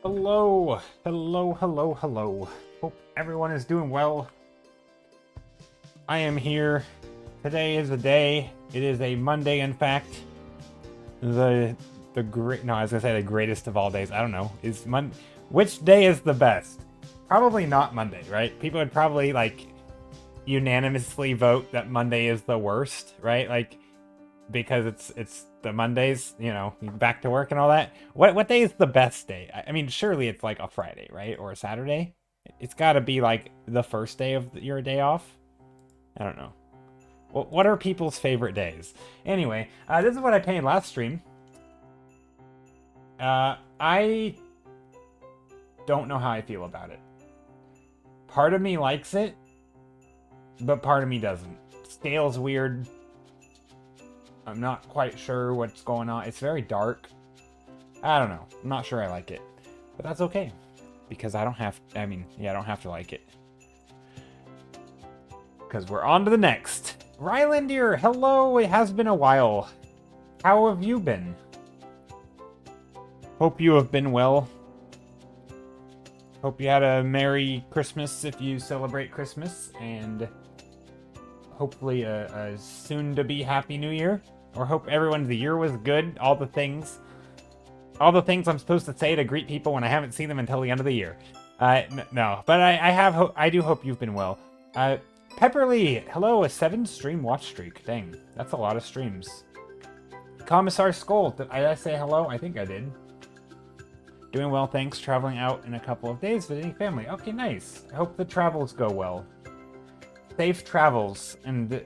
Hello, hello, hello, hello. Hope everyone is doing well. I am here. Today is the day. It is a Monday, in fact. The great no, I was gonna say the greatest of all days. I don't know. Which day is the best? Probably not Monday, right? People would probably like unanimously vote that Monday is the worst, right? Like because it's the Mondays, back to work and all that. What day is the best day? I mean, surely it's like a Friday, right? Or a Saturday. It's got to be like the first day of your day off. I don't know. What are people's favorite days? Anyway, this is what I painted last stream. I don't know how I feel about it. Part of me likes it, but part of me doesn't. Scale's weird. I'm not quite sure what's going on. It's very dark. I don't know. I'm not sure I like it. But that's okay. Because I don't have... I don't have to like it. Because we're on to the next. Rylandir, hello! It has been a while. How have you been? Hope you have been well. Hope you had a Merry Christmas if you celebrate Christmas. And hopefully a soon-to-be Happy New Year. Or hope everyone's year was good. All the things I'm supposed to say to greet people when I haven't seen them until the end of the year. No, but I do hope you've been well. Pepperly, hello, a 7-stream watch streak. Dang, that's a lot of streams. Commissar Skull, did I say hello? I think I did. Doing well, thanks. Traveling out in a couple of days, visiting family. Okay, nice. I hope the travels go well. Safe travels. And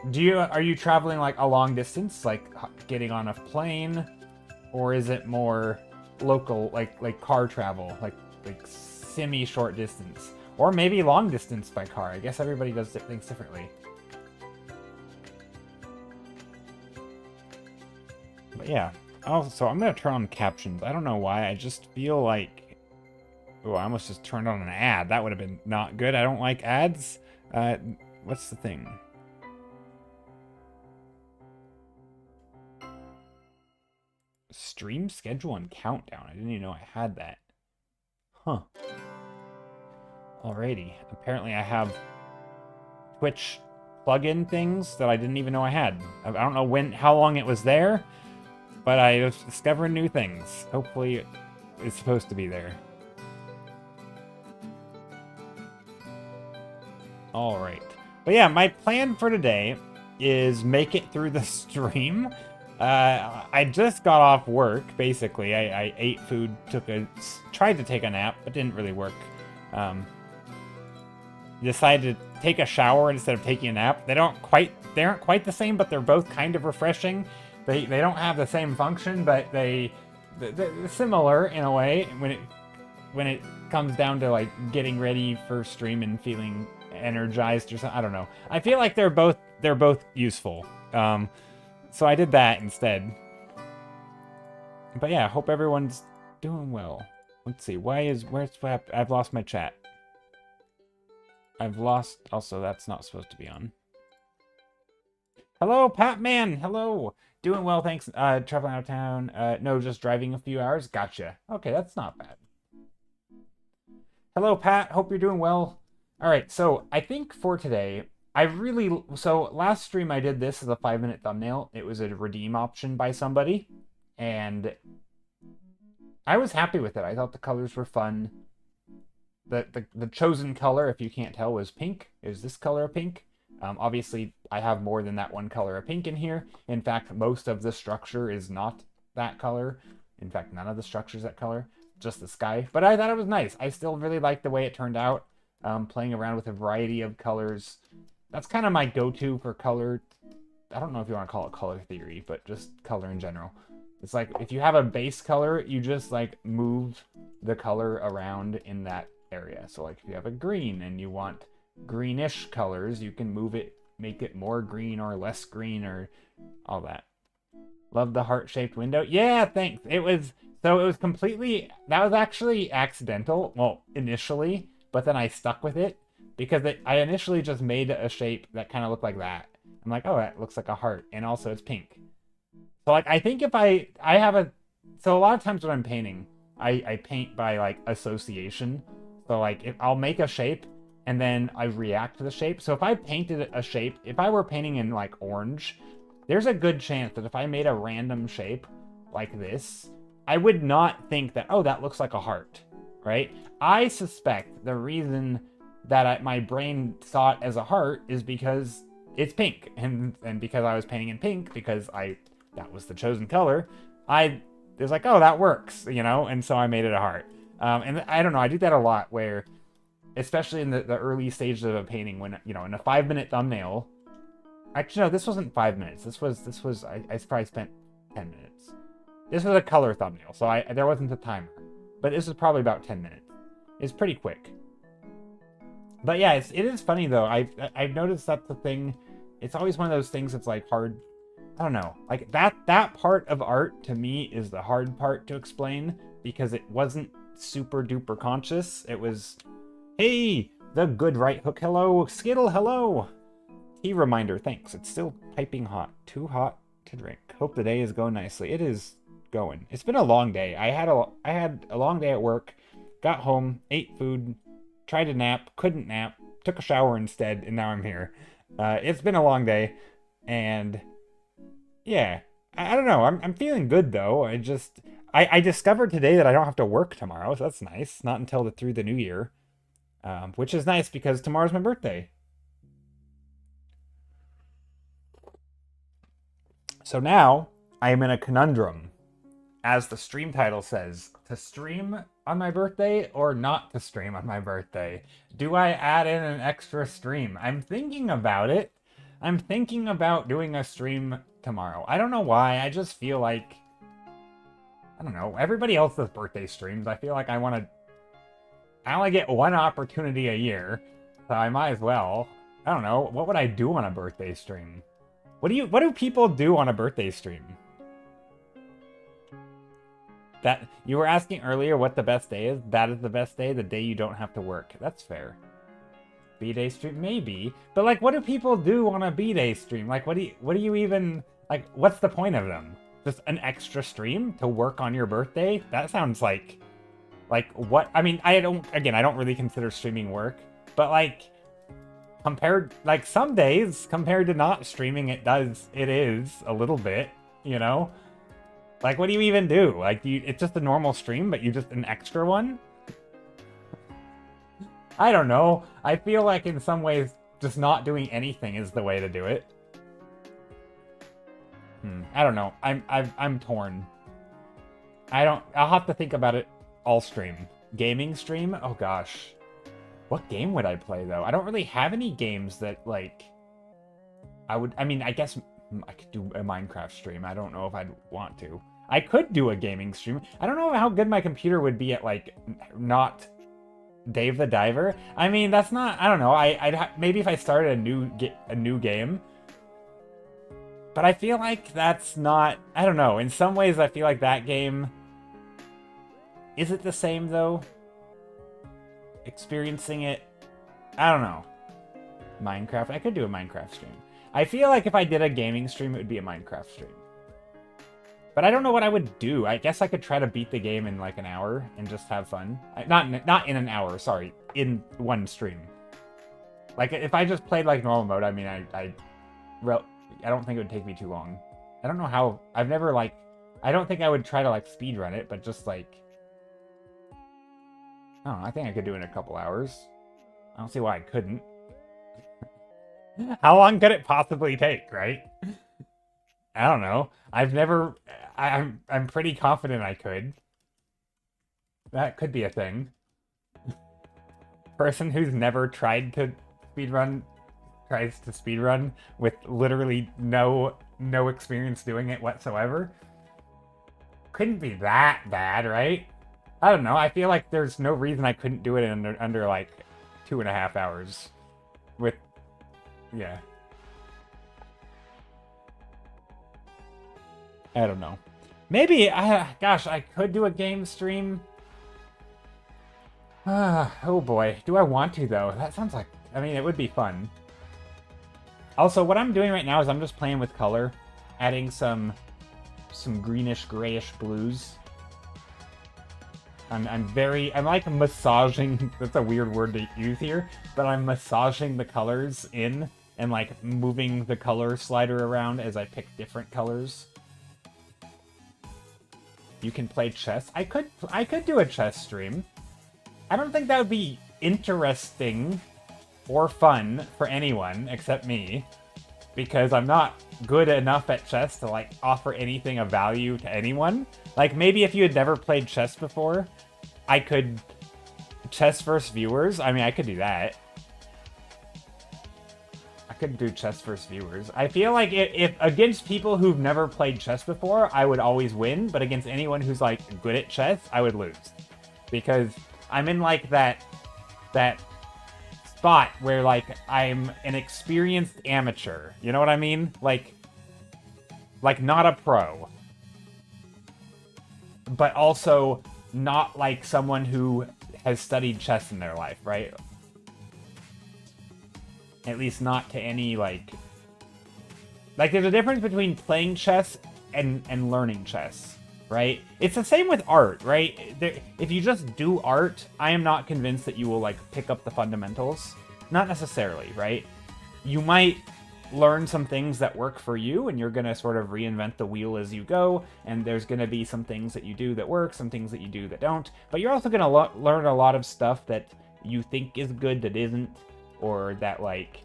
are you traveling like a long distance, like getting on a plane, or is it more local, like car travel, like semi-short distance, or maybe long distance by car? I guess everybody does things differently. But yeah. Also, I'm gonna turn on captions. I don't know why. I just feel like, oh, I almost just turned on an ad. That would have been not good. I don't like ads. What's the thing? Stream schedule and countdown. I didn't even know I had that. Huh. Alrighty. Apparently I have Twitch plugin things that I didn't even know I had. I don't know how long it was there, but I was discovering new things. Hopefully it's supposed to be there. Alright. But yeah, my plan for today is make it through the stream. I just got off work, basically. I ate food, tried to take a nap, but didn't really work. Decided to take a shower instead of taking a nap. They aren't quite the same, but they're both kind of refreshing. They don't have the same function, but they're similar in a way when it comes down to like getting ready for stream and feeling energized or something. I don't know. I feel like they're both useful. So I did that instead. But yeah, hope everyone's doing well. Let's see. I've lost my chat. Also, that's not supposed to be on. Hello, Patman. Hello. Doing well, thanks. Traveling out of town. No, just driving a few hours. Gotcha. Okay, that's not bad. Hello, Pat. Hope you're doing well. All right, so I think for today, so last stream I did this as a 5-minute thumbnail. It was a redeem option by somebody, and I was happy with it. I thought the colors were fun. The chosen color, if you can't tell, was pink. It was this color of pink. Obviously, I have more than that one color of pink in here. In fact, most of the structure is not that color. In fact, none of the structure is that color. Just the sky. But I thought it was nice. I still really liked the way it turned out. Playing around with a variety of colors. That's kind of my go-to for color. I don't know if you want to call it color theory, but just color in general. It's like, if you have a base color, you just like move the color around in that area. So like if you have a green and you want greenish colors, you can move it, make it more green or less green or all that. Love the heart-shaped window. Yeah, thanks. That was actually accidental. Well, initially, but then I stuck with it because I initially just made a shape that kind of looked like that. I'm like, oh, that looks like a heart, and also it's pink. So like, I think if so a lot of times when I'm painting, I paint by, like, association. So, like, if I'll make a shape, and then I react to the shape. So if I painted a shape, if I were painting in, like, orange, there's a good chance that if I made a random shape like this, I would not think that, oh, that looks like a heart, right? I suspect the reason that my brain saw it as a heart is because it's pink, and because I was painting in pink, because that was the chosen color, I was like, oh, that works, you know, and so I made it a heart. And I don't know, I do that a lot, where, especially in the early stages of a painting, when, you know, in a 5-minute thumbnail, actually, no, this wasn't 5 minutes, this was, I probably spent 10 minutes. This was a color thumbnail, so there wasn't a timer, but this was probably about 10 minutes. It's pretty quick. But yeah, it is funny though. I've noticed that's the thing. It's always one of those things that's like hard. I don't know. Like that part of art to me is the hard part to explain, because it wasn't super duper conscious. It was, hey, the good right hook, hello, Skittle, hello. Tea reminder, thanks. It's still piping hot. Too hot to drink. Hope the day is going nicely. It is going. It's been a long day. I had a long day at work. Got home, ate food, tried to nap, couldn't nap, took a shower instead, and now I'm here. It's been a long day, and yeah, I don't know. I'm feeling good though. I discovered today that I don't have to work tomorrow, so that's nice. Not until through the new year, which is nice because tomorrow's my birthday. So now I am in a conundrum. As the stream title says, to stream on my birthday or not to stream on my birthday? Do I add in an extra stream? I'm thinking about it. I'm thinking about doing a stream tomorrow. I don't know why. I just feel like, I don't know, everybody else's birthday streams. I feel like I only get one opportunity a year, so I might as well. I don't know. What would I do on a birthday stream? What do people do on a birthday stream? That you were asking earlier what the best day is. That is the best day, the day you don't have to work. That's fair. B-day stream, maybe. But like, what do people do on a B-day stream? Like, what do you even, like, what's the point of them? Just an extra stream to work on your birthday? That sounds like what? I mean, I don't really consider streaming work, but like, compared, like, some days compared to not streaming, it is a little bit, you know? Like, what do you even do? Like, it's just a normal stream, but you just an extra one? I don't know. I feel like in some ways, just not doing anything is the way to do it. I don't know. I'm torn. I'll have to think about it all stream. Gaming stream? Oh gosh. What game would I play though? I don't really have any games that, like, I mean, I guess I could do a Minecraft stream. I don't know if I'd want to. I could do a gaming stream. I don't know how good my computer would be at, like, not Dave the Diver. I mean, that's not, I don't know. Maybe if I started a new game. But I feel like that's not, I don't know. In some ways, I feel like that game, is it the same though? Experiencing it, I don't know. Minecraft, I could do a Minecraft stream. I feel like if I did a gaming stream, it would be a Minecraft stream. But I don't know what I would do. I guess I could try to beat the game in like an hour and just have fun. Not in an hour, sorry. In one stream. Like, if I just played like normal mode, I mean, I don't think it would take me too long. I don't know how... I've never, like... I don't think I would try to, like, speedrun it, but just, like... I don't know, I think I could do it in a couple hours. I don't see why I couldn't. How long could it possibly take, right? I don't know. I've never... I'm pretty confident I could. That could be a thing. Person who's never tried to speedrun tries to speedrun with literally no experience doing it whatsoever. Couldn't be that bad, right? I don't know. I feel like there's no reason I couldn't do it under like 2.5 hours. With... yeah. I don't know. Maybe, gosh, I could do a game stream. Oh boy. Do I want to, though? That sounds like... I mean, it would be fun. Also, what I'm doing right now is I'm just playing with color. Adding some greenish, grayish blues. I'm like massaging, that's a weird word to use here, but I'm massaging the colors in and like moving the color slider around as I pick different colors. You can play chess. I could do a chess stream. I don't think that would be interesting or fun for anyone except me, because I'm not good enough at chess to like offer anything of value to anyone. Like maybe if you had never played chess before, I could chess versus viewers. I mean, I could do that. I could do chess versus viewers. I feel like if against people who've never played chess before, I would always win, but against anyone who's like good at chess, I would lose. Because I'm in like that spot where like I'm an experienced amateur. You know what I mean? Like not a pro. But also not like someone who has studied chess in their life, right? At least not to any, like there's a difference between playing chess and learning chess, right? It's the same with art, right? If you just do art, I am not convinced that you will, like, pick up the fundamentals. Not necessarily, right? You might learn some things that work for you, and you're going to sort of reinvent the wheel as you go, and there's going to be some things that you do that work, some things that you do that don't, but you're also going to learn a lot of stuff that you think is good that isn't, or that, like,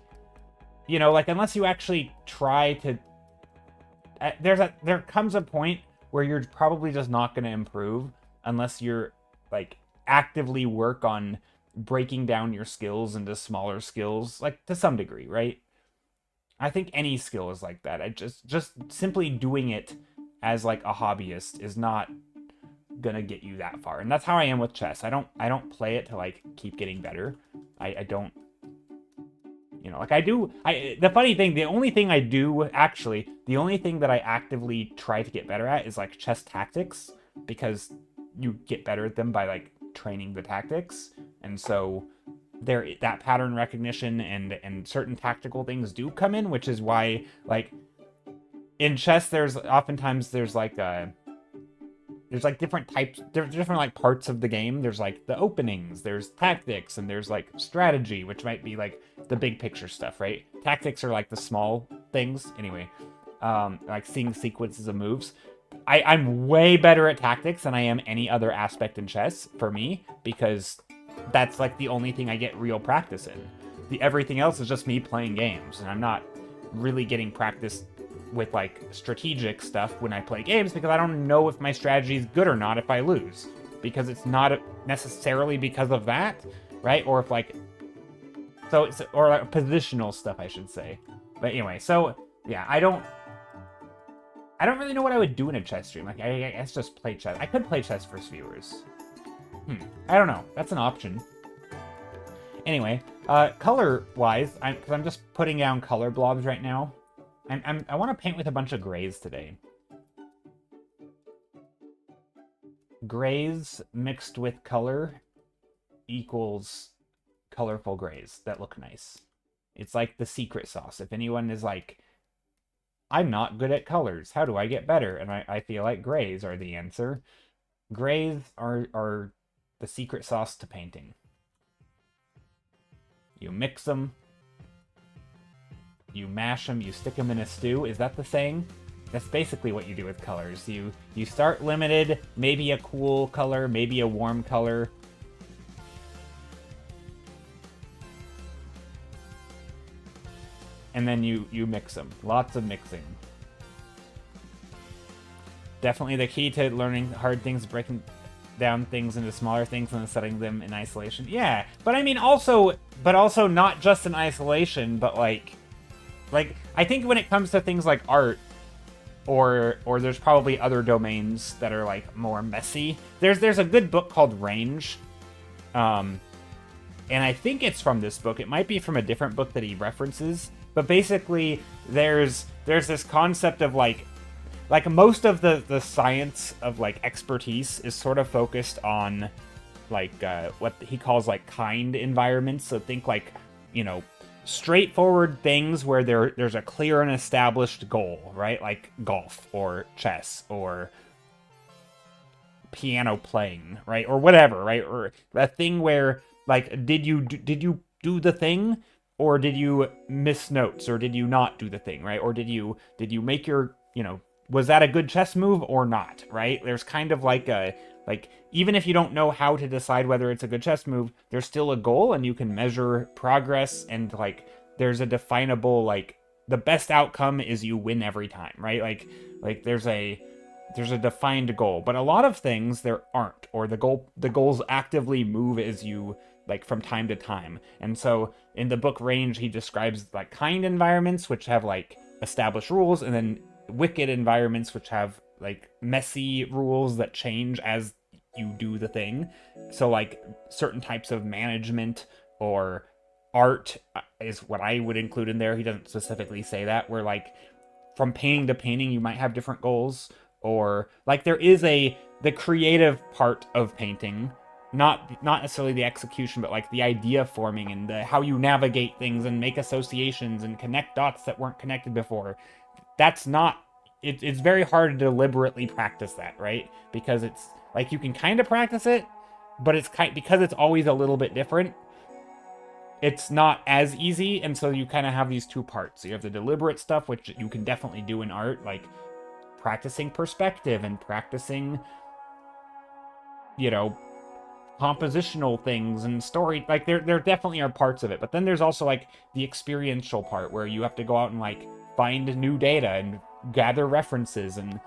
you know, like, unless you actually try to... there comes a point where you're probably just not going to improve unless you're, like, actively work on breaking down your skills into smaller skills, like, to some degree, right? I think any skill is like that. I just simply doing it as like a hobbyist is not gonna get you that far. And that's how I am with chess. I don't play it to like keep getting better. I don't, you know, like the funny thing, the only thing that I actively try to get better at is like chess tactics, because you get better at them by like training the tactics. And so that pattern recognition and certain tactical things do come in, which is why, like, in chess there's different types, there's different like parts of the game. There's like the openings, there's tactics, and there's like strategy, which might be like the big picture stuff, right? Tactics are like the small things anyway, like seeing sequences of moves. I'm way better at tactics than I am any other aspect in chess, for me, because that's like the only thing I get real practice in. Everything else is just me playing games, and I'm not really getting practice with like strategic stuff when I play games, because I don't know if my strategy is good or not if I lose, because it's not necessarily because of that, right? Or if like, so it's, or like positional stuff, I should say. But anyway, so yeah, I don't really know what I would do in a chess stream. Like, I guess just play chess. I could play chess for viewers. I don't know. That's an option. Anyway, color-wise, because I'm just putting down color blobs right now. I want to paint with a bunch of grays today. Grays mixed with color equals colorful grays that look nice. It's like the secret sauce. If anyone is like, I'm not good at colors, how do I get better? And I feel like grays are the answer. Grays are the secret sauce to painting. You mix them, you mash them, you stick them in a stew. Is that the saying? That's basically what you do with colors. You start limited, maybe a cool color, maybe a warm color. And then you mix them. Lots of mixing. Definitely the key to learning hard things, breaking down things into smaller things and then setting them in isolation. Yeah, but I mean also not just in isolation, but like I think when it comes to things like art, or there's probably other domains that are like more messy. There's a good book called Range, and I think it's from this book. It might be from a different book that he references, but basically there's this concept of like most of the science of like expertise is sort of focused on like what he calls like kind environments. So think like, you know, straightforward things where there's a clear and established goal, right? Like golf or chess or piano playing, right? Or whatever, right? Or a thing where, like, did you do the thing, or did you miss notes, or did you not do the thing, right? Or did you make your, was that a good chess move or not, right? There's kind of like even if you don't know how to decide whether it's a good chess move, there's still a goal, and you can measure progress, and like there's a definable, like, the best outcome is you win every time, right? Like there's a defined goal. But a lot of things there aren't, or the goals actively move as you, like, from time to time. And so in the book Range, he describes like kind environments, which have like established rules, and then wicked environments, which have like messy rules that change as you do the thing. So like certain types of management or art is what I would include in there. He doesn't specifically say that, where like from painting to painting you might have different goals, or like there is the creative part of painting, not necessarily the execution, but like the idea forming and how you navigate things and make associations and connect dots that weren't connected before. That's not, it's very hard to deliberately practice that, right? Because it's like you can kind of practice it, but it's because it's always a little bit different, it's not as easy. And so you kind of have these two parts. You have the deliberate stuff, which you can definitely do in art, like practicing perspective and practicing, compositional things and story. Like there definitely are parts of it. But then there's also like the experiential part, where you have to go out and like find new data and gather references and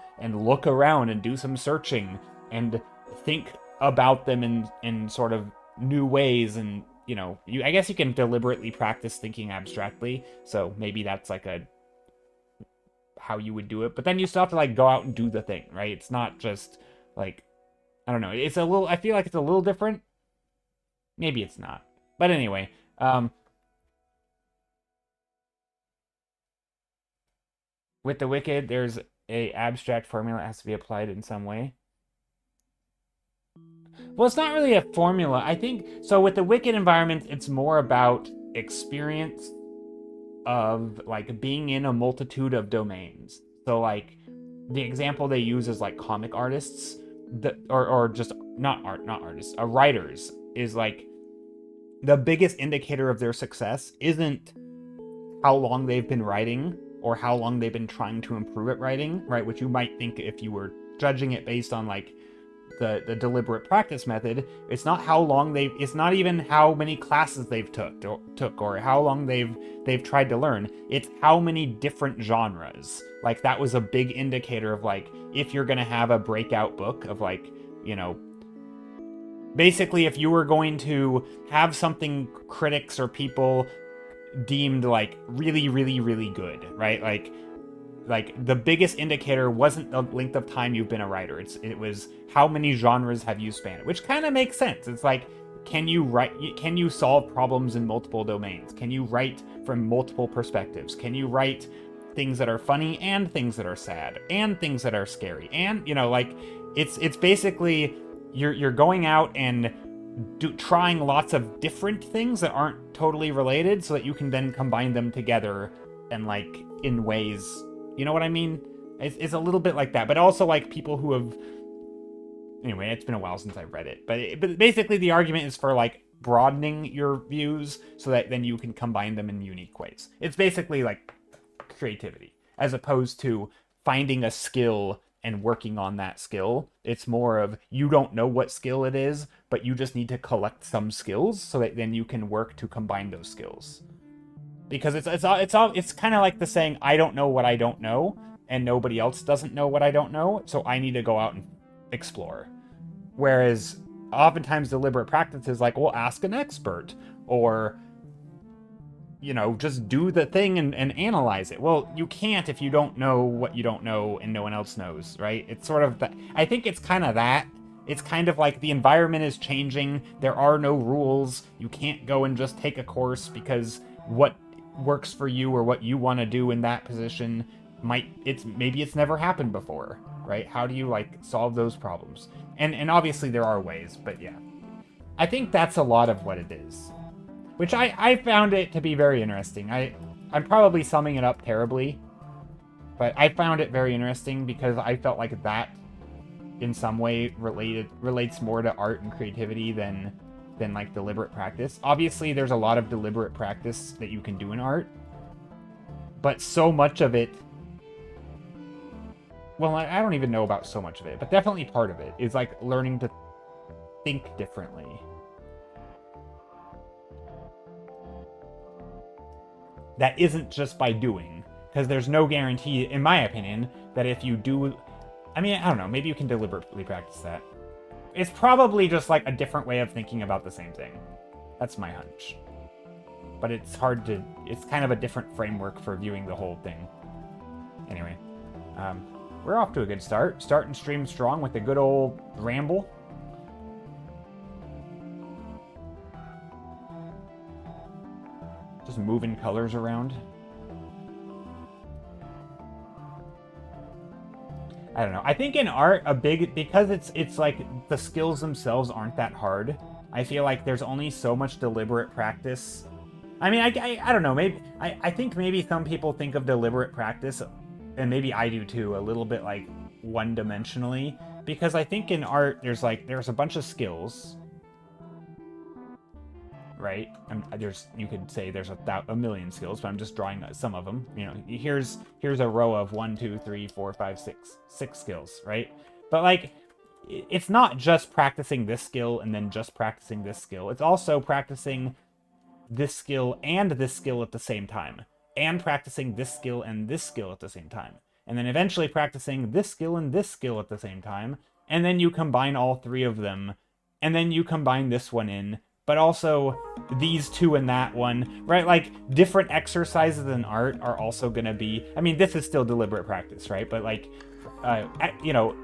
look around and do some searching and think about them in sort of new ways. And I guess you can deliberately practice thinking abstractly, so maybe that's like how you would do it. But then you still have to like go out and do the thing, right? It's not just like, I don't know, I feel like it's a little different. Maybe it's not, but anyway, with the wicked, there's a abstract formula that has to be applied in some way. Well, it's not really a formula. I think so. With the wicked environment, it's more about experience of like being in a multitude of domains. So like the example they use is like comic artists, or just not artists, writers, is like the biggest indicator of their success isn't how long they've been writing or how long they've been trying to improve at writing, right? Which you might think if you were judging it based on like the deliberate practice method. It's not how long it's not even how many classes they've took or how long they've tried to learn. It's how many different genres. Like that was a big indicator of like, if you're gonna have a breakout book of like, basically if you were going to have something critics or people deemed like really, really, really good, right? Like the biggest indicator wasn't the length of time you've been a writer. It was how many genres have you spanned, which kind of makes sense. It's like, can you solve problems in multiple domains? Can you write from multiple perspectives? Can you write things that are funny and things that are sad and things that are scary? And like it's basically you're going out and trying lots of different things that aren't totally related, so that you can then combine them together and like in ways. You know what I mean? It's a little bit like that, but also like people who have. Anyway, it's been a while since I read it, but basically the argument is for like broadening your views so that then you can combine them in unique ways. It's basically like creativity, as opposed to finding a skill and working on that skill. It's more of, you don't know what skill it is, but you just need to collect some skills so that then you can work to combine those skills. Because it's kind of like the saying, I don't know what I don't know, and nobody else doesn't know what I don't know, so I need to go out and explore. Whereas oftentimes deliberate practice is like, well, ask an expert, or just do the thing and analyze it. Well, you can't if you don't know what you don't know and no one else knows, right? It's sort of I think it's kind of that. It's kind of like the environment is changing. There are no rules. You can't go and just take a course because what works for you or what you want to do in that position maybe it's never happened before, right? How do you like solve those problems? And obviously there are ways, but yeah. I think that's a lot of what it is. Which I found it to be very interesting. I'm probably summing it up terribly, but I found it very interesting because I felt like that in some way relates more to art and creativity than like deliberate practice. Obviously, there's a lot of deliberate practice that you can do in art, but so much of it, well, I don't even know about so much of it, but definitely part of it is like learning to think differently. That isn't just by doing, because there's no guarantee, in my opinion, that if you do, I mean, I don't know, maybe you can deliberately practice that. It's probably just like a different way of thinking about the same thing. That's my hunch. But it's hard to, it's kind of a different framework for viewing the whole thing. Anyway, we're off to a good start. Starting stream strong with a good old ramble. Just moving colors around. I don't know. I think in art, because it's like the skills themselves aren't that hard. I feel like there's only so much deliberate practice. I mean, I don't know. Maybe I think maybe some people think of deliberate practice, and maybe I do too, a little bit like one-dimensionally. Because I think in art, there's a bunch of skills, right? You could say there's a million skills, but I'm just drawing some of them. You know, here's a row of 1, 2, 3, 4, 5, 6 skills, right? But like, it's not just practicing this skill and then just practicing this skill. It's also practicing this skill and this skill at the same time, and practicing this skill and this skill at the same time, and then eventually practicing this skill and this skill at the same time, and then you combine all three of them, and then you combine this one in, but also these two and that one, right? Like, different exercises in art are also going to be, I mean, this is still deliberate practice, right? But like, you know,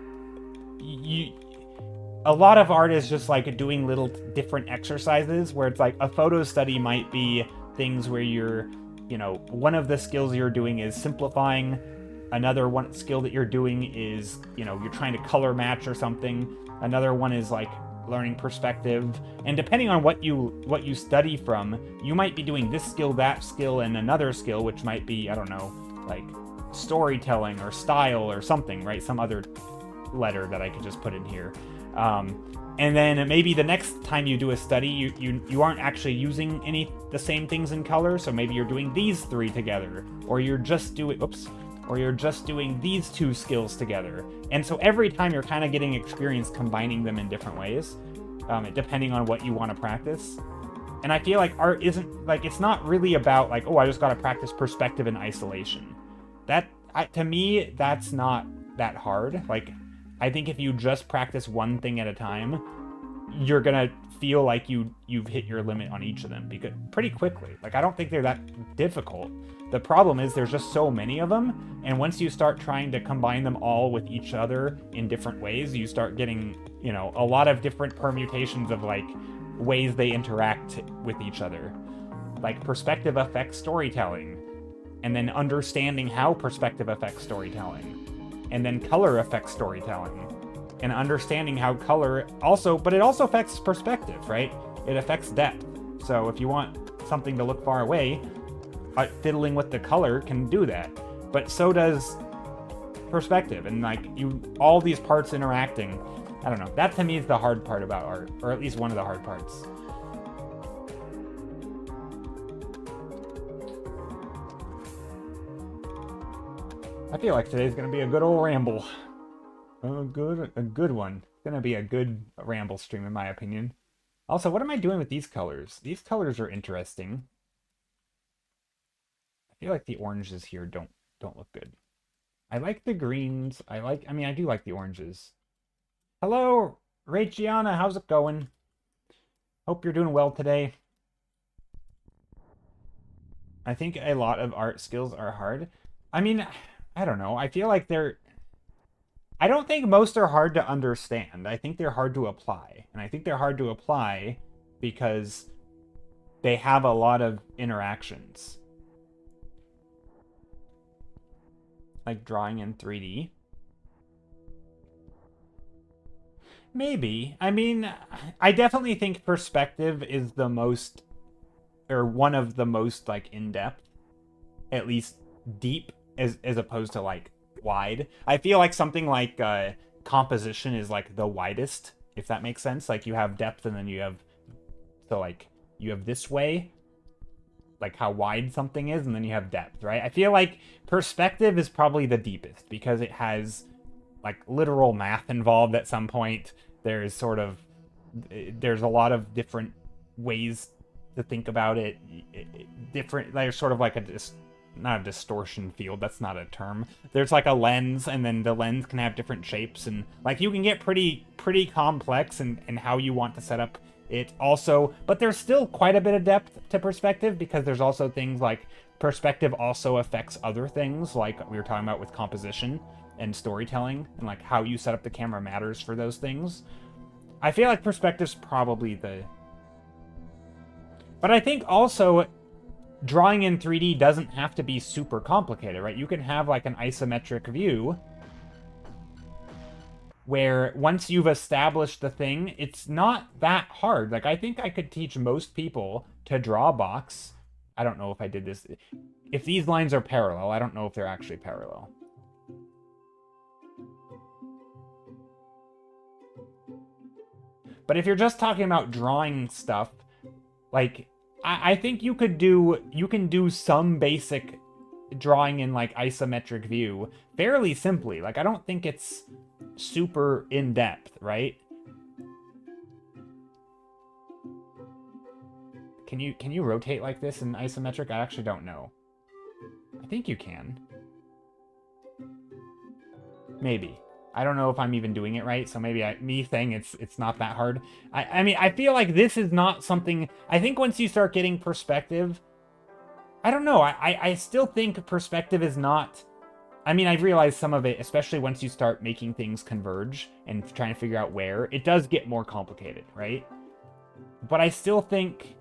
a lot of art is just like doing little different exercises where it's like a photo study might be things where you're, you know, one of the skills you're doing is simplifying. Another one skill that you're doing is, you know, you're trying to color match or something. Another one is like learning perspective, and depending on what you study from, you might be doing this skill, that skill, and another skill, which might be, I don't know, like storytelling or style or something, right? Some other letter that I could just put in here. And then maybe the next time you do a study, you aren't actually using the same things in color, so maybe you're doing these three together, or you're just doing these two skills together. And so every time you're kind of getting experience combining them in different ways, depending on what you want to practice. And I feel like art isn't, like, it's not really about like, oh, I just got to practice perspective in isolation. To me, that's not that hard. Like, I think if you just practice one thing at a time, you're gonna feel like you've hit your limit on each of them pretty quickly. Like, I don't think they're that difficult. The problem is there's just so many of them, and once you start trying to combine them all with each other in different ways, you start getting, you know, a lot of different permutations of like ways they interact with each other. Like, perspective affects storytelling, and then understanding how perspective affects storytelling. And then color affects storytelling, and understanding how color also, but it also affects perspective, right? It affects depth. So if you want something to look far away, fiddling with the color can do that. But so does perspective, and like all these parts interacting. I don't know. That to me is the hard part about art, or at least one of the hard parts. I feel like today's gonna be a good old ramble. A good one. It's gonna be a good ramble stream in my opinion. Also, what am I doing with these colors? These colors are interesting. I feel like the oranges here don't look good. I like the greens. I do like the oranges. Hello, Raygiana, how's it going? Hope you're doing well today. I think a lot of art skills are hard. I mean, I don't know. I feel like I don't think most are hard to understand. I think they're hard to apply. And I think they're hard to apply because they have a lot of interactions. Like drawing in 3D. Maybe. I mean, I definitely think perspective is the most, or one of the most, like, in-depth. At least deep. As opposed to like wide. I feel like something like composition is like the widest, if that makes sense. Like you have depth and then you have, so like you have this way, like how wide something is, and then you have depth, right? I feel like perspective is probably the deepest because it has like literal math involved at some point. There's a lot of different ways to think about it. There's sort of like not a distortion field, that's not a term. There's like a lens, and then the lens can have different shapes, and like you can get pretty complex in how you want to set up it also, but there's still quite a bit of depth to perspective because there's also things like perspective also affects other things, like we were talking about with composition and storytelling, and like how you set up the camera matters for those things. I feel like perspective's probably but I think also drawing in 3D doesn't have to be super complicated, right? You can have like an isometric view where once you've established the thing, it's not that hard. Like, I think I could teach most people to draw a box. I don't know if I did this. If these lines are parallel, I don't know if they're actually parallel. But if you're just talking about drawing stuff, like, I think you can do some basic drawing in like isometric view fairly simply. Like, I don't think it's super in-depth, right? Can you rotate like this in isometric? I actually don't know. I think you can. Maybe. I don't know if I'm even doing it right, so maybe me saying it's not that hard. I mean, I feel like this is not something... I think once you start getting perspective... I don't know. I still think perspective is not... I mean, I've realized some of it, especially once you start making things converge and trying to figure out where, it does get more complicated, right? But I still think...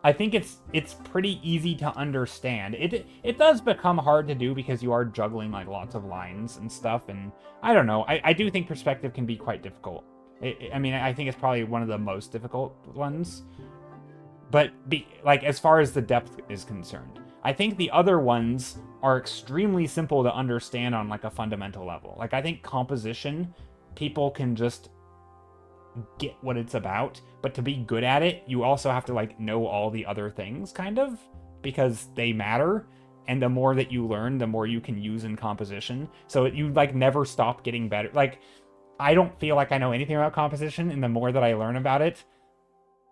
I think it's pretty easy to understand. It does become hard to do because you are juggling like lots of lines and stuff, and I don't know. I do think perspective can be quite difficult. I mean, I think it's probably one of the most difficult ones. But like as far as the depth is concerned, I think the other ones are extremely simple to understand on like a fundamental level. Like I think composition, people can just get what it's about, but to be good at it, you also have to like know all the other things kind of, because they matter, and the more that you learn, the more you can use in composition. So you like never stop getting better. Like I don't feel like I know anything about composition, and the more that I learn about it,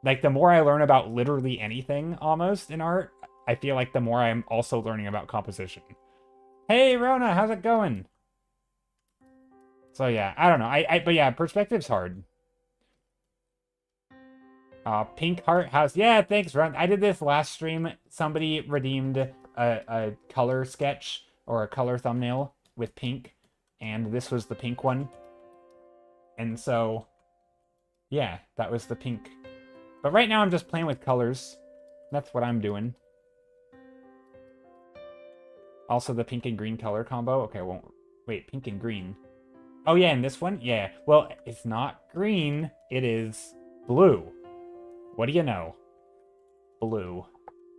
like the more I learn about literally anything almost in art, I feel like the more I'm also learning about composition. Hey Rona, how's it going? So yeah, I don't know. But yeah, perspective's hard. Pink Heart House. Yeah, thanks, Ron. I did this last stream. Somebody redeemed a color sketch or a color thumbnail with pink, and this was the pink one. And so, yeah, that was the pink. But right now I'm just playing with colors. That's what I'm doing. Also the pink and green color combo. Okay, well, wait, pink and green. Oh yeah, and this one? Yeah. Well, it's not green. It is blue. What do you know? Blue.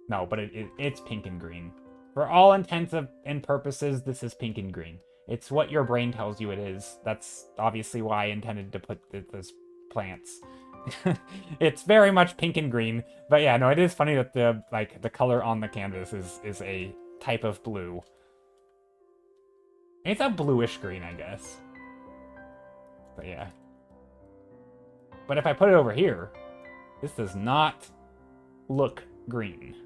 No, but it's pink and green. For all intents and purposes, this is pink and green. It's what your brain tells you it is. That's obviously why I intended to put this plants. It's very much pink and green. But yeah, no, it is funny that the color on the canvas is a type of blue. It's a bluish green, I guess. But yeah. But if I put it over here, this does not look green.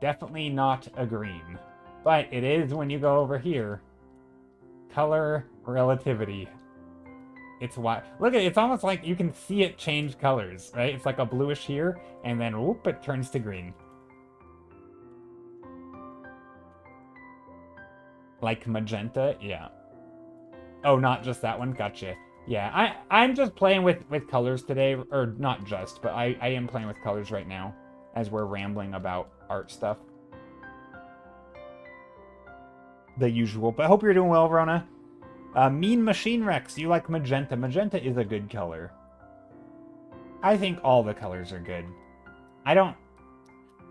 Definitely not a green. But it is when you go over here. Color relativity. It's white. Look at it, it's almost like you can see it change colors, right? It's like a bluish here, and then whoop, it turns to green. Like magenta, yeah. Oh, not just that one? Gotcha. Yeah, I'm just playing with colors today, or not just, but I am playing with colors right now as we're rambling about art stuff. The usual, but I hope you're doing well, Rona. Mean Machine Rex, you like magenta. Magenta is a good color. I think all the colors are good.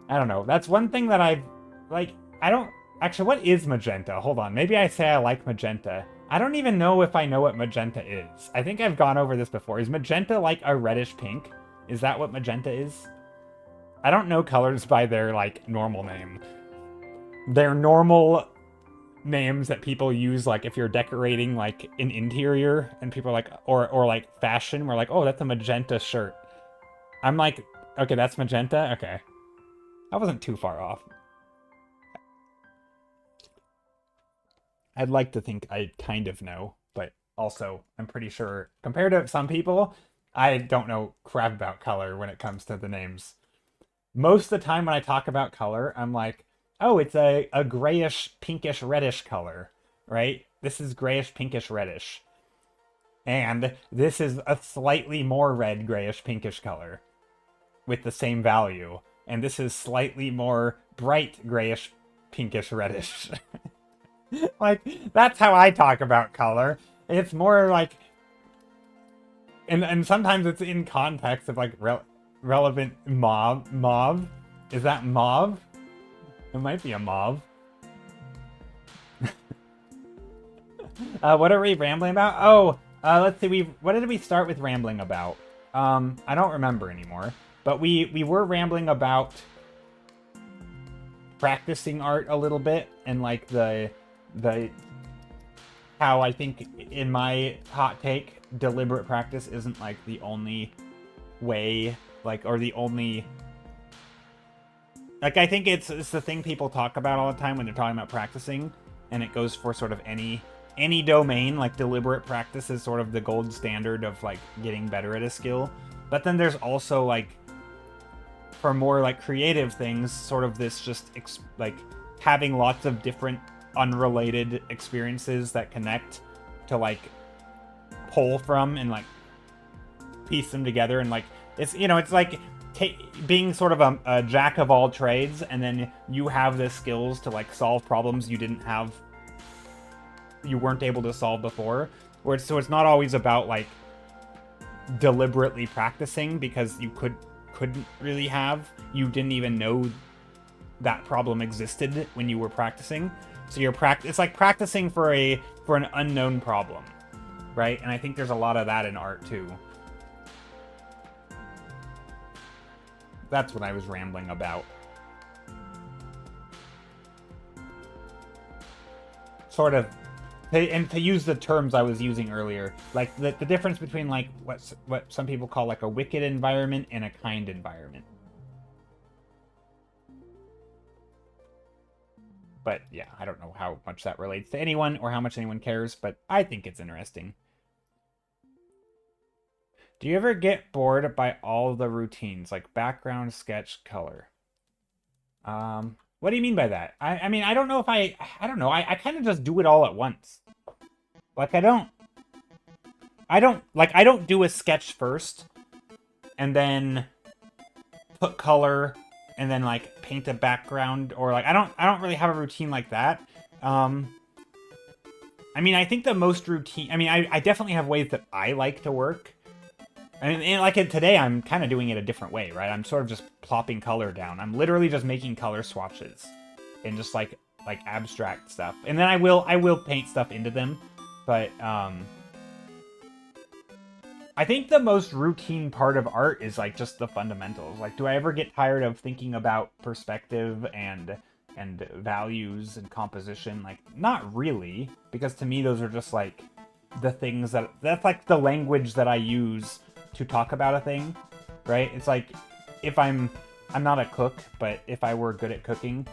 I don't know. That's one thing that I've, like, I don't, actually, what is magenta? Hold on, maybe I say I like magenta. I don't even know if I know what magenta is. I think I've gone over this before. Is magenta like a reddish pink? Is that what magenta is? I don't know colors by their, like, normal name. Their normal names that people use, like, if you're decorating, like, an interior, and people are like, or like, fashion, we're like, oh, that's a magenta shirt. I'm like, okay, that's magenta? Okay. I wasn't too far off. I'd like to think I kind of know, but also I'm pretty sure, compared to some people, I don't know crap about color when it comes to the names. Most of the time when I talk about color, I'm like, oh, it's a grayish, pinkish, reddish color, right? This is grayish, pinkish, reddish. And this is a slightly more red, grayish, pinkish color with the same value. And this is slightly more bright, grayish, pinkish, reddish. Like, that's how I talk about color. It's more like, and sometimes it's in context of like relevant mauve. Is that mauve? It might be a mauve. What are we rambling about? Oh, let's see. What did we start with rambling about? I don't remember anymore. But we were rambling about practicing art a little bit, and like the how I think, in my hot take, deliberate practice isn't like the only way, like, or the only, like, I think it's the thing people talk about all the time when they're talking about practicing, and it goes for sort of any domain. Like, deliberate practice is sort of the gold standard of like getting better at a skill. But then there's also, like, for more like creative things, sort of this just like having lots of different unrelated experiences that connect to like pull from and like piece them together. And like, it's, you know, it's like being sort of a jack of all trades, and then you have the skills to like solve problems you weren't able to solve before. So it's not always about like deliberately practicing because you couldn't really you didn't even know that problem existed when you were practicing. So it's like practicing for an unknown problem, right? And I think there's a lot of that in art too. That's what I was rambling about. Sort of, and to use the terms I was using earlier, like the difference between like what some people call like a wicked environment and a kind environment. But yeah, I don't know how much that relates to anyone or how much anyone cares, but I think it's interesting. Do you ever get bored by all the routines, like background, sketch, color? What do you mean by that? I mean, I don't know if I don't know. I kind of just do it all at once. Like, I don't do a sketch first and then put color and then like paint a background, or like I don't really have a routine like that. I mean, I think the most routine, I mean, I definitely have ways that I like to work. I mean, and like today, I'm kind of doing it a different way, right? I'm sort of just plopping color down. I'm literally just making color swatches and just like abstract stuff. And then I will paint stuff into them. But I think the most routine part of art is like just the fundamentals. Like, do I ever get tired of thinking about perspective and values and composition? Like, not really, because to me those are just like the things that's like the language that I use to talk about a thing, right? It's like, if I'm not a cook, but if I were good at cooking,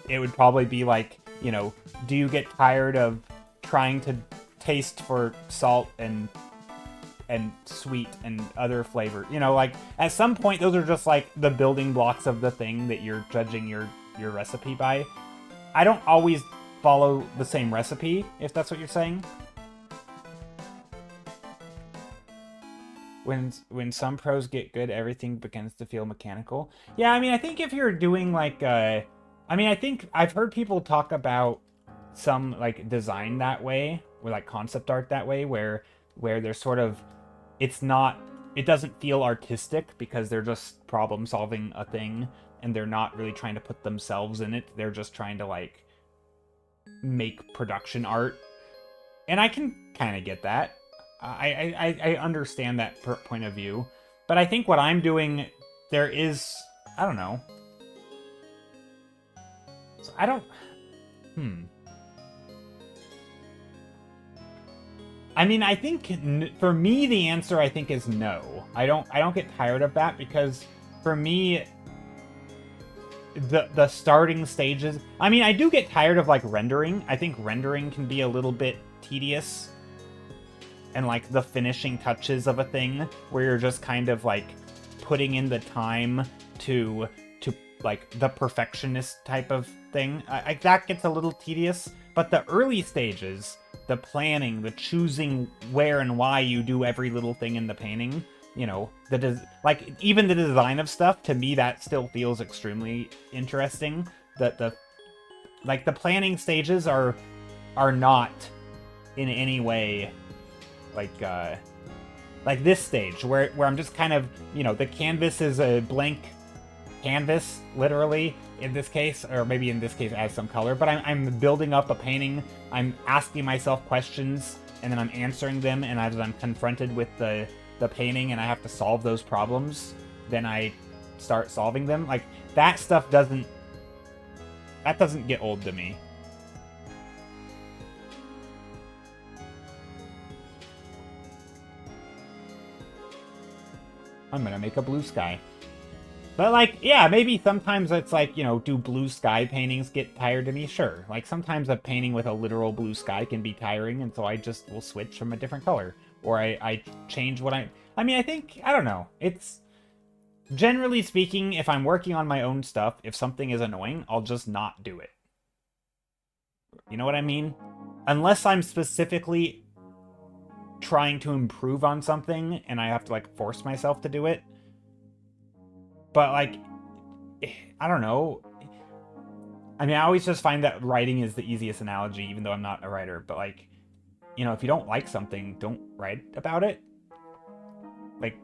it would probably be like, you know, do you get tired of trying to taste for salt and sweet and other flavor? You know, like at some point those are just like the building blocks of the thing that you're judging your recipe by. I don't always follow the same recipe, if that's what you're saying. When some pros get good, everything begins to feel mechanical. Yeah, I mean, I think if you're doing like I mean, I think I've heard people talk about some like design that way, or like concept art that way, where there's sort of, it's not it doesn't feel artistic because they're just problem solving a thing and they're not really trying to put themselves in it. They're just trying to like make production art. And I can kind of get that. I understand that point of view. But I think what I'm doing, there is, I don't know. So I don't, I mean, I think for me the answer I think is no. I don't get tired of that because for me the starting stages, I mean, I do get tired of like rendering. I think rendering can be a little bit tedious. And like the finishing touches of a thing where you're just kind of like putting in the time to like the perfectionist type of thing. That gets a little tedious, but the early stages, the planning, the choosing where and why you do every little thing in the painting, you know, like even the design of stuff, to me that still feels extremely interesting. The like the planning stages are not in any way like this stage where I'm just kind of, you know, the canvas is a blank canvas, literally, in this case, or maybe in this case adds some color, but I'm building up a painting, I'm asking myself questions, and then I'm answering them, and as I'm confronted with the painting and I have to solve those problems, then I start solving them. Like, that stuff doesn't get old to me. I'm gonna make a blue sky. But, like, yeah, maybe sometimes it's like, you know, do blue sky paintings get tired to me? Sure. Like, sometimes a painting with a literal blue sky can be tiring, and so I just will switch from a different color. Or I change what I mean, I think, I don't know. It's, generally speaking, if I'm working on my own stuff, if something is annoying, I'll just not do it. You know what I mean? Unless I'm specifically trying to improve on something, and I have to, like, force myself to do it. But, like, I don't know. I mean, I always just find that writing is the easiest analogy, even though I'm not a writer. But, like, you know, if you don't like something, don't write about it. Like,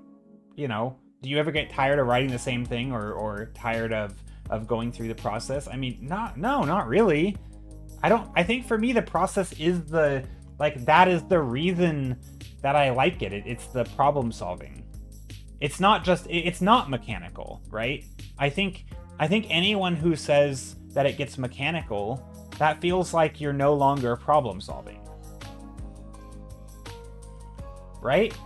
you know, do you ever get tired of writing the same thing or tired of going through the process? I mean, not really. I think for me, the process is that is the reason that I like it. It's the problem solving. It's not mechanical, right? I think anyone who says that it gets mechanical, that feels like you're no longer problem solving. Right?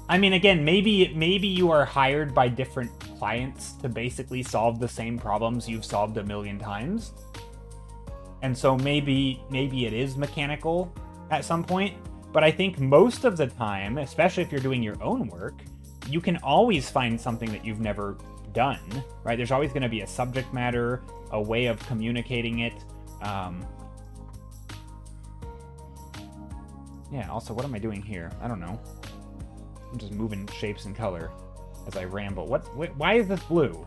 I mean, again, maybe you are hired by different clients to basically solve the same problems you've solved a million times. And so maybe it is mechanical at some point. But I think most of the time, especially if you're doing your own work, you can always find something that you've never done, right? There's always going to be a subject matter, a way of communicating it. Yeah, also, what am I doing here? I don't know. I'm just moving shapes and color as I ramble. Why is this blue?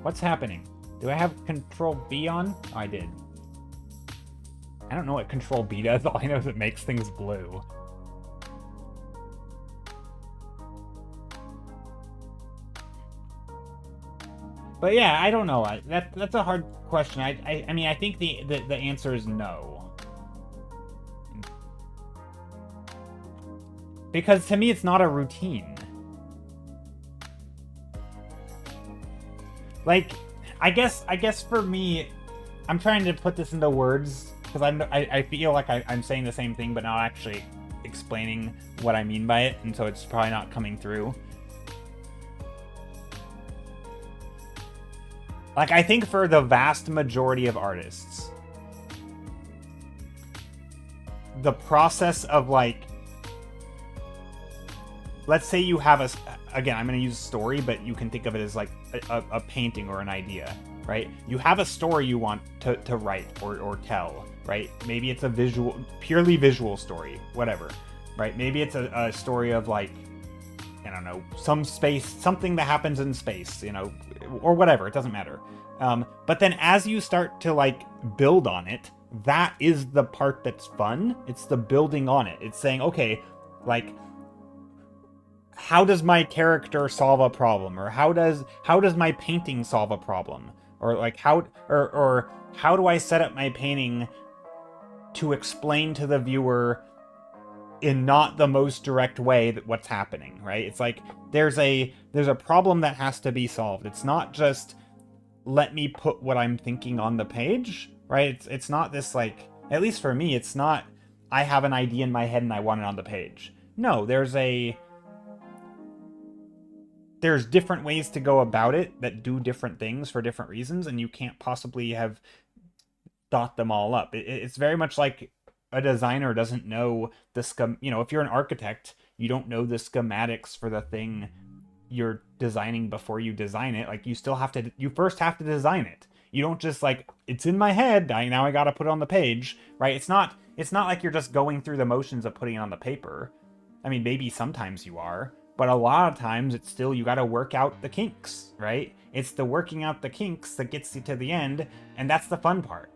What's happening? Do I have Control B on? Oh, I did. I don't know what Control B does. All I know is it makes things blue. But yeah, I don't know. That's a hard question. I mean, I think the answer is no. Because to me, it's not a routine. Like, I guess for me, I'm trying to put this into words because I feel like I'm saying the same thing, but not actually explaining what I mean by it, and so it's probably not coming through. Like, I think for the vast majority of artists, the process of, like, let's say you have again, I'm going to use story, but you can think of it as like a painting or an idea, right? You have a story you want to write or tell, right? Maybe it's a purely visual story, whatever, right? Maybe it's a story of, like, I don't know, something that happens in space, you know, or whatever, it doesn't matter. But then as you start to, like, build on it, that is the part that's fun. It's the building on it. It's saying, okay, Like, how does my character solve a problem, or how does my painting solve a problem, or like or how do I set up my painting to explain to the viewer in not the most direct way that what's happening, right? It's like there's a problem that has to be solved. It's not just let me put what I'm thinking on the page, right? It's not this, like, at least for me, it's not I have an idea in my head and I want it on the page. No, there's different ways to go about it that do different things for different reasons, and you can't possibly have thought them all up. It's very much like a designer doesn't know the if you're an architect, you don't know the schematics for the thing you're designing before you design it. Like, you first have to design it. You don't just, like, it's in my head, now I gotta put it on the page, right? It's not like you're just going through the motions of putting it on the paper. I mean, maybe sometimes you are, but a lot of times it's still, you gotta work out the kinks, right? It's the working out the kinks that gets you to the end, and that's the fun part.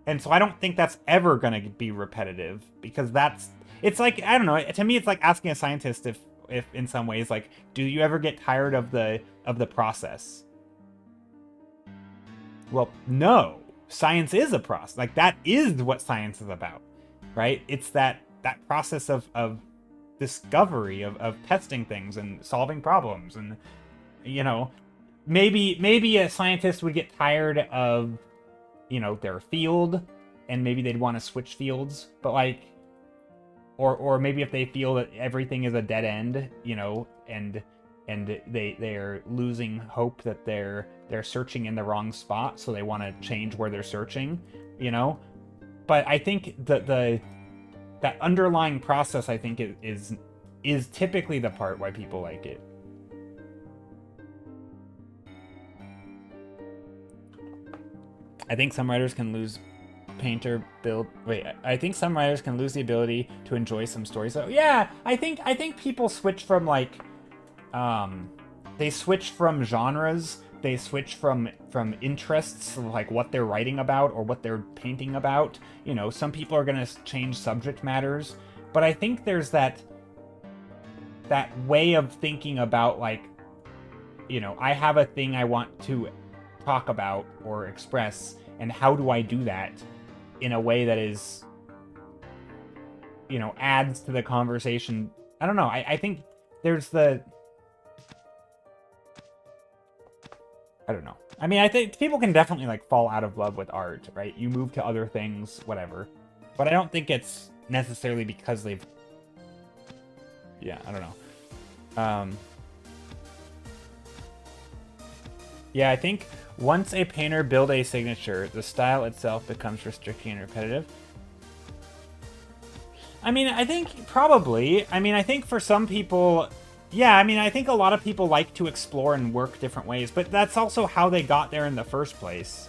And so I don't think that's ever gonna be repetitive, because it's like, I don't know, to me it's like asking a scientist if in some ways, like, do you ever get tired of the process? Well, no. Science is a process. Like, that is what science is about, right? It's that process of discovery, of testing things and solving problems. And, maybe a scientist would get tired of, their field, and maybe they'd want to switch fields. But, like, or maybe if they feel that everything is a dead end, and they're losing hope that they're searching in the wrong spot, so they want to change where they're searching, But I think that underlying process, I think, is typically the part why people like it. I think some writers can lose I think some writers can lose the ability to enjoy some stories. So yeah, I think people switch from, like, they switch from genres, they switch from interests, like what they're writing about or what they're painting about. Some people are gonna change subject matters, but I think there's that way of thinking about, like, I have a thing I want to talk about or express, and how do I do that in a way that is, adds to the conversation. I don't know. I think there's I don't know. I mean, I think people can definitely, like, fall out of love with art, right? You move to other things, whatever. But I don't think it's necessarily because they've... Yeah, I don't know. Yeah, I think once a painter builds a signature, the style itself becomes restricting and repetitive. I mean, I think probably. I mean, I think for some people... Yeah, I mean, I think a lot of people like to explore and work different ways, but that's also how they got there in the first place.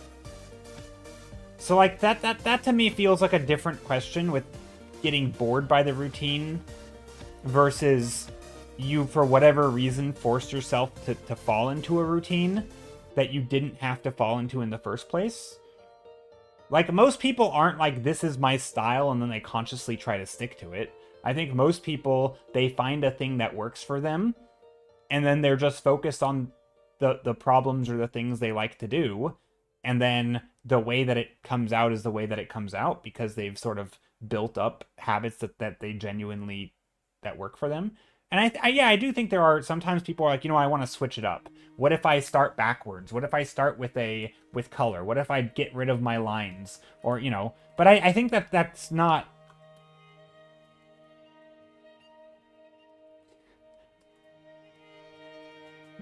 So, like, that to me feels like a different question, with getting bored by the routine versus you, for whatever reason, forced yourself to fall into a routine that you didn't have to fall into in the first place. Like, most people aren't like, this is my style, and then they consciously try to stick to it. I think most people, they find a thing that works for them, and then they're just focused on the problems or the things they like to do, and then the way that it comes out is the way that it comes out, because they've sort of built up habits that they genuinely, that work for them. And I do think there are sometimes people are like, I want to switch it up. What if I start backwards? What if I start with color? What if I get rid of my lines? Or, but I think that's not...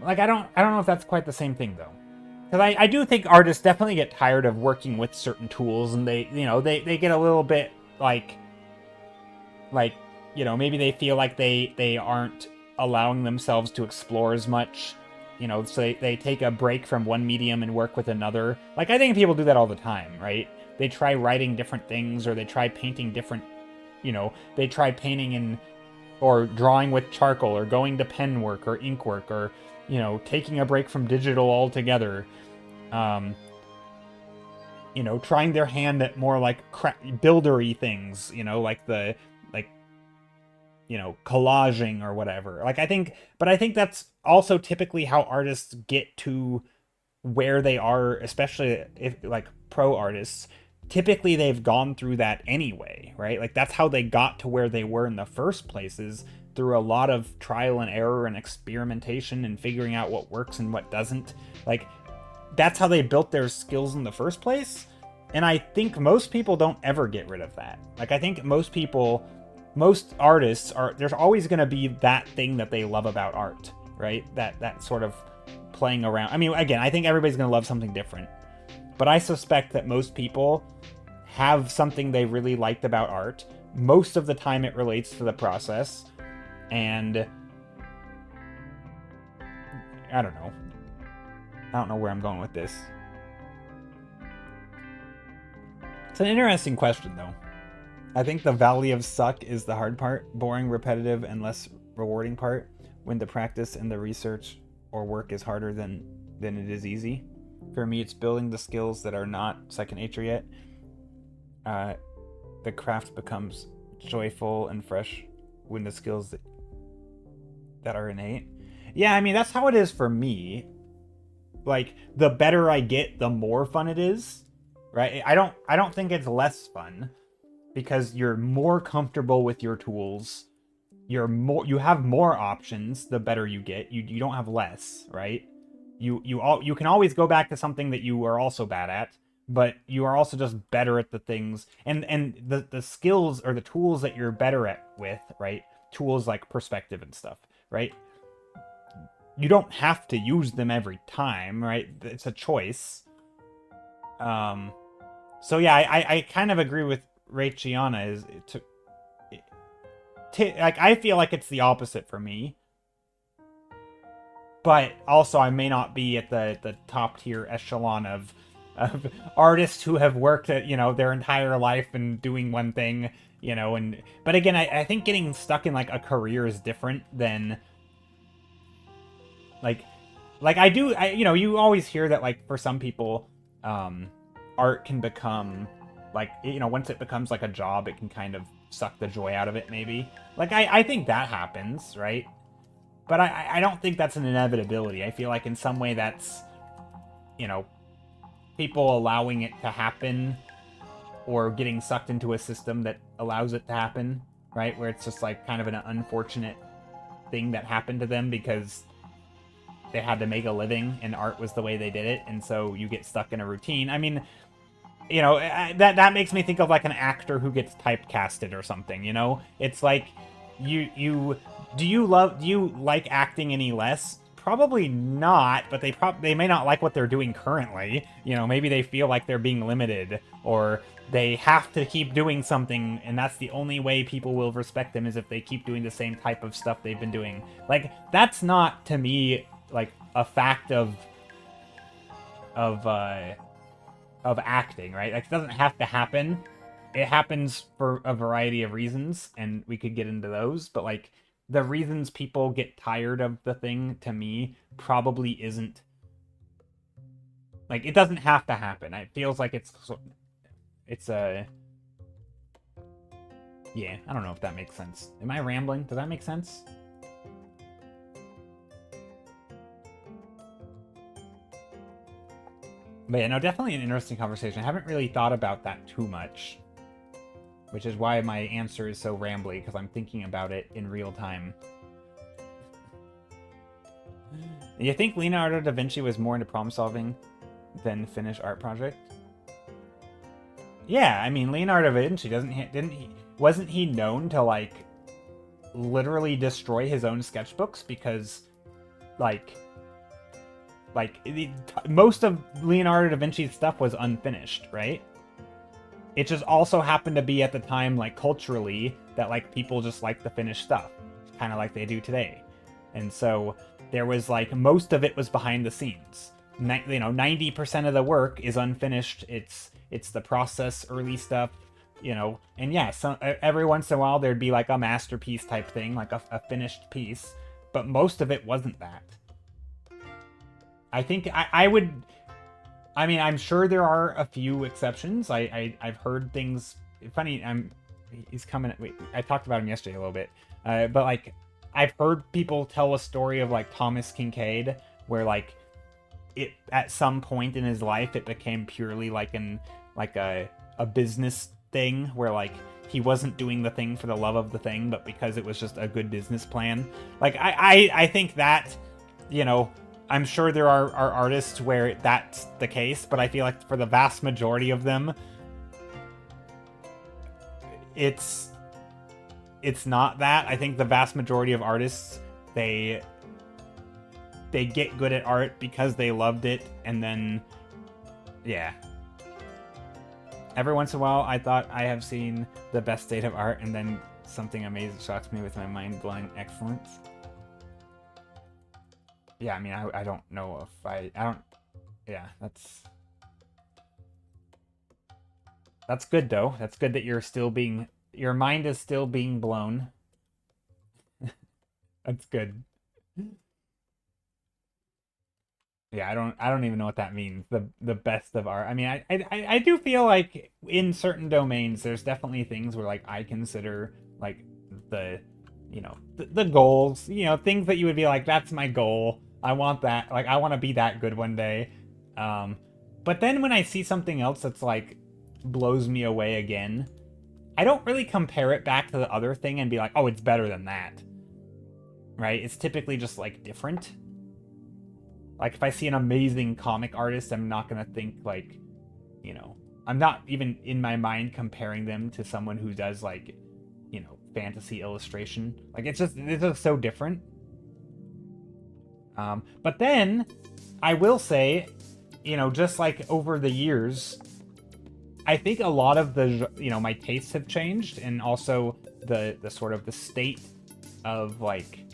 Like, I don't know if that's quite the same thing, though. Because I do think artists definitely get tired of working with certain tools, and they get a little bit, like, maybe they feel like they aren't allowing themselves to explore as much, so they take a break from one medium and work with another. Like, I think people do that all the time, right? They try writing different things, or they try painting different, they try painting or drawing with charcoal, or going to pen work or ink work, or, taking a break from digital altogether. you know, trying their hand at more like buildery things, you know, like the like you know, collaging or whatever. Like I think that's also typically how artists get to where they are, especially if like pro artists. Typically they've gone through that anyway, right? Like that's how they got to where they were in the first places, through a lot of trial and error and experimentation and figuring out what works and what doesn't. Like that's how they built their skills in the first place. And I think most people don't ever get rid of that. Like I think most artists are, there's always going to be that thing that they love about art, right? That sort of playing around. I mean, again, I think everybody's going to love something different, but I suspect that most people have something they really liked about art. Most of the time it relates to the process, and I don't know where I'm going with this. It's an interesting question, though. I think the valley of suck is the hard part, boring, repetitive, and less rewarding part, when the practice and the research or work is harder than it is easy. For me, it's building the skills that are not second nature yet. The craft becomes joyful and fresh when the skills that are innate. Yeah, I mean, that's how it is for me. Like, the better I get, the more fun it is, right? I don't think it's less fun, because you're more comfortable with your tools. You have more options the better you get. You don't have less, right? You can always go back to something that you are also bad at, but you are also just better at the things, and the skills or the tools that you're better at with, right? Tools like perspective and stuff, right? You don't have to use them every time, right? It's a choice. So yeah, I kind of agree with Raychiana. Like, I feel like it's the opposite for me, but also I may not be at the top tier echelon of artists who have worked at, you know, their entire life and doing one thing, you know. And but again, I think getting stuck in like a career is different than like you know, you always hear that, like, for some people art can become, like, you know, once it becomes like a job, it can kind of suck the joy out of it, maybe. Like, I think that happens, right? But I don't think that's an inevitability. I feel like in some way that's, you know, people allowing it to happen, or getting sucked into a system that allows it to happen, right? Where it's just like kind of an unfortunate thing that happened to them because they had to make a living and art was the way they did it, and so you get stuck in a routine. I mean, you know, that makes me think of like an actor who gets typecasted or something, you know? It's like, do you like acting any less? Probably not, but they may not like what they're doing currently. You know, maybe they feel like they're being limited, or they have to keep doing something, and that's the only way people will respect them, is if they keep doing the same type of stuff they've been doing. Like, that's not, to me, like a fact of acting, right? Like, it doesn't have to happen. It happens for a variety of reasons, and we could get into those, but like, the reasons people get tired of the thing, to me, probably isn't, like, it doesn't have to happen. It feels like it's a, yeah, I don't know if that makes sense. Am I rambling? Does that make sense? But yeah, no, definitely an interesting conversation. I haven't really thought about that too much, which is why my answer is so rambly, because I'm thinking about it in real time. You think Leonardo da Vinci was more into problem solving than finished art project? Yeah, I mean, Leonardo da Vinci wasn't he known to, like, literally destroy his own sketchbooks because, like most of Leonardo da Vinci's stuff was unfinished, right? It just also happened to be at the time, like, culturally, that, like, people just like the finished stuff, kind of like they do today. And so there was, like, most of it was behind the scenes. You know, 90% of the work is unfinished. It's the process, early stuff, you know. And yeah, every once in a while there'd be like a masterpiece type thing, like a finished piece, but most of it wasn't that. I think I would, I mean, I'm sure there are a few exceptions. I've heard things. Funny, he's coming. Wait, I talked about him yesterday a little bit, but like I've heard people tell a story of like Thomas Kincaid, where like it at some point in his life it became purely like a business thing, where like he wasn't doing the thing for the love of the thing, but because it was just a good business plan. Like I think that, you know, I'm sure there are artists where that's the case, but I feel like for the vast majority of them, it's not that. I think the vast majority of artists, they get good at art because they loved it, and then, yeah. Every once in a while, I thought I have seen the best state of art, and then something amazing shocks me with my mind-blowing excellence. Yeah, I mean, I don't know if I don't... Yeah, that's good, though. That's good that you're still being... Your mind is still being blown. That's good. Yeah, I don't even know what that means. The best of art. I mean, I do feel like in certain domains there's definitely things where like I consider like the, you know, the goals, you know, things that you would be like, that's my goal. I want that. Like I want to be that good one day. But then when I see something else that's like blows me away again, I don't really compare it back to the other thing and be like, "Oh, it's better than that." Right? It's typically just like different. Like, if I see an amazing comic artist, I'm not going to think, like, you know... I'm not even, in my mind, comparing them to someone who does, like, you know, fantasy illustration. Like, it's just so different. But then, I will say, you know, just, like, over the years, I think a lot of the, you know, my tastes have changed, and also the sort of the state of, like...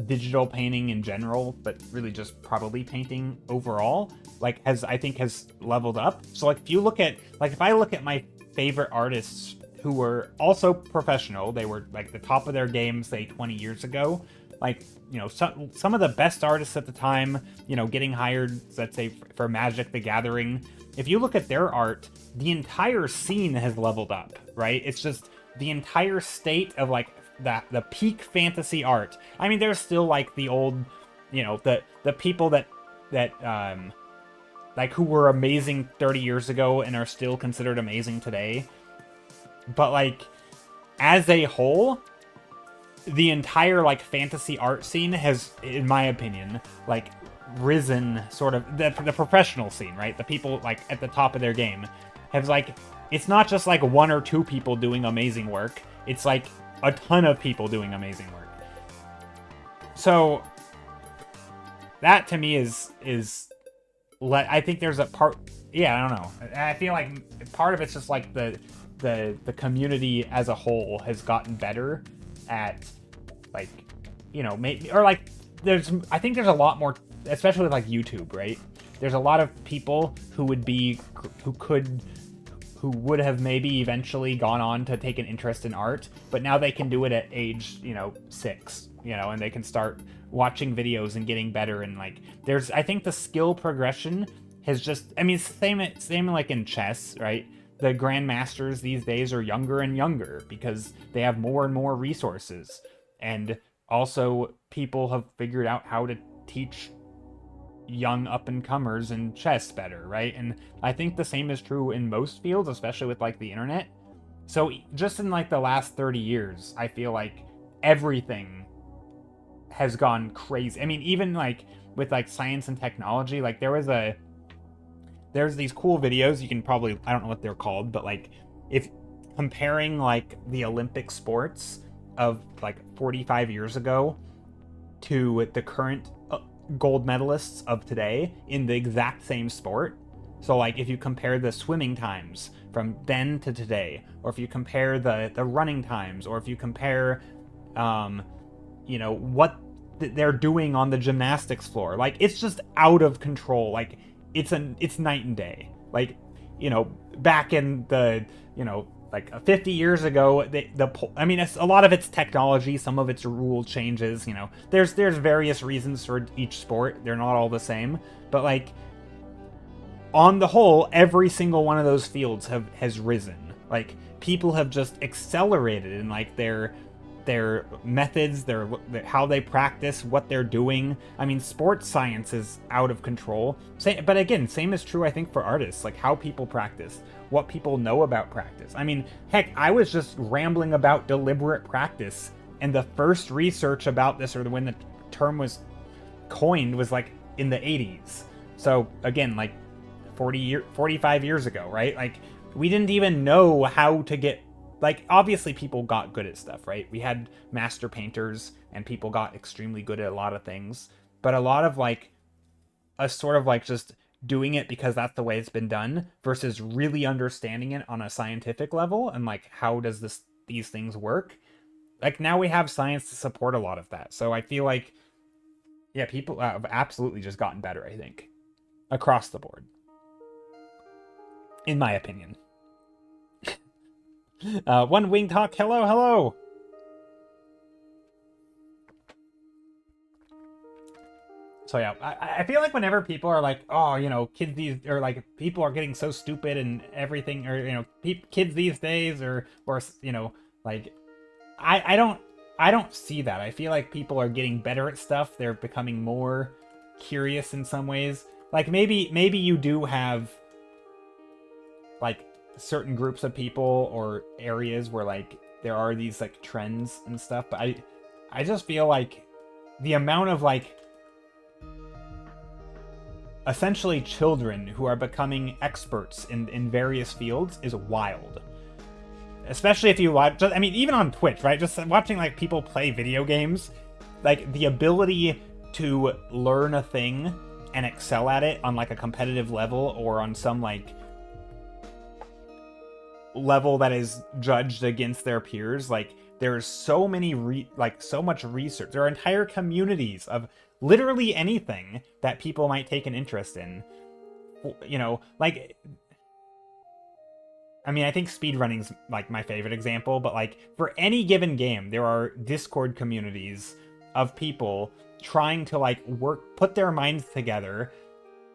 digital painting in general, but really just probably painting overall, like has leveled up. So like if you look at, like if I look at my favorite artists who were also professional, they were like the top of their game, say 20 years ago, like, you know, some of the best artists at the time, you know, getting hired, let's say for Magic the Gathering, if you look at their art, the entire scene has leveled up, right? It's just the entire state of like the peak fantasy art. I mean, there's still like the old, you know, the people that like who were amazing 30 years ago and are still considered amazing today. But like as a whole, the entire like fantasy art scene has, in my opinion, like risen sort of the professional scene, right? The people like at the top of their game have like, it's not just like one or two people doing amazing work. It's like a ton of people doing amazing work. So that to me is I think there's a part, yeah, I don't know. I feel like part of it's just like the community as a whole has gotten better at like, you know, maybe, or like I think there's a lot more, especially with like YouTube, right? There's a lot of people who would have maybe eventually gone on to take an interest in art, but now they can do it at age, you know, 6, you know, and they can start watching videos and getting better. And like, I think the skill progression has just, I mean, same like in chess, right? The grandmasters these days are younger and younger because they have more and more resources. And also people have figured out how to teach young up-and-comers in chess better, right? And I think the same is true in most fields, especially with like the internet. So just in like the last 30 years, I feel like everything has gone crazy. I mean, even like with like science and technology, like there's these cool videos you can probably, I don't know what they're called, but like if comparing like the Olympic sports of like 45 years ago to the current gold medalists of today in the exact same sport. So like if you compare the swimming times from then to today, or if you compare the running times, or if you compare you know what they're doing on the gymnastics floor, like it's just out of control. Like it's night and day. Like, you know, back in the, you know, like 50 years ago, I mean, a lot of it's technology, some of it's rule changes. You know, there's various reasons for each sport. They're not all the same, but like on the whole, every single one of those fields has risen. Like people have just accelerated in like their methods, their how they practice, what they're doing. I mean, sports science is out of control. But again, same is true, I think, for artists, like how people practice, what people know about practice. I mean, heck, I was just rambling about deliberate practice, and the first research about this, or when the term was coined, was like in the 80s. So again, like 45 years ago, right? Like we didn't even know how to get, like, obviously people got good at stuff, right? We had master painters and people got extremely good at a lot of things, but a lot of like a sort of like just doing it because that's the way it's been done versus really understanding it on a scientific level and like how does these things work. Like now we have science to support a lot of that. So I feel like, yeah, people have absolutely just gotten better, I think, across the board, in my opinion. One Wing Talk, hello. So yeah, I feel like whenever people are like, oh, you know, kids these, or like people are getting so stupid and everything, or you know, kids these days, or you know, like I don't see that. I feel like people are getting better at stuff. They're becoming more curious in some ways. Like maybe you do have like certain groups of people or areas where like there are these like trends and stuff, but I just feel like the amount of like essentially children who are becoming experts in various fields is wild. Especially if you watch, I mean, even on Twitch, right? Just watching like people play video games, like the ability to learn a thing and excel at it on like a competitive level or on some like level that is judged against their peers. Like there's so many so much research. There are entire communities of literally anything that people might take an interest in. You know, like, I mean, I think speedrunning's like my favorite example, but like for any given game, there are Discord communities of people trying to like put their minds together,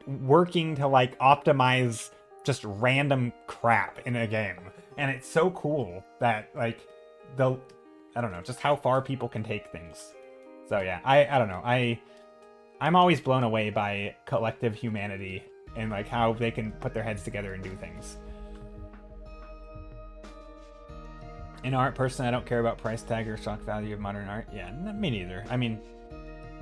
working to like optimize just random crap in a game. And it's so cool that like I don't know, just how far people can take things. So yeah, I don't know. I'm always blown away by collective humanity and like how they can put their heads together and do things. In art, personally, I don't care about price tag or shock value of modern art. Yeah, me neither. I mean,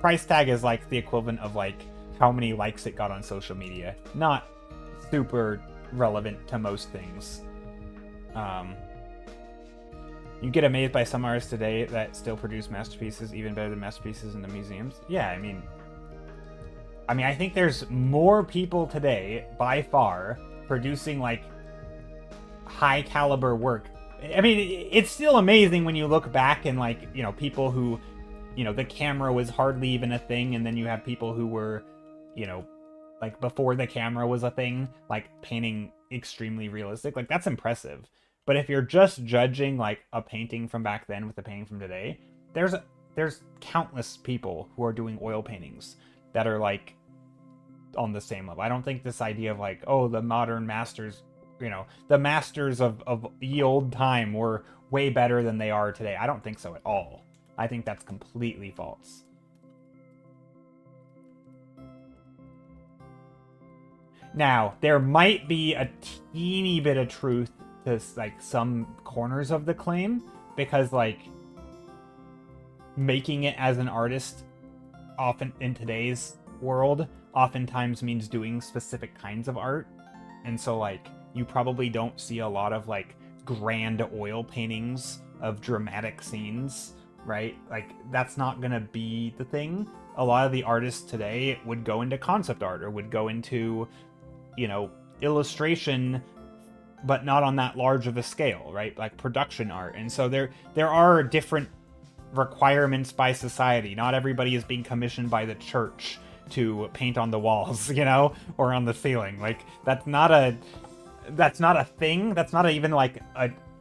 price tag is like the equivalent of like how many likes it got on social media. Not super relevant to most things. You get amazed by some artists today that still produce masterpieces even better than masterpieces in the museums. Yeah, I mean, I think there's more people today, by far, producing like high caliber work. I mean, it's still amazing when you look back and like, you know, people who, you know, the camera was hardly even a thing, and then you have people who were, you know, like before the camera was a thing, like painting extremely realistic. Like that's impressive. But if you're just judging like a painting from back then with a painting from today, there's countless people who are doing oil paintings that are like on the same level. I don't think this idea of like, oh, the modern masters, you know, the masters of ye old time were way better than they are today. I don't think so at all. I think that's completely false. Now, there might be a teeny bit of truth to like some corners of the claim, because like making it as an artist often in today's world oftentimes means doing specific kinds of art. And so like you probably don't see a lot of like grand oil paintings of dramatic scenes, right? Like that's not gonna be the thing. A lot of the artists today would go into concept art or would go into, you know, illustration, but not on that large of a scale, right? Like production art. And so there are different requirements by society. Not everybody is being commissioned by the church to paint on the walls, you know, or on the ceiling. Like that's not a thing. That's not even like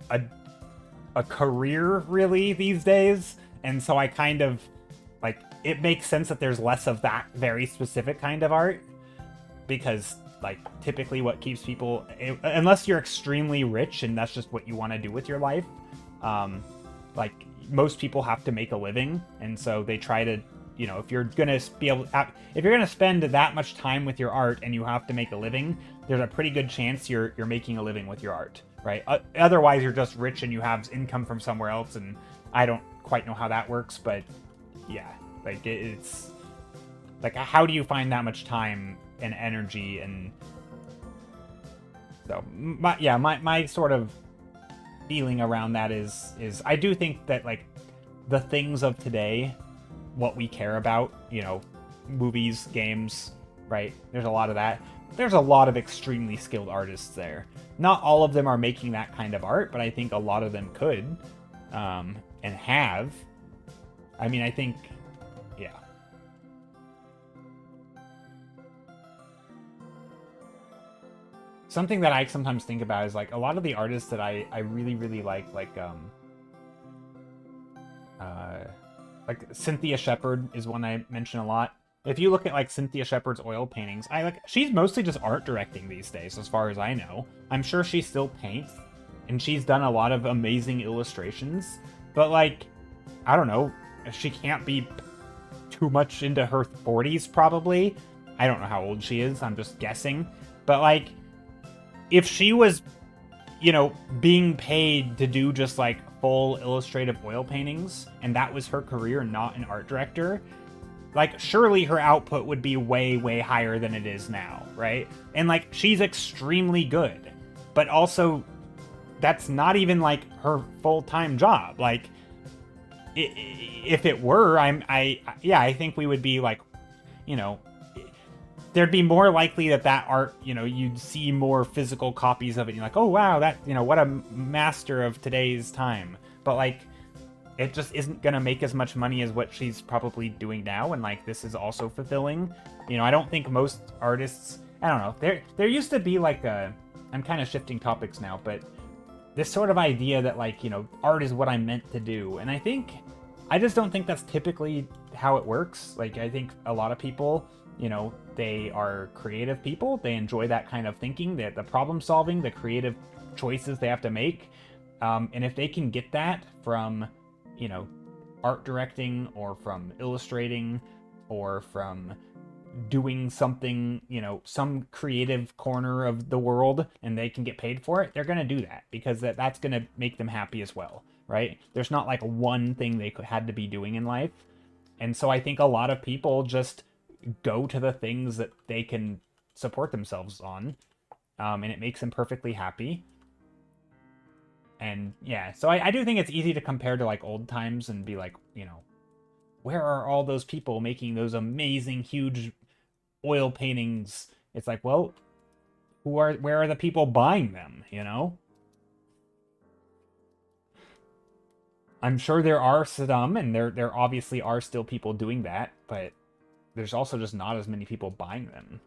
a career really these days, and so I kind of like it makes sense that there's less of that very specific kind of art, because like typically what keeps people, unless you're extremely rich and that's just what you want to do with your life, like most people have to make a living, and so they try to, you know, if you're gonna spend that much time with your art and you have to make a living, there's a pretty good chance you're making a living with your art, right? Otherwise, you're just rich and you have income from somewhere else, and I don't quite know how that works, but yeah, like it's like, how do you find that much time and energy? And so my sort of feeling around that is I do think that like the things of today, what we care about, you know, movies, games, right? There's a lot of that. There's a lot of extremely skilled artists there. Not all of them are making that kind of art, but I think a lot of them could, and have. I mean, I think, yeah. Something that I sometimes think about is like a lot of the artists that I really, really like Cynthia Shepherd is one I mention a lot. If you look at like Cynthia Shepherd's oil paintings, she's mostly just art directing these days, as far as I know. I'm sure she still paints, and she's done a lot of amazing illustrations, but like, I don't know, she can't be too much into her 40s probably. I don't know how old she is, I'm just guessing. But like, if she was, you know, being paid to do just like full illustrative oil paintings, and that was her career, not an art director, like surely her output would be way, way higher than it is now, right? And like, she's extremely good, but also that's not even like her full-time job. Like, if it were, I think we would be like, you know, there'd be more likely that art, you know, you'd see more physical copies of it. And you're like, oh wow, that, you know, what a master of today's time. But like, it just isn't gonna make as much money as what she's probably doing now. And like, this is also fulfilling. You know, I don't think most artists, I don't know, there used to be like I'm kind of shifting topics now, but this sort of idea that like, you know, art is what I'm meant to do. And I just don't think that's typically how it works. Like, I think a lot of people, you know, they are creative people. They enjoy that kind of thinking, the problem solving, the creative choices they have to make. And if they can get that from, you know, art directing, or from illustrating, or from doing something, you know, some creative corner of the world, and they can get paid for it, they're going to do that, because that's going to make them happy as well, right? There's not like one thing they had to be doing in life. And so I think a lot of people just go to the things that they can support themselves on, and it makes them perfectly happy. And yeah, so I do think it's easy to compare to like old times and be like, you know, where are all those people making those amazing, huge oil paintings? It's like, well, where are the people buying them, you know? I'm sure there are some, and there obviously are still people doing that, but there's also just not as many people buying them.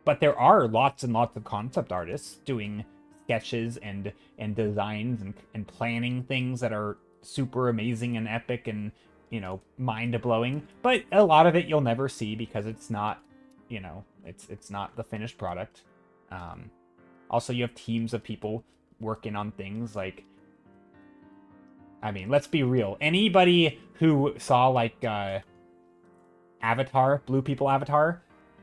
But there are lots and lots of concept artists doing sketches and designs and planning things that are super amazing and epic and, you know, mind-blowing. But a lot of it you'll never see because it's not, you know, it's not the finished product. Also, you have teams of people working on things like, I mean, let's be real. Anybody who saw like Avatar, Blue People Avatar,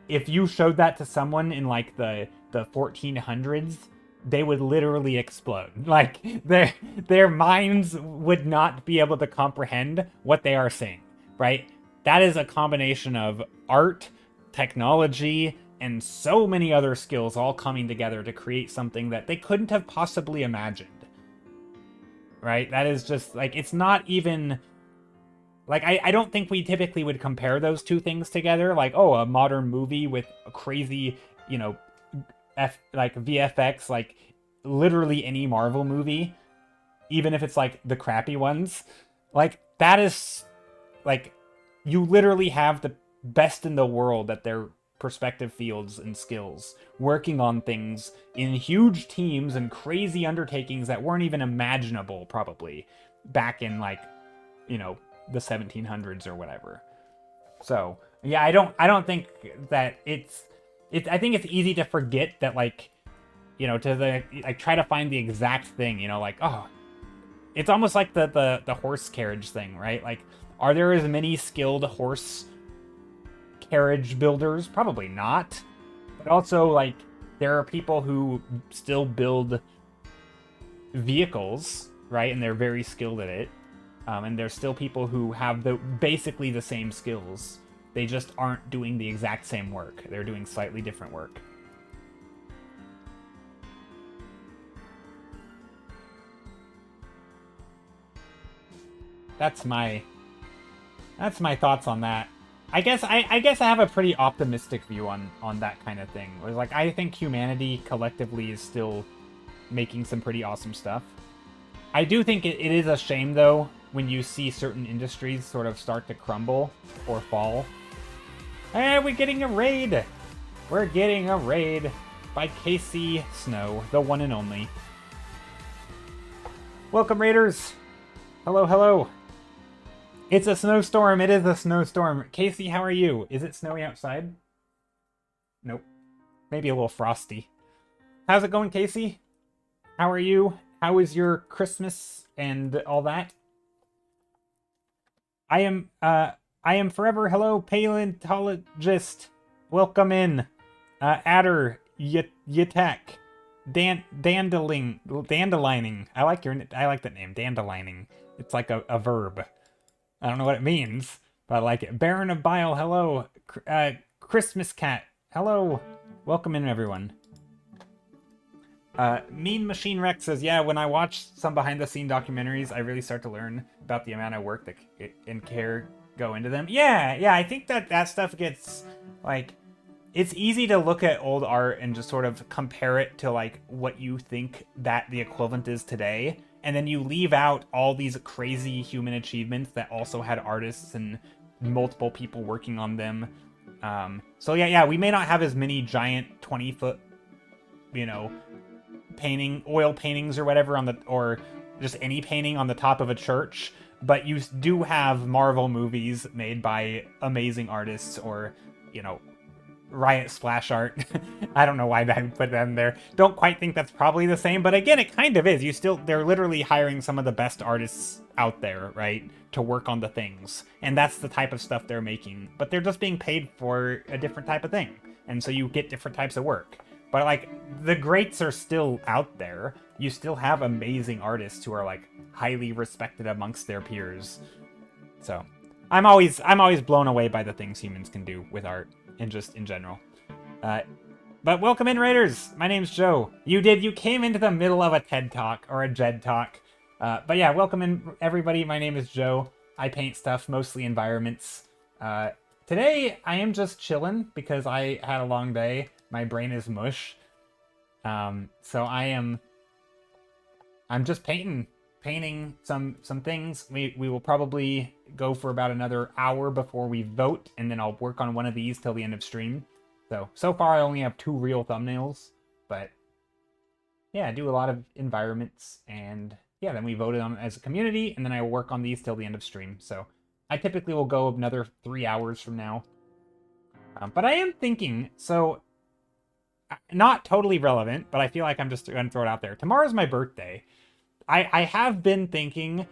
if you showed that to someone in like the 1400s, they would literally explode. Like their minds would not be able to comprehend what they are seeing, right? That is a combination of art, technology, and so many other skills all coming together to create something that they couldn't have possibly imagined. Right? That is just like, it's not even like, I don't think we typically would compare those two things together. Like, oh, a modern movie with a crazy, you know, like VFX, like literally any Marvel movie, even if it's like the crappy ones, like that is like, you literally have the best in the world that they're perspective fields and skills, working on things in huge teams and crazy undertakings that weren't even imaginable, probably, back in, like, you know, the 1700s or whatever. So, yeah, I don't think that I think it's easy to forget that, like, you know, try to find the exact thing, you know, like, oh, it's almost like the horse carriage thing, right? Like, are there as many skilled horse carriage builders? Probably not. But also, like, there are people who still build vehicles, right? And they're very skilled at it. And there's still people who have basically the same skills. They just aren't doing the exact same work. They're doing slightly different work. That's my thoughts on that. I guess I have a pretty optimistic view on that kind of thing. Where, like, I think humanity collectively is still making some pretty awesome stuff. I do think it is a shame, though, when you see certain industries sort of start to crumble or fall. Hey, we're getting a raid! We're getting a raid by Casey Snow, the one and only. Welcome, raiders! Hello, hello! It's a snowstorm. It is a snowstorm. Casey, how are you? Is it snowy outside? Nope. Maybe a little frosty. How's it going, Casey? How are you? How is your Christmas and all that? I am forever. Hello, paleontologist. Welcome in. Adder, Yatek, Dandelining. I like that name, Dandelining. It's like a verb. I don't know what it means, but I like it. Baron of Bile, hello. Christmas Cat, hello. Welcome in, everyone. Mean Machine Rex says, yeah, when I watch some behind-the-scene documentaries, I really start to learn about the amount of work that and care go into them. Yeah, I think that stuff gets, like, it's easy to look at old art and just sort of compare it to, like, what you think that the equivalent is today. And then you leave out all these crazy human achievements that also had artists and multiple people working on them. So yeah, we may not have as many giant 20-foot, you know, oil paintings or whatever or just any painting on the top of a church, but you do have Marvel movies made by amazing artists, or, you know, Riot splash art. I don't know why I put them there. Don't quite think that's probably the same, but again, it kind of is. They're literally hiring some of the best artists out there, right, to work on the things. And that's the type of stuff they're making. But they're just being paid for a different type of thing. And so you get different types of work. But, like, the greats are still out there. You still have amazing artists who are, like, highly respected amongst their peers. So, I'm always blown away by the things humans can do with art. And just in general. But welcome in, Raiders! My name's Joe. You came into the middle of a TED Talk, or a JED Talk. But yeah, welcome in, everybody. My name is Joe. I paint stuff, mostly environments. Today, I am just chilling, because I had a long day. My brain is mush. So I'm just painting some things. We will probably go for about another hour before we vote, and then I'll work on one of these till the end of stream. So far I only have 2 real thumbnails, but yeah, I do a lot of environments, and yeah, then we voted on it as a community, and then I will work on these till the end of stream. So I typically will go another 3 hours from now. But I am thinking, so not totally relevant, but I feel like I'm just going to throw it out there. Tomorrow's my birthday. I have been thinking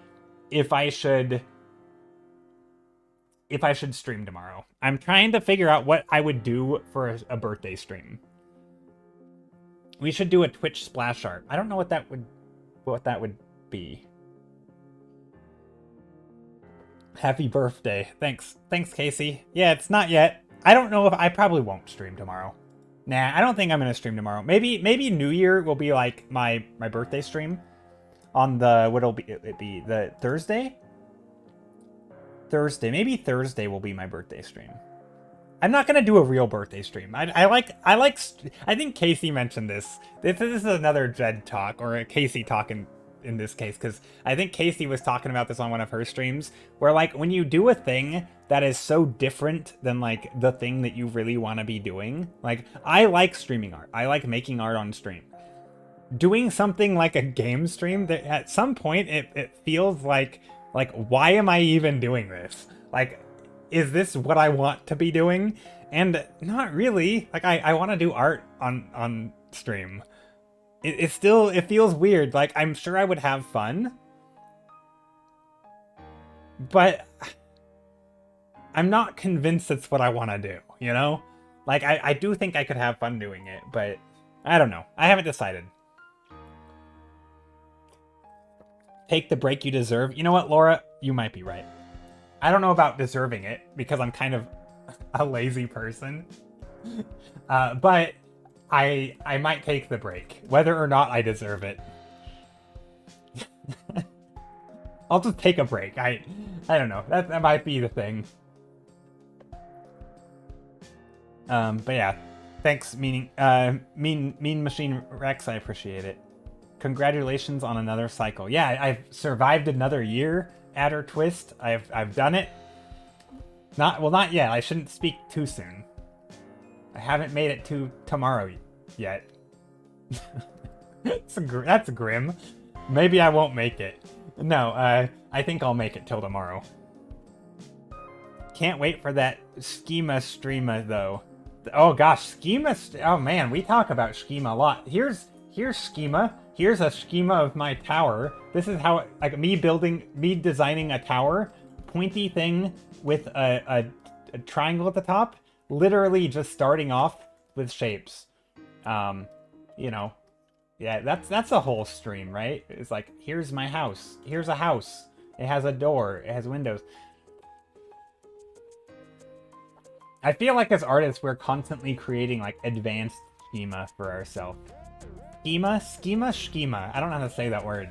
if I should stream tomorrow. I'm trying to figure out what I would do for a birthday stream. We should do a Twitch splash art. I don't know what that would be. Happy birthday. Thanks, Casey. Yeah, it's not yet. I don't know if I probably won't stream tomorrow. Nah, I don't think I'm gonna stream tomorrow. Maybe New Year will be like my birthday stream. On the, what'll it be the Thursday? Maybe Thursday will be my birthday stream. I'm not gonna do a real birthday stream. I think Casey mentioned this. This is another Jed talk, or a Casey talk in this case, because I think Casey was talking about this on one of her streams, where like when you do a thing that is so different than like the thing that you really want to be doing, like I like streaming art, I like making art on stream. Doing something like a game stream, that at some point it feels like why am I even doing this? Like, is this what I want to be doing? And not really. Like I want to do art on stream. It still, it feels weird. Like, I'm sure I would have fun, but I'm not convinced it's what I want to do, you know? Like, I do think I could have fun doing it, but I don't know. I haven't decided. Take the break you deserve. You know what, Laura? You might be right. I don't know about deserving it, because I'm kind of a lazy person. But I might take the break, whether or not I deserve it. I'll just take a break. I don't know. That might be the thing. But yeah, thanks, Mean Machine Rex. I appreciate it. Congratulations on another cycle. Yeah, I've survived another year. Adder Twist. I've done it. Not yet. I shouldn't speak too soon. I haven't made it to tomorrow yet. That's grim. Maybe I won't make it. No, I think I'll make it till tomorrow. Can't wait for that schema streama though. Oh gosh, schema. Oh man, we talk about schema a lot. Here's schema. Here's a schema of my tower. This is how, like, me designing a tower, pointy thing with a triangle at the top. Literally just starting off with shapes. You know, yeah, that's a whole stream, right? It's like, here's my house. Here's a house. It has a door. It has windows. I feel like as artists, we're constantly creating like advanced schema for ourselves. Schema. I don't know how to say that word.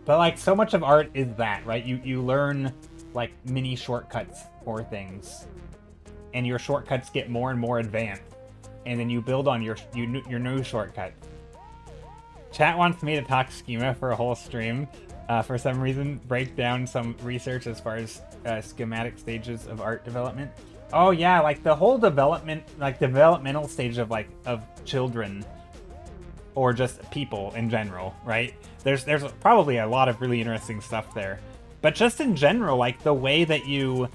But like, so much of art is that, right? You learn like mini shortcuts for things, and your shortcuts get more and more advanced, and then you build on your new shortcut. Chat wants me to talk schema for a whole stream. For some reason, break down some research as far as schematic stages of art development. Oh yeah, like the whole developmental stage of children, or just people in general, right? There's probably a lot of really interesting stuff there. But just in general, like the way that you,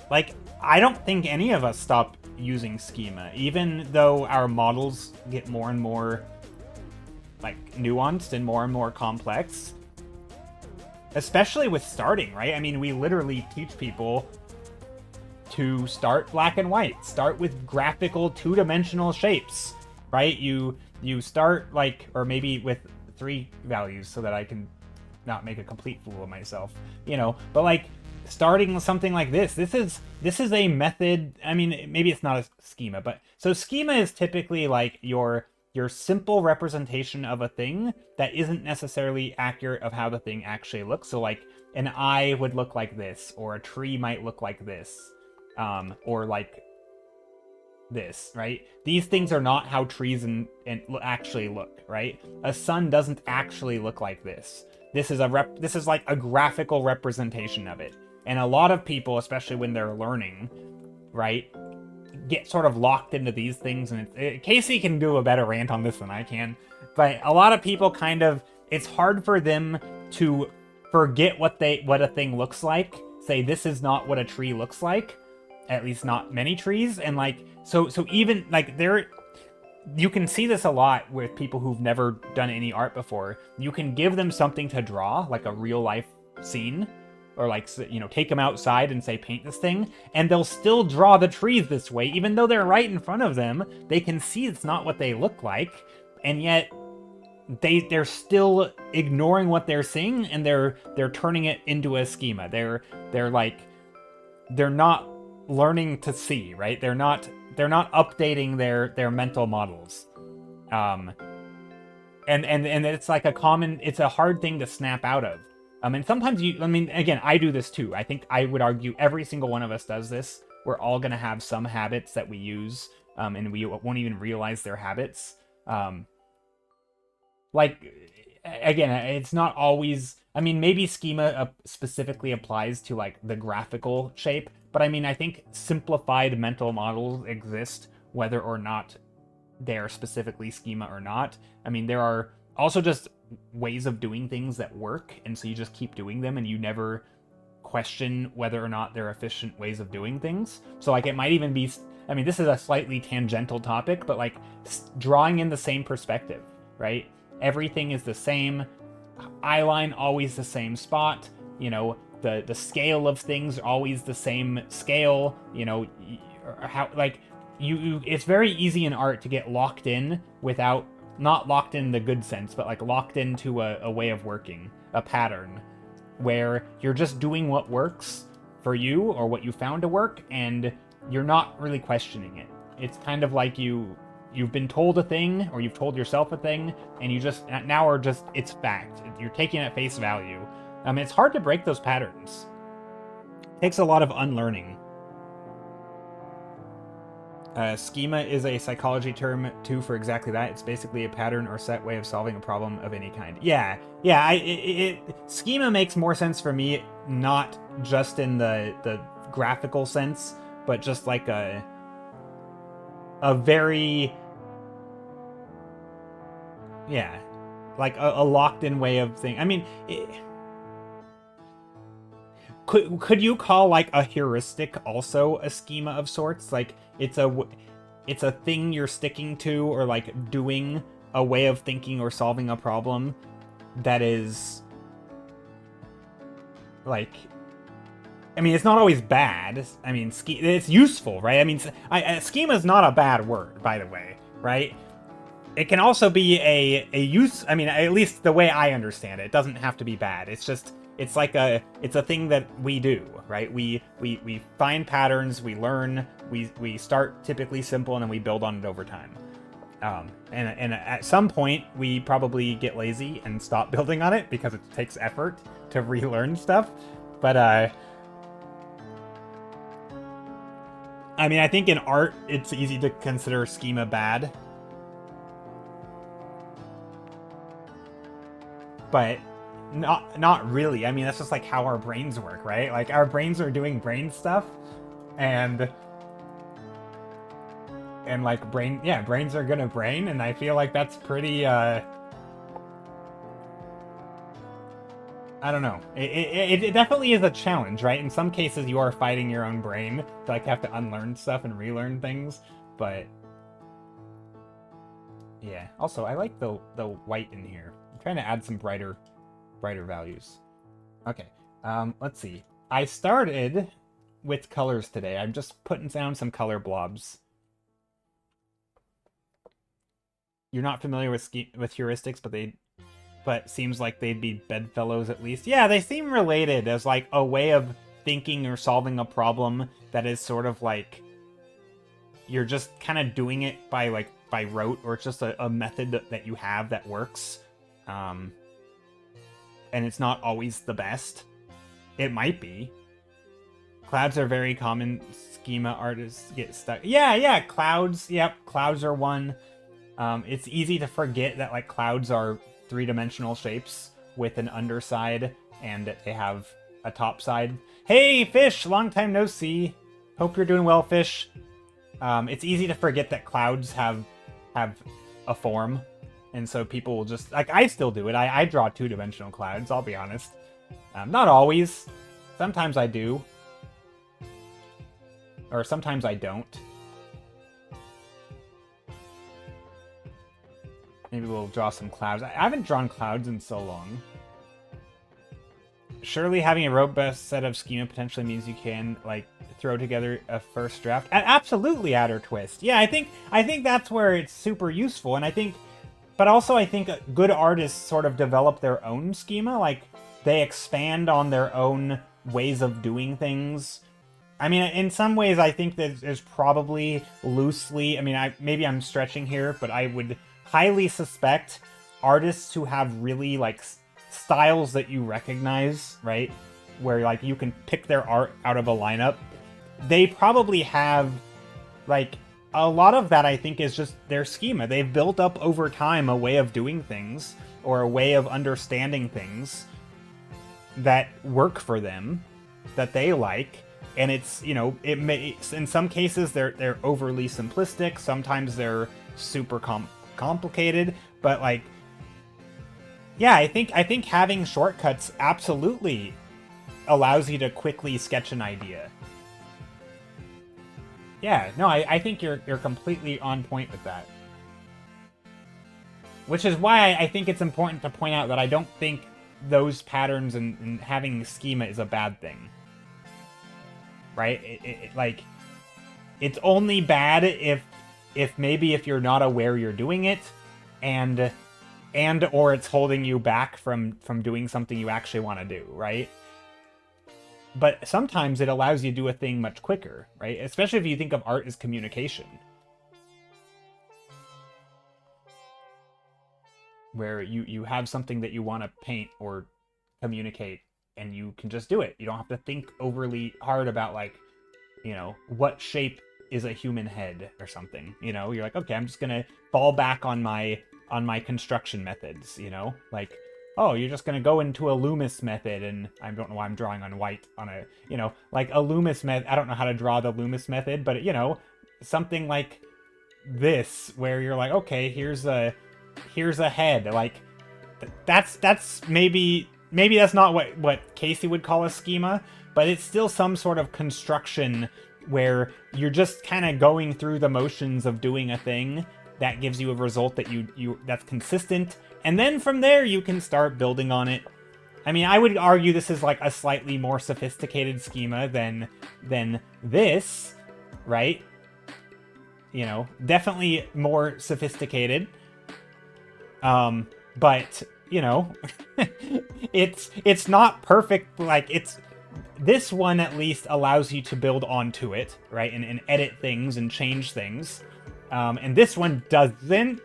like, I don't think any of us stop using schema, even though our models get more and more like nuanced and more complex. Especially with starting, right? I mean, we literally teach people to start black and white, start with graphical two-dimensional shapes, right? You start like, or maybe with 3 values so that I can not make a complete fool of myself, you know, but like starting something like this is a method. I mean, maybe it's not a schema, but so schema is typically like your simple representation of a thing that isn't necessarily accurate of how the thing actually looks. So like an eye would look like this, or a tree might look like this, or like this, right? These things are not how trees and actually look, right? A sun doesn't actually look like this. This is like a graphical representation of it. And a lot of people, especially when they're learning, right, get sort of locked into these things. And Casey can do a better rant on this than I can, but a lot of people kind of, it's hard for them to forget what a thing looks like. Say, this is not what a tree looks like, at least not many trees. And like, so even like you can see this a lot with people who've never done any art before. You can give them something to draw, like a real life scene, or like, you know, take them outside and say, paint this thing, and they'll still draw the trees this way, even though they're right in front of them. They can see it's not what they look like, and yet they're still ignoring what they're seeing, and they're turning it into a schema. They're not learning to see, right? They're not updating their mental models. And it's like it's a hard thing to snap out of. And sometimes again, I do this too. I think I would argue every single one of us does this. We're all going to have some habits that we use, and we won't even realize they're habits. like, again, it's not always. I mean, maybe schema specifically applies to like the graphical shape, but I mean, I think simplified mental models exist whether or not they're specifically schema or not. I mean, there are also just ways of doing things that work, and so you just keep doing them, and you never question whether or not they're efficient ways of doing things. So like, it might even be. I mean, this is a slightly tangential topic, but like drawing in the same perspective, right? Everything is the same. Eye line always the same spot. You know, the scale of things are always the same scale. You know, how like you it's very easy in art to get locked in without, not locked in the good sense, but like locked into a way of working, a pattern, where you're just doing what works for you or what you found to work, and you're not really questioning it. It's kind of like you've been told a thing, or you've told yourself a thing, and you just now are just, it's fact. You're taking it at face value. It's hard to break those patterns. It takes a lot of unlearning. Schema is a psychology term too for exactly that. It's basically a pattern or set way of solving a problem of any kind. Yeah. Schema makes more sense for me, not just in the graphical sense, but just like a very, yeah, like a locked-in way of thing. I mean, could you call like a heuristic also a schema of sorts? Like it's a thing you're sticking to, or like doing a way of thinking or solving a problem that is like, I mean, it's not always bad. I mean, it's useful, right? I mean, schema is not a bad word, by the way, right? It can also be a use. I mean, at least the way I understand it, it doesn't have to be bad. It's just, it's like it's a thing that we do, right? We find patterns, we learn, we start typically simple, and then we build on it over time. And at some point, we probably get lazy and stop building on it because it takes effort to relearn stuff. But I mean, I think in art, it's easy to consider schema bad. But not really. I mean, that's just like how our brains work, right? Like, our brains are doing brain stuff, and like brains are gonna brain, and I feel like that's pretty I don't know. It definitely is a challenge, right? In some cases, you are fighting your own brain to like have to unlearn stuff and relearn things, but yeah. Also, I like the white in here. I'm trying to add some brighter values. Okay, let's see. I started with colors today. I'm just putting down some color blobs. You're not familiar with heuristics, but seems like they'd be bedfellows at least. Yeah, they seem related as like a way of thinking or solving a problem that is sort of like you're just kind of doing it by rote, or it's just a method that you have that works. And it's not always the best. It might be. Clouds are very common. Schema artists get stuck. Yeah, clouds. Yep, clouds are one. It's easy to forget that like clouds are three-dimensional shapes with an underside and that they have a top side. Hey, Fish! Long time no see. Hope you're doing well, Fish. It's easy to forget that clouds have a form. And so people will just, like, I still do it. I draw two-dimensional clouds, I'll be honest. Not always. Sometimes I do. Or sometimes I don't. Maybe we'll draw some clouds. I haven't drawn clouds in so long. Surely having a robust set of schema potentially means you can, like, throw together a first draft. Absolutely, Adder Twist. Yeah, I think that's where it's super useful, and I think... But also, I think good artists sort of develop their own schema. Like, they expand on their own ways of doing things. I mean, in some ways, I think that there's probably loosely... I mean, maybe I'm stretching here, but I would highly suspect artists who have really, like, styles that you recognize, right? Where, like, you can pick their art out of a lineup. They probably have, like... A lot of that, I think, is just their schema. They've built up over time a way of doing things, or a way of understanding things that work for them, that they like. And it's, you know, it may, in some cases they're overly simplistic, sometimes they're super complicated, but like, yeah, I think having shortcuts absolutely allows you to quickly sketch an idea. Yeah, no, I think you're completely on point with that. Which is why I think it's important to point out that I don't think those patterns and having schema is a bad thing. Right? Like, it's only bad if maybe if you're not aware you're doing it, and or it's holding you back from doing something you actually want to do, right? But sometimes it allows you to do a thing much quicker, right? Especially if you think of art as communication. Where you have something that you want to paint or communicate, and you can just do it. You don't have to think overly hard about, like, you know, what shape is a human head or something. You know, you're like, okay, I'm just gonna fall back on my construction methods, you know? Like, oh, you're just gonna go into a Loomis method, and I don't know why I'm drawing on white on a, you know, like a Loomis method. I don't know how to draw the Loomis method, but, you know, something like this, where you're like, okay, here's a head. Like, that's maybe that's not what Casey would call a schema, but it's still some sort of construction where you're just kind of going through the motions of doing a thing that gives you a result that you that's consistent, and then from there you can start building on it. I mean, I would argue this is like a slightly more sophisticated schema than this, right? You know, definitely more sophisticated. But, you know, it's not perfect. Like, this one at least allows you to build onto it, right? And edit things and change things. And this one doesn't,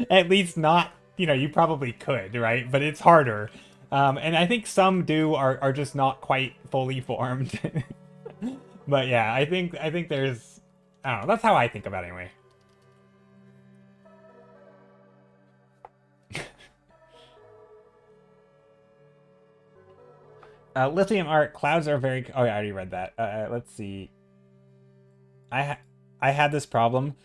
at least not, you know, you probably could, right? But it's harder. And I think some are just not quite fully formed. But yeah, I think there's, I don't know, that's how I think about it anyway. Lithium art, clouds are very... Oh, yeah, I already read that. Let's see. I had this problem.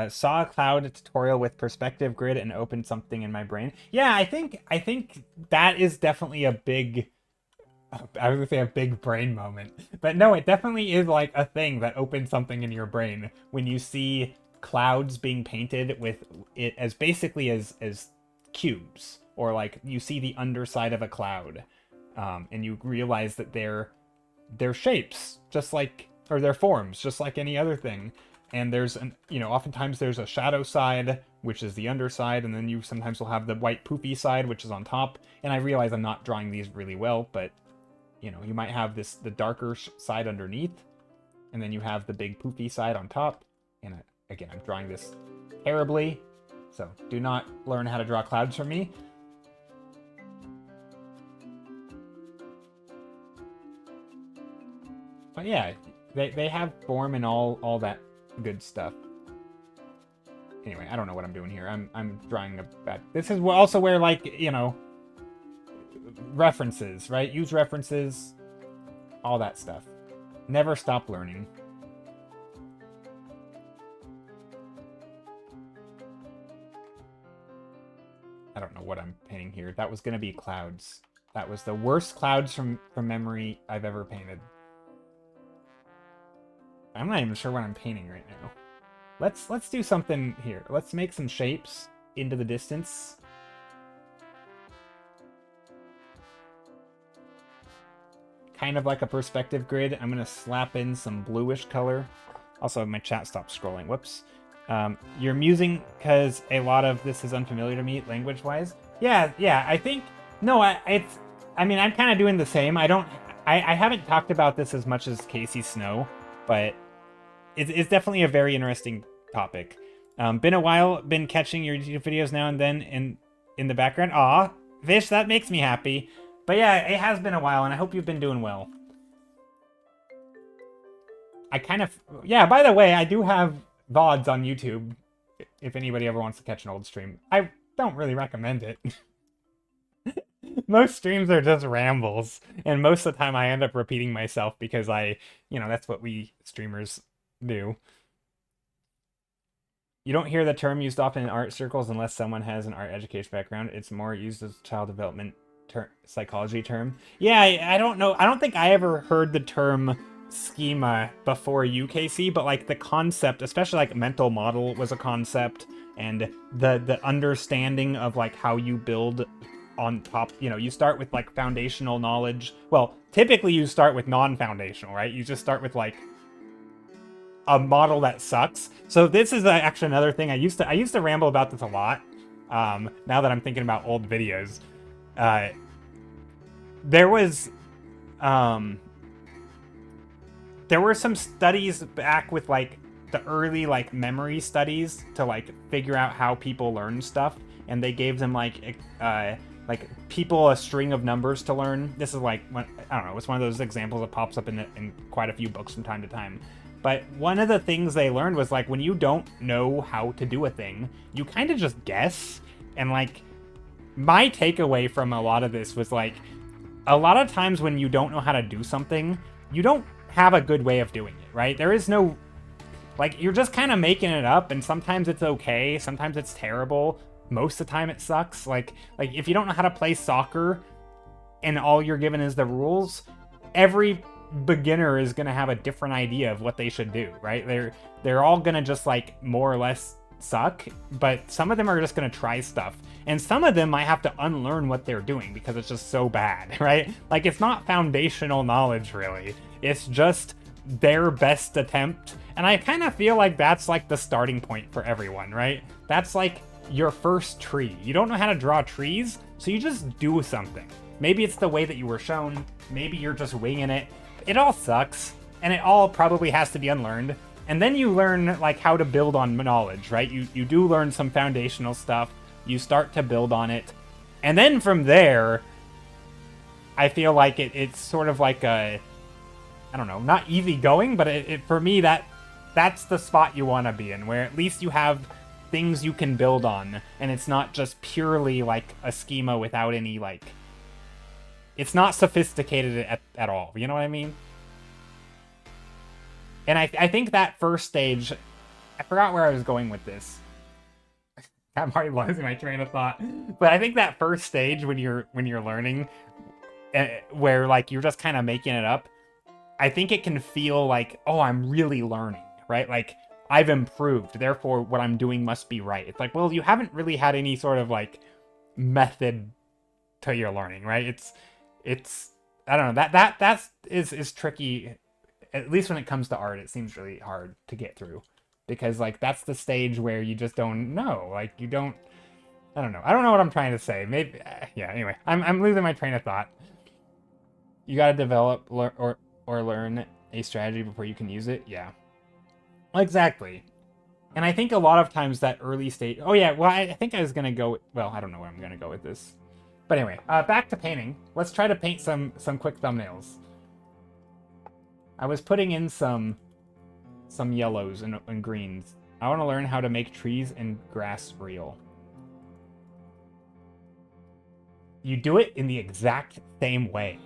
Saw a cloud tutorial with perspective grid and opened something in my brain. Yeah, I think that is definitely a big... I was gonna say a big brain moment. But no, it definitely is like a thing that opens something in your brain when you see clouds being painted with it as basically as cubes. Or like you see the underside of a cloud. And you realize that they're shapes, just like, or their forms, just like any other thing. And there's you know, oftentimes there's a shadow side, which is the underside, and then you sometimes will have the white poofy side, which is on top. And I realize I'm not drawing these really well, but, you know, you might have the darker side underneath, and then you have the big poofy side on top. And again, I'm drawing this terribly, so do not learn how to draw clouds from me. But yeah, they have form and all that good stuff. Anyway, I don't know what I'm doing here. I'm drawing a bad... This is also where, like, you know, references, right? Use references, all that stuff. Never stop learning. I don't know what I'm painting here. That was gonna be clouds. That was the worst clouds from memory I've ever painted. I'm not even sure what I'm painting right now. Let's do something here. Let's make some shapes into the distance. Kind of like a perspective grid. I'm gonna slap in some bluish color. Also, my chat stopped scrolling. Whoops. You're musing because a lot of this is unfamiliar to me language-wise. Yeah. I think no. I mean, I'm kind of doing the same. I haven't talked about this as much as Casey Snow, but it's definitely a very interesting topic. Been a while, been catching your YouTube videos now and then in the background. Aw, Vish, that makes me happy. But yeah, it has been a while, and I hope you've been doing well. I kind of... Yeah, by the way, I do have VODs on YouTube, if anybody ever wants to catch an old stream. don't really recommend it. Most streams are just rambles, and most of the time I end up repeating myself because that's what we streamers do. You don't hear the term used often in art circles unless someone has an art education background. It's more used as a child development psychology term. Yeah, I don't know. I don't think I ever heard the term schema before UKC, but like the concept, especially like mental model was a concept, and the understanding of like how you build on top, you start with like foundational knowledge. Well, typically you start with non-foundational, right? You just start with like a model that sucks. So this is actually another thing I used to ramble about this a lot. Now that I'm thinking about old videos, there were some studies back with like the early like memory studies to like figure out how people learn stuff, and they gave them like people a string of numbers to learn. This is like, I don't know, it's one of those examples that pops up in quite a few books from time to time. But one of the things they learned was like when you don't know how to do a thing, you kind of just guess. And like my takeaway from a lot of this was like a lot of times when you don't know how to do something, you don't have a good way of doing it, right? There is no, like, you're just kind of making it up, and sometimes it's okay, sometimes it's terrible, most of the time it sucks. Like if you don't know how to play soccer and all you're given is the rules, every beginner is gonna have a different idea of what they should do, right? They're all gonna just like more or less suck, but some of them are just gonna try stuff, and some of them might have to unlearn what they're doing because it's just so bad, right? Like it's not foundational knowledge really, it's just their best attempt. And I kind of feel like that's like the starting point for everyone, right? That's like your first tree. You don't know how to draw trees, so you just do something. Maybe it's the way that you were shown, maybe you're just winging it. It all sucks, and it all probably has to be unlearned. And then you learn like how to build on knowledge, right? You do learn some foundational stuff, you start to build on it, and then from there, I feel like it's sort of like a, I don't know, not easy going, but for me, that's the spot you want to be in, where at least you have things you can build on, and it's not just purely like a schema without any like, it's not sophisticated at all, you know what I mean? And I think that first stage, I forgot where I was going with this. I'm already losing my train of thought. But I think that first stage when you're learning, where like you're just kind of making it up, I think it can feel like, oh, I'm really learning, right? Like I've improved, therefore what I'm doing must be right. It's like, well, you haven't really had any sort of like method to your learning, right? It's I don't know, that is tricky. At least when it comes to art, it seems really hard to get through, because like that's the stage where you just don't know, like I don't know what I'm trying to say. Maybe yeah, anyway, I'm losing my train of thought. You got to develop or learn a strategy before you can use it. Yeah, exactly. And I think a lot of times that early stage, oh yeah, well I think I was gonna go, well, I don't know where I'm gonna go with this, but anyway, back to painting. Let's try to paint some quick thumbnails. I was putting in some yellows and greens. I want to learn how to make trees and grass real. You do it in the exact same way.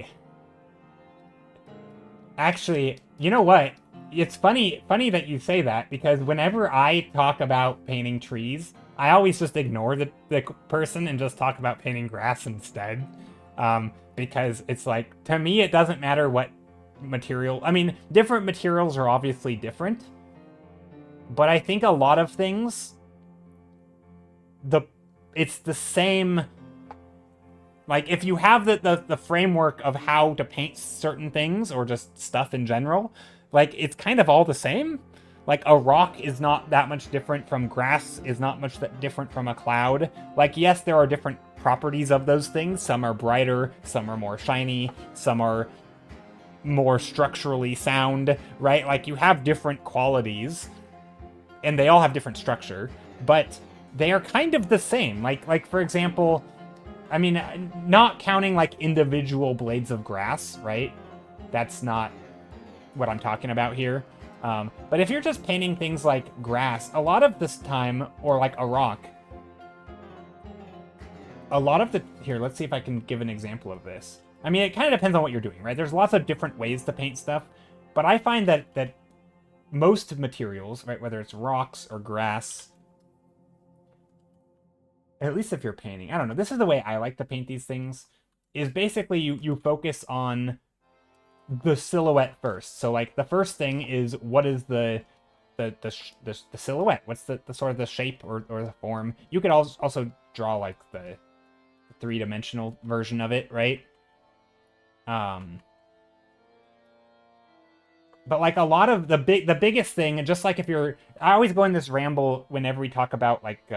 Actually, you know what? It's funny that you say that, because whenever I talk about painting trees, I always just ignore the person and just talk about painting grass instead. Because it's like, to me, it doesn't matter what material. I mean, different materials are obviously different, but I think a lot of things, it's the same. Like if you have the framework of how to paint certain things or just stuff in general, like it's kind of all the same. Like a rock is not that much different from grass, is not much that different from a cloud. Like yes, there are different properties of those things. Some are brighter, some are more shiny, some are more structurally sound, right? Like you have different qualities and they all have different structure, but they are kind of the same. Like for example, I mean, not counting like individual blades of grass, right? That's not what I'm talking about here. But if you're just painting things like grass, a lot of this time, or like a rock, a lot of the... Here, let's see if I can give an example of this. I mean, it kind of depends on what you're doing, right? There's lots of different ways to paint stuff, but I find that most materials, right, whether it's rocks or grass, at least if you're painting, I don't know, this is the way I like to paint these things, is basically you focus on the silhouette first. So, like, the first thing is, what is the silhouette? What's the sort of the shape or the form? You could also draw, like, the three-dimensional version of it, right? But like a lot of the biggest thing, and just like if you're, I always go in this ramble whenever we talk about like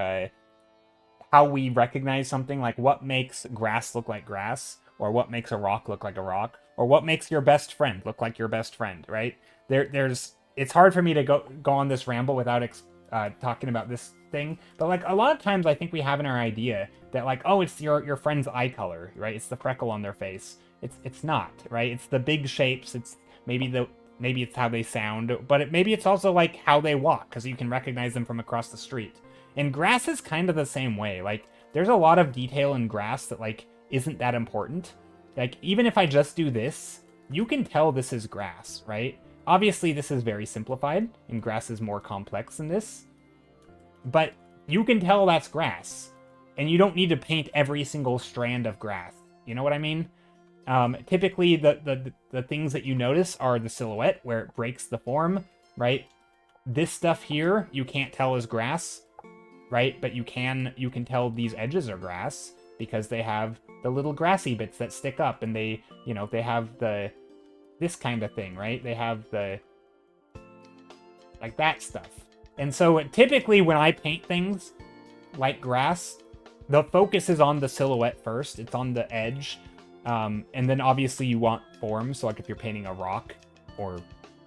how we recognize something, like what makes grass look like grass, or what makes a rock look like a rock, or what makes your best friend look like your best friend, right? It's hard for me to go on this ramble without talking about this thing, but like a lot of times I think we have in our idea that like, oh, it's your friend's eye color, right? It's the freckle on their face. It's not, right? It's the big shapes. It's maybe it's how they sound, but maybe it's also like how they walk, because you can recognize them from across the street. And grass is kind of the same way. Like, there's a lot of detail in grass that like isn't that important. Like, even if I just do this, you can tell this is grass, right? Obviously, this is very simplified, and grass is more complex than this. But you can tell that's grass, and you don't need to paint every single strand of grass. You know what I mean? Typically, the things that you notice are the silhouette, where it breaks the form, right? This stuff here, you can't tell is grass, right? But you can tell these edges are grass, because they have the little grassy bits that stick up, and they have this kind of thing, right? They have like that stuff. And so typically when I paint things like grass, the focus is on the silhouette first. It's on the edge. And then obviously you want form. So like if you're painting a rock or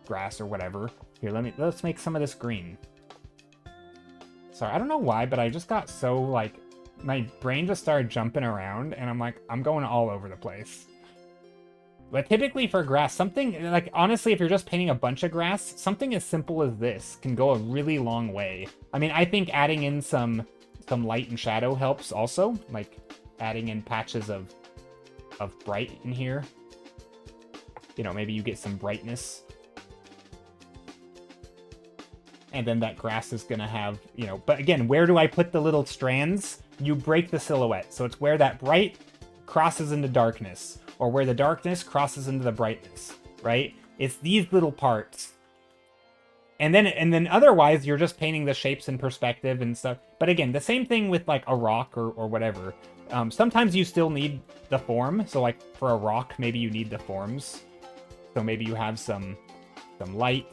grass or whatever. Here, let's make some of this green. Sorry, I don't know why, but I just got so like, my brain just started jumping around, and I'm like, I'm going all over the place. But typically for grass, something like, honestly, if you're just painting a bunch of grass, something as simple as this can go a really long way. I mean, I think adding in some light and shadow helps also, like adding in patches of bright in here. You know, maybe you get some brightness. And then that grass is gonna have, but again, where do I put the little strands? You break the silhouette. So it's where that bright crosses into darkness, or where the darkness crosses into the brightness, right? It's these little parts. And then otherwise, you're just painting the shapes in perspective and stuff. But again, the same thing with like a rock or whatever. Sometimes you still need the form. So like for a rock, maybe you need the forms. So maybe you have some light.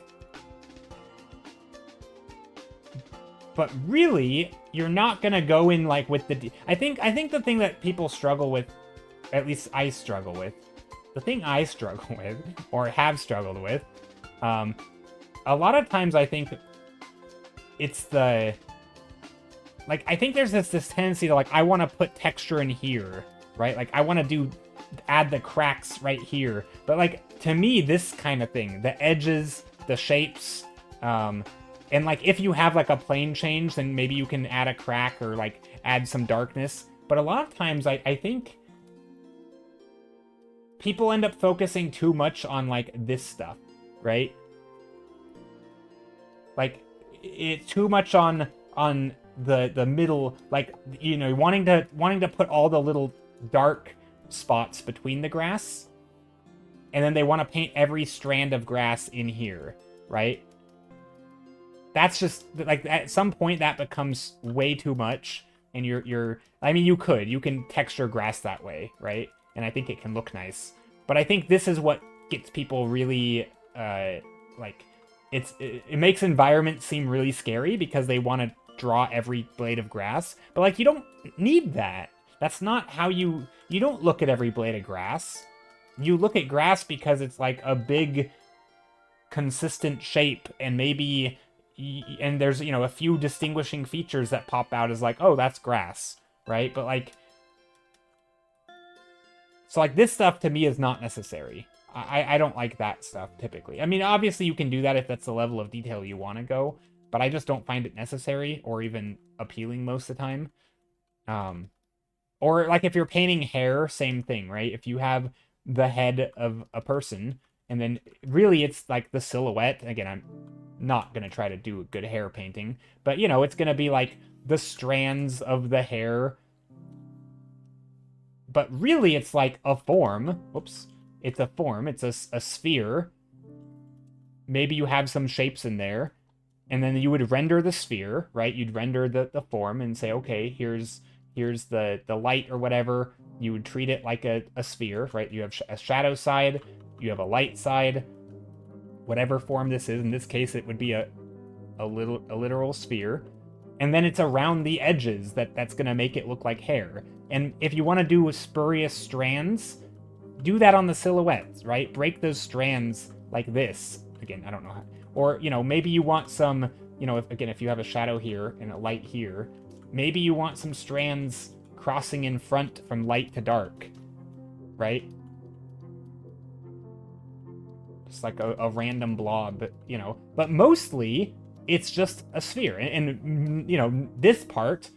But really, you're not gonna go in like with the... I think the thing that people struggle with, at least I struggle with, the thing I struggle with, or have struggled with, a lot of times I think it's the... Like, I think there's this tendency to, like, I want to put texture in here, right? Like, I want to add the cracks right here. But, like, to me, this kind of thing, the edges, the shapes, and, like, if you have, like, a plane change, then maybe you can add a crack or, like, add some darkness. But a lot of times, I think people end up focusing too much on, like, this stuff, right? Like, it's too much on the middle, like, wanting to put all the little dark spots between the grass. And then they want to paint every strand of grass in here, right? That's just, like, at some point that becomes way too much, and I mean, you can texture grass that way, right? And I think it can look nice. But I think this is what gets people really, like, it makes environments seem really scary because they want to draw every blade of grass. But, like, you don't need that. That's not how you don't look at every blade of grass. You look at grass because it's, like, a big, consistent shape, and maybe... And there's, a few distinguishing features that pop out as like, oh, that's grass, right? But like, so like this stuff to me is not necessary. I don't like that stuff typically. I mean, obviously you can do that if that's the level of detail you want to go, but I just don't find it necessary or even appealing most of the time. Or like if you're painting hair, same thing, right? If you have the head of a person, and then really it's like the silhouette. Again, I'm not gonna try to do a good hair painting, but you know, it's gonna be like the strands of the hair. But really, it's like a form. Whoops. It's a form. It's a sphere. Maybe you have some shapes in there. And then you would render the sphere, right? You'd render the form and say, okay, here's the light or whatever. You would treat it like a sphere, right? You have a shadow side, you have a light side, whatever form this is. In this case, it would be a literal sphere. And then it's around the edges that's going to make it look like hair. And if you want to do spurious strands, do that on the silhouettes, right? Break those strands like this. Again, I don't know how. Or, you know, maybe you want some, you know, if you have a shadow here and a light here, maybe you want some strands crossing in front from light to dark, right? Just like a random blob, but, you know. But mostly, it's just a sphere. And, you know, this part,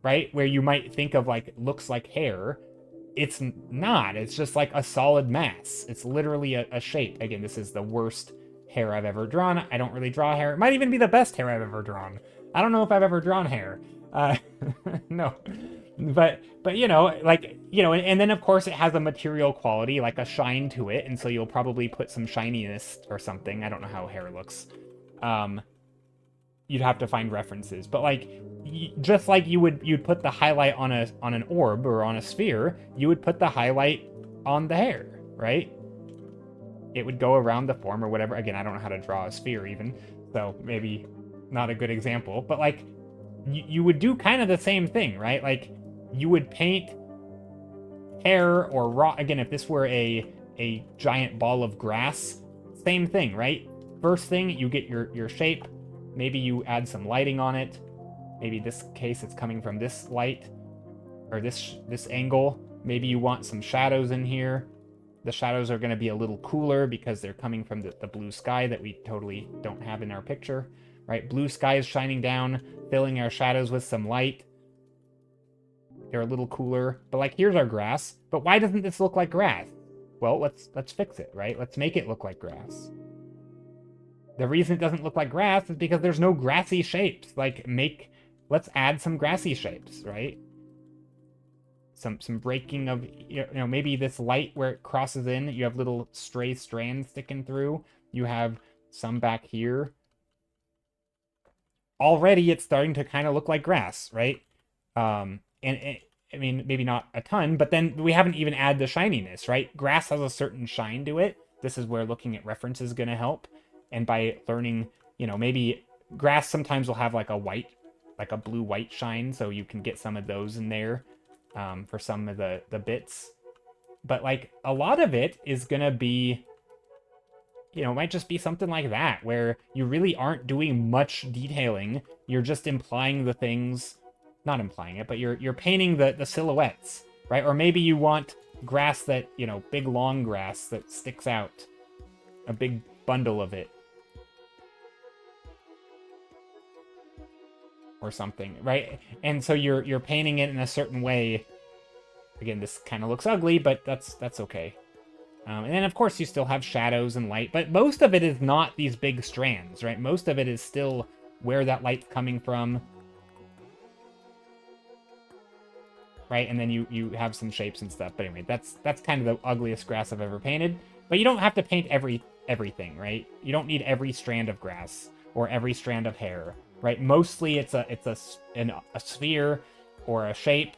right, where you might think of, like, looks like hair, it's not. It's just like a solid mass. It's literally a shape. Again, this is the worst hair I've ever drawn. I don't really draw hair. It might even be the best hair I've ever drawn. I don't know if I've ever drawn hair. No. But you know, like, you know, and then of course it has a material quality, like a shine to it, and so you'll probably put some shininess or something. I don't know how hair looks. You'd have to find references, but like, just like you'd put the highlight on an orb or on a sphere, you would put the highlight on the hair, right? It would go around the form or whatever. Again, I don't know how to draw a sphere even, so maybe not a good example, but like, you would do kind of the same thing, right? Like, you would paint hair or raw. Again, if this were a giant ball of grass, same thing, right? First thing, you get your shape. Maybe you add some lighting on it. Maybe this case it's coming from this light or this angle. Maybe you want some shadows in here. The shadows are going to be a little cooler because they're coming from the blue sky that we totally don't have in our picture, right? Blue sky is shining down, filling our shadows with some light. They're a little cooler. But like, here's our grass. But why doesn't this look like grass? Well, let's fix it, right? Let's make it look like grass. The reason it doesn't look like grass is because there's no grassy shapes. Like, let's add some grassy shapes, right? Some breaking of, you know, maybe this light where it crosses in, you have little stray strands sticking through. You have some back here. Already it's starting to kind of look like grass, right? I mean, maybe not a ton, but then we haven't even added the shininess, right? Grass has a certain shine to it. This is where looking at references is going to help. And by learning, you know, maybe grass sometimes will have like a blue-white shine, so you can get some of those in there for some of the bits. But like, a lot of it is going to be, you know, it might just be something like that, where you really aren't doing much detailing. You're just implying the things, not implying it, but you're painting the silhouettes, right? Or maybe you want grass that, you know, big long grass that sticks out, a big bundle of it, or something, right? And so you're painting it in a certain way. Again, this kind of looks ugly, but that's okay. And then, of course, you still have shadows and light, but most of it is not these big strands, right? Most of it is still where that light's coming from, right? And then you have some shapes and stuff. But anyway, that's kind of the ugliest grass I've ever painted. But you don't have to paint everything, right? You don't need every strand of grass or every strand of hair, right? Mostly it's a sphere or a shape,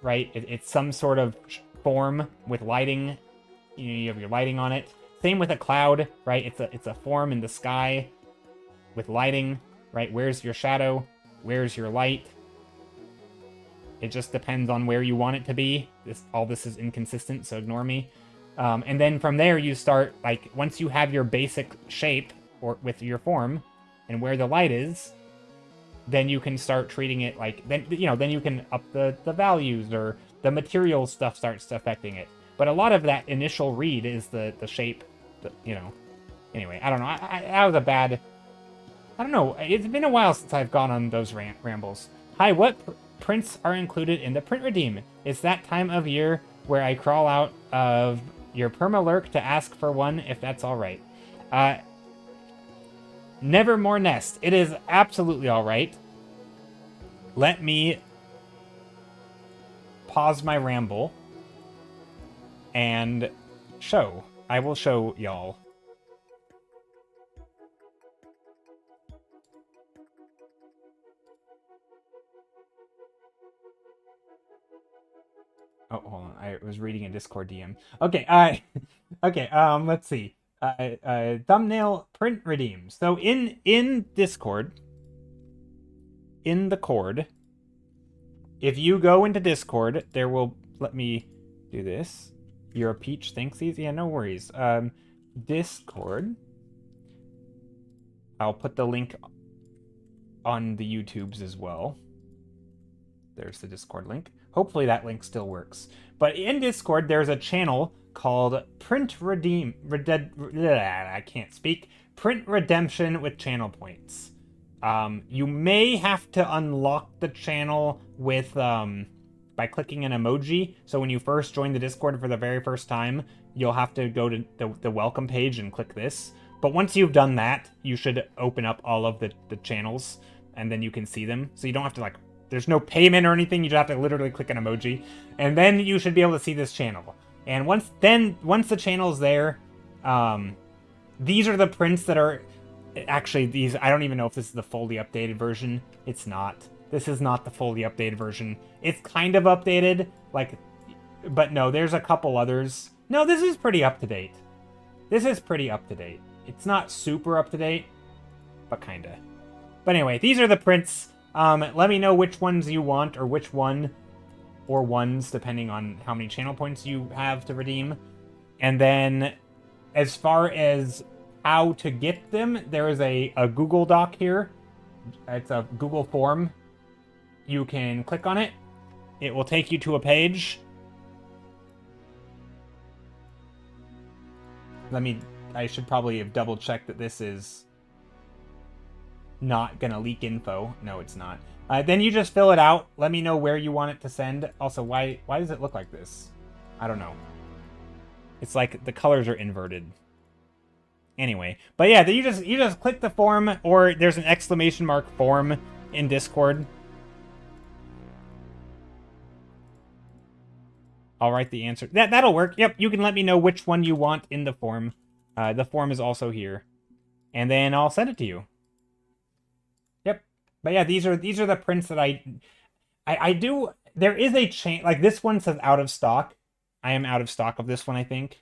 right? It's some sort of form with lighting. You know, you have your lighting on it. Same with a cloud, right? It's a form in the sky with lighting, right? Where's your shadow? Where's your light? It just depends on where you want it to be. All this is inconsistent, so ignore me. And then from there, you start, like, once you have your basic shape or with your form and where the light is, then you can start treating it like, then you can up the values, or the material stuff starts affecting it. But a lot of that initial read is the shape, you know. Anyway, I don't know. That was a bad... I don't know. It's been a while since I've gone on those rambles. Hi, what prints are included in the print redeem. It's that time of year where I crawl out of your permalurk to ask for one, if that's all right. Nevermore Nest. It is absolutely all right. Let me pause my ramble and show. I will show y'all. Oh, hold on. I was reading a Discord DM. Okay, okay, let's see. Thumbnail print redeem. So in Discord, in the cord, if you go into Discord, there will, let me do this. You're a peach, thanksies? Yeah, no worries. Discord. I'll put the link on the YouTubes as well. There's the Discord link. Hopefully that link still works. But in Discord, there's a channel called Print Redeem. I can't speak. Print Redemption with channel points. You may have to unlock the channel with by clicking an emoji. So when you first join the Discord for the very first time, you'll have to go to the welcome page and click this. But once you've done that, you should open up all of the channels, and then you can see them. So you don't have to, like, there's no payment or anything. You just have to literally click an emoji, and then you should be able to see this channel. And once the channel's there, these are the prints that are actually these. I don't even know if this is the fully updated version. It's not. This is not the fully updated version. It's kind of updated, like, but no, there's a couple others. No, this is pretty up to date. This is pretty up to date. It's not super up to date, but kinda. But anyway, these are the prints. Let me know which ones you want, or which one, or ones, depending on how many channel points you have to redeem. And then, as far as how to get them, there is a Google Doc here. It's a Google form. You can click on it. It will take you to a page. I should probably have double-checked that this is not gonna leak info. No, it's not. Then you just fill it out. Let me know where you want it to send. Also, why does it look like this? I don't know. It's like the colors are inverted. Anyway, but yeah, you just click the form, or there's an exclamation mark form in Discord. I'll write the answer. That'll work. Yep, you can let me know which one you want in the form. The form is also here, and then I'll send it to you. Yep. But yeah, these are the prints that I do. There is a chain, like this one says out of stock. I am out of stock of this one, I think.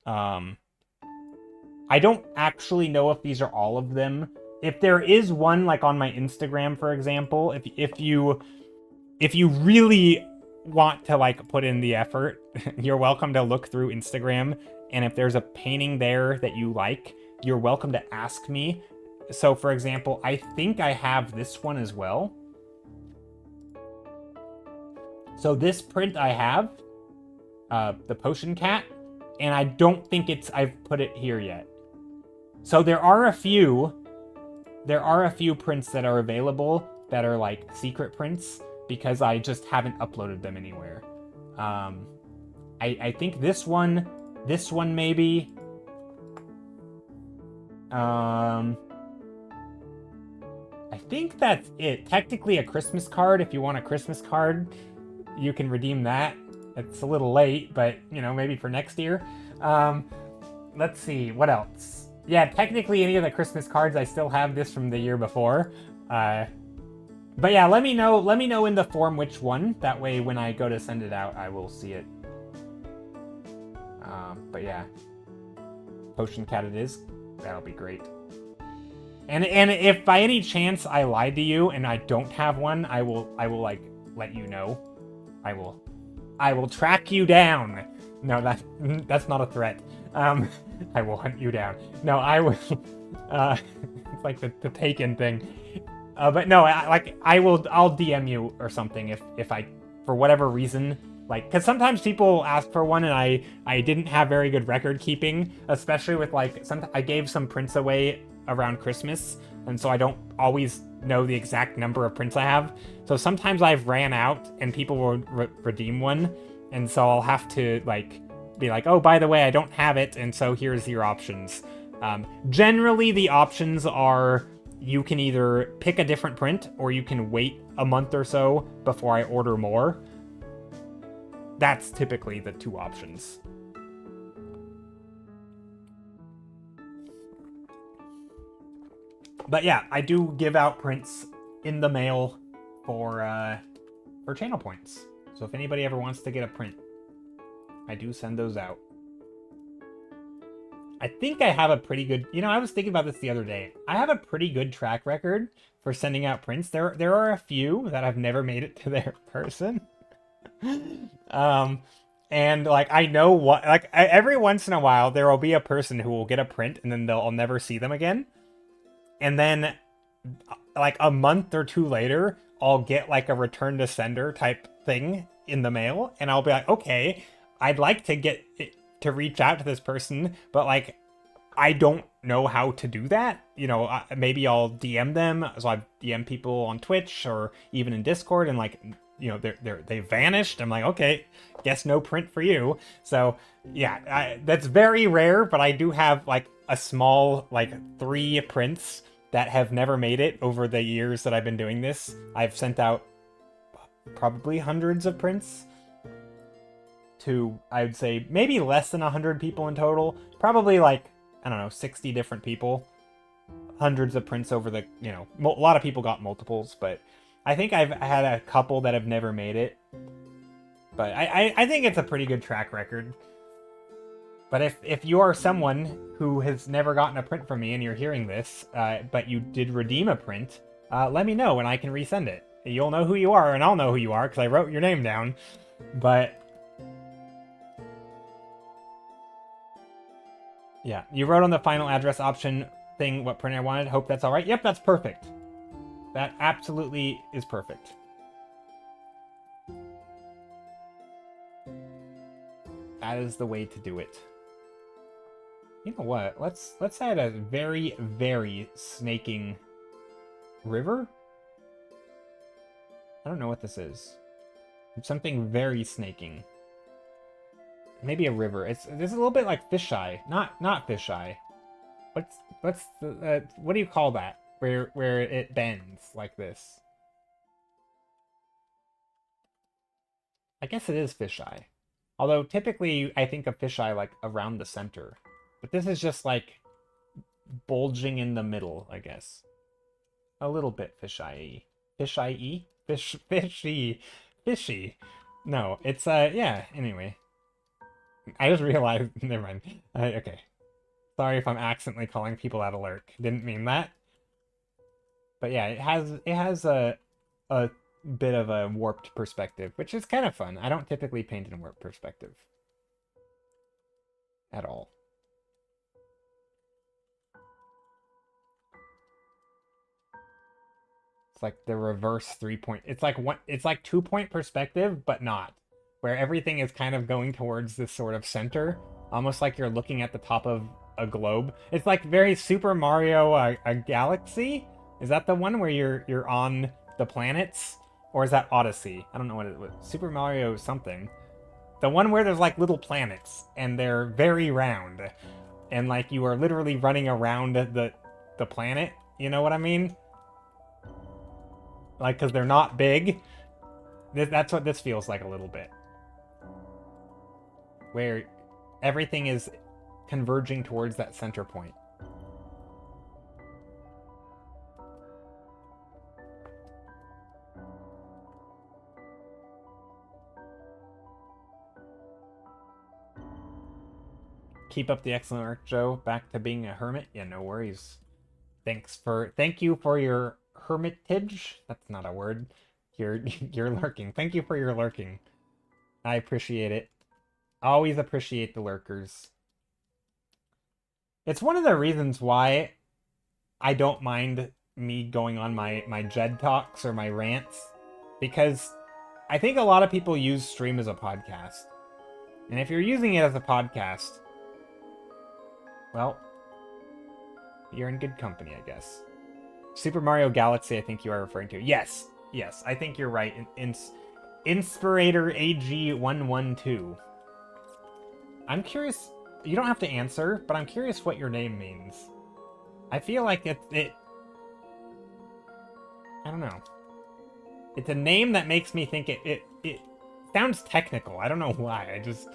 I don't actually know if these are all of them. If there is one, like on my Instagram, for example, if you really want to, like, put in the effort, you're welcome to look through Instagram, and if there's a painting there that you like, you're welcome to ask me. So, for example, I think I have this one as well. So this print I have, the Potion Cat, and I don't think I've put it here yet. So there are a few prints that are available that are like secret prints, because I just haven't uploaded them anywhere. I think this one maybe. I think that's it. Technically a Christmas card. If you want a Christmas card, you can redeem that. It's a little late, but, you know, maybe for next year. Let's see, what else? Yeah, technically any of the Christmas cards, I still have this from the year before. But yeah, let me know in the form which one. That way when I go to send it out, I will see it. But yeah, Potion Cat it is. That'll be great. And if by any chance I lied to you and I don't have one, I will like let you know. I will track you down. No, that's not a threat. I will hunt you down. No, I will. It's like the Taken thing. But no, I'll DM you or something if I, for whatever reason, like, because sometimes people ask for one and I didn't have very good record keeping, especially with, like, I gave some prints away around Christmas, and so I don't always know the exact number of prints I have. So sometimes I've ran out and people will redeem one, and so I'll have to like be like, oh, by the way, I don't have it, and so here's your options. Generally, the options are you can either pick a different print or you can wait a month or so before I order more. That's typically the two options. But yeah, I do give out prints in the mail for channel points. So if anybody ever wants to get a print, I do send those out. I think I have a pretty good, I was thinking about this the other day. I have a pretty good track record for sending out prints. There are a few that have never made it to their person. And like I know what, like every once in a while there will be a person who will get a print and then I'll never see them again. And then like a month or two later, I'll get like a return to sender type thing in the mail, and I'll be like, okay, I'd like to get it, to reach out to this person, but like I don't know how to do that. Maybe I'll DM them. So I DM people on Twitch or even in Discord, and like they vanished. I'm like, okay, guess no print for you. So yeah, that's very rare, but I do have like a small like 3 prints that have never made it over the years that I've been doing this. I've sent out probably hundreds of prints to, I would say, maybe less than 100 people in total. Probably like, I don't know, 60 different people. Hundreds of prints over the, a lot of people got multiples, but I think I've had a couple that have never made it. But I think it's a pretty good track record. But if you are someone who has never gotten a print from me and you're hearing this, but you did redeem a print, let me know and I can resend it. You'll know who you are and I'll know who you are because I wrote your name down. But yeah, you wrote on the final address option thing what print I wanted. Hope that's all right. Yep, that's perfect. That absolutely is perfect. That is the way to do it. You know what? Let's add a very, very snaking river. I don't know what this is. It's something very snaking. Maybe a river. It's a little bit like fisheye. Not fisheye. What's the what do you call that? Where it bends like this. I guess it is fisheye. Although typically I think of fisheye like around the center. But this is just like bulging in the middle, I guess. A little bit fisheye-y. Fisheye-y? Fishy. Fishy. No, it's, yeah, anyway. I just realized, never mind. Okay. Sorry if I'm accidentally calling people out of lurk. Didn't mean that. But yeah, it has a bit of a warped perspective, which is kind of fun. I don't typically paint in warped perspective. At all. It's like the reverse 3-point. It's like 2-point perspective, but not. Where everything is kind of going towards this sort of center. Almost like you're looking at the top of a globe. It's like very Super Mario a Galaxy? Is that the one where you're on the planets? Or is that Odyssey? I don't know what it was. Super Mario something. The one where there's like little planets and they're very round. And like you are literally running around the planet. You know what I mean? Like, because they're not big. That's what this feels like a little bit. Where everything is converging towards that center point. Keep up the excellent work, Joe. Back to being a hermit? Yeah, no worries. Thank you for your hermitage. That's not a word. You're lurking. Thank you for your lurking. I appreciate it. Always appreciate the lurkers. It's one of the reasons why I don't mind me going on my Jed talks or my rants, because I think a lot of people use stream as a podcast. And if you're using it as a podcast, well, you're in good company, I guess. Super Mario Galaxy, I think you are referring to. Yes, yes, I think you're right. Inspirator AG112. I'm curious. You don't have to answer, but I'm curious what your name means. I feel like it I don't know. It's a name that makes me think it sounds technical. I don't know why. I just...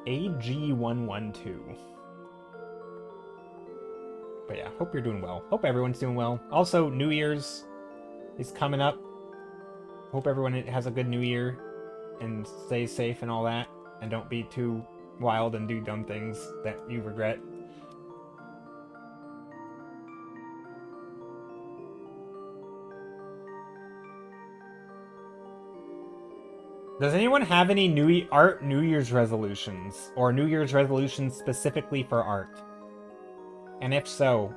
AG112. But yeah, hope you're doing well. Hope everyone's doing well. Also, New Year's is coming up. Hope everyone has a good New Year and stay safe and all that. And don't be too wild and do dumb things that you regret. Does anyone have any New Year's resolutions? Or New Year's resolutions specifically for art? And if so,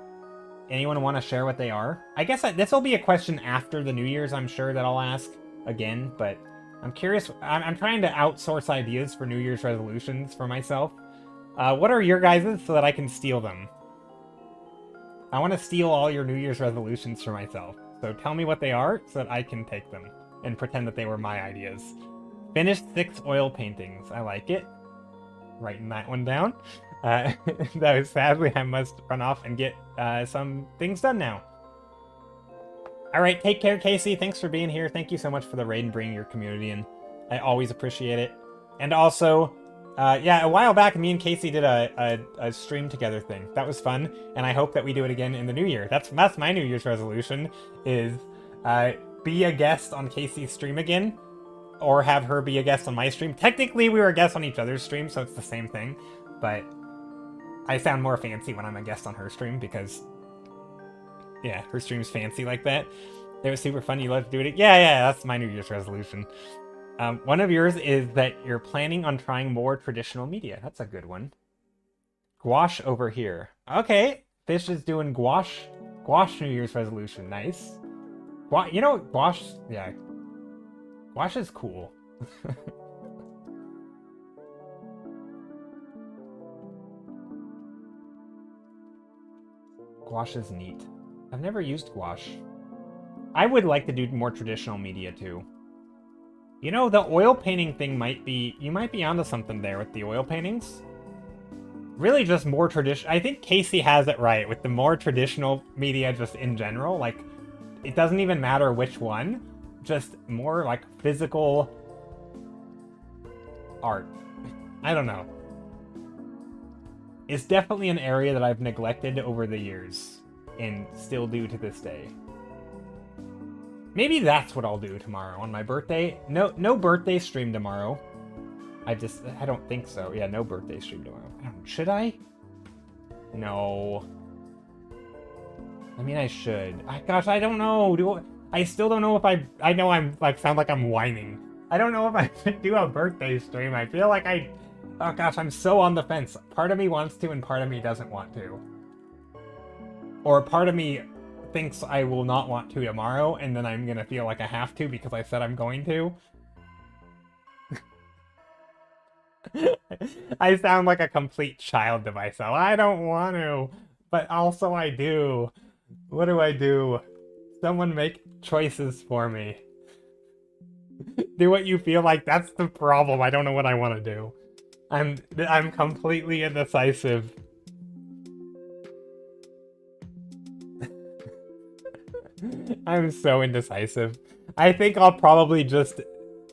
anyone want to share what they are? I guess this will be a question after the New Year's, I'm sure, that I'll ask again, but I'm curious. I'm trying to outsource ideas for New Year's resolutions for myself. What are your guys's so that I can steal them? I want to steal all your New Year's resolutions for myself. So tell me what they are so that I can take them and pretend that they were my ideas. Finish 6 oil paintings. I like it. Writing that one down. Though sadly I must run off and get some things done now. Alright, take care, Casey. Thanks for being here. Thank you so much for the raid and bringing your community in. I always appreciate it. And also, yeah, a while back me and Casey did a stream together thing. That was fun, and I hope that we do it again in the new year. That's my New Year's resolution, is be a guest on Casey's stream again, or have her be a guest on my stream. Technically, we were guests on each other's stream, so it's the same thing, but I sound more fancy when I'm a guest on her stream because, yeah, her stream's fancy like that. It was super fun. You love to do it. Yeah, that's my New Year's resolution. One of yours is that you're planning on trying more traditional media. That's a good one. Gouache over here. Okay, Fish is doing gouache. Gouache New Year's resolution. Nice. You know, gouache, yeah. Gouache is cool. Gouache is neat. I've never used gouache. I would like to do more traditional media too. You know, the oil painting thing might be... You might be onto something there with the oil paintings. Really just more traditional... I think Casey has it right with the more traditional media just in general. Like, it doesn't even matter which one. Just more, like, physical art. I don't know. It's definitely an area that I've neglected over the years. And still do to this day. Maybe that's what I'll do tomorrow on my birthday. No birthday stream tomorrow. I don't think so. Yeah, no birthday stream tomorrow. Should I? No. I mean, I should. Gosh, I don't know. I still don't know if I know I'm, like, sound like I'm whining. I don't know if I should do a birthday stream. I feel like oh gosh, I'm so on the fence. Part of me wants to and part of me doesn't want to. Or part of me thinks I will not want to tomorrow, and then I'm gonna feel like I have to because I said I'm going to. I sound like a complete child to myself. I don't want to, but also I do. What do I do? Someone make choices for me. Do what you feel like. That's the problem. I don't know what I want to do. I'm completely indecisive. I'm so indecisive. I think I'll probably just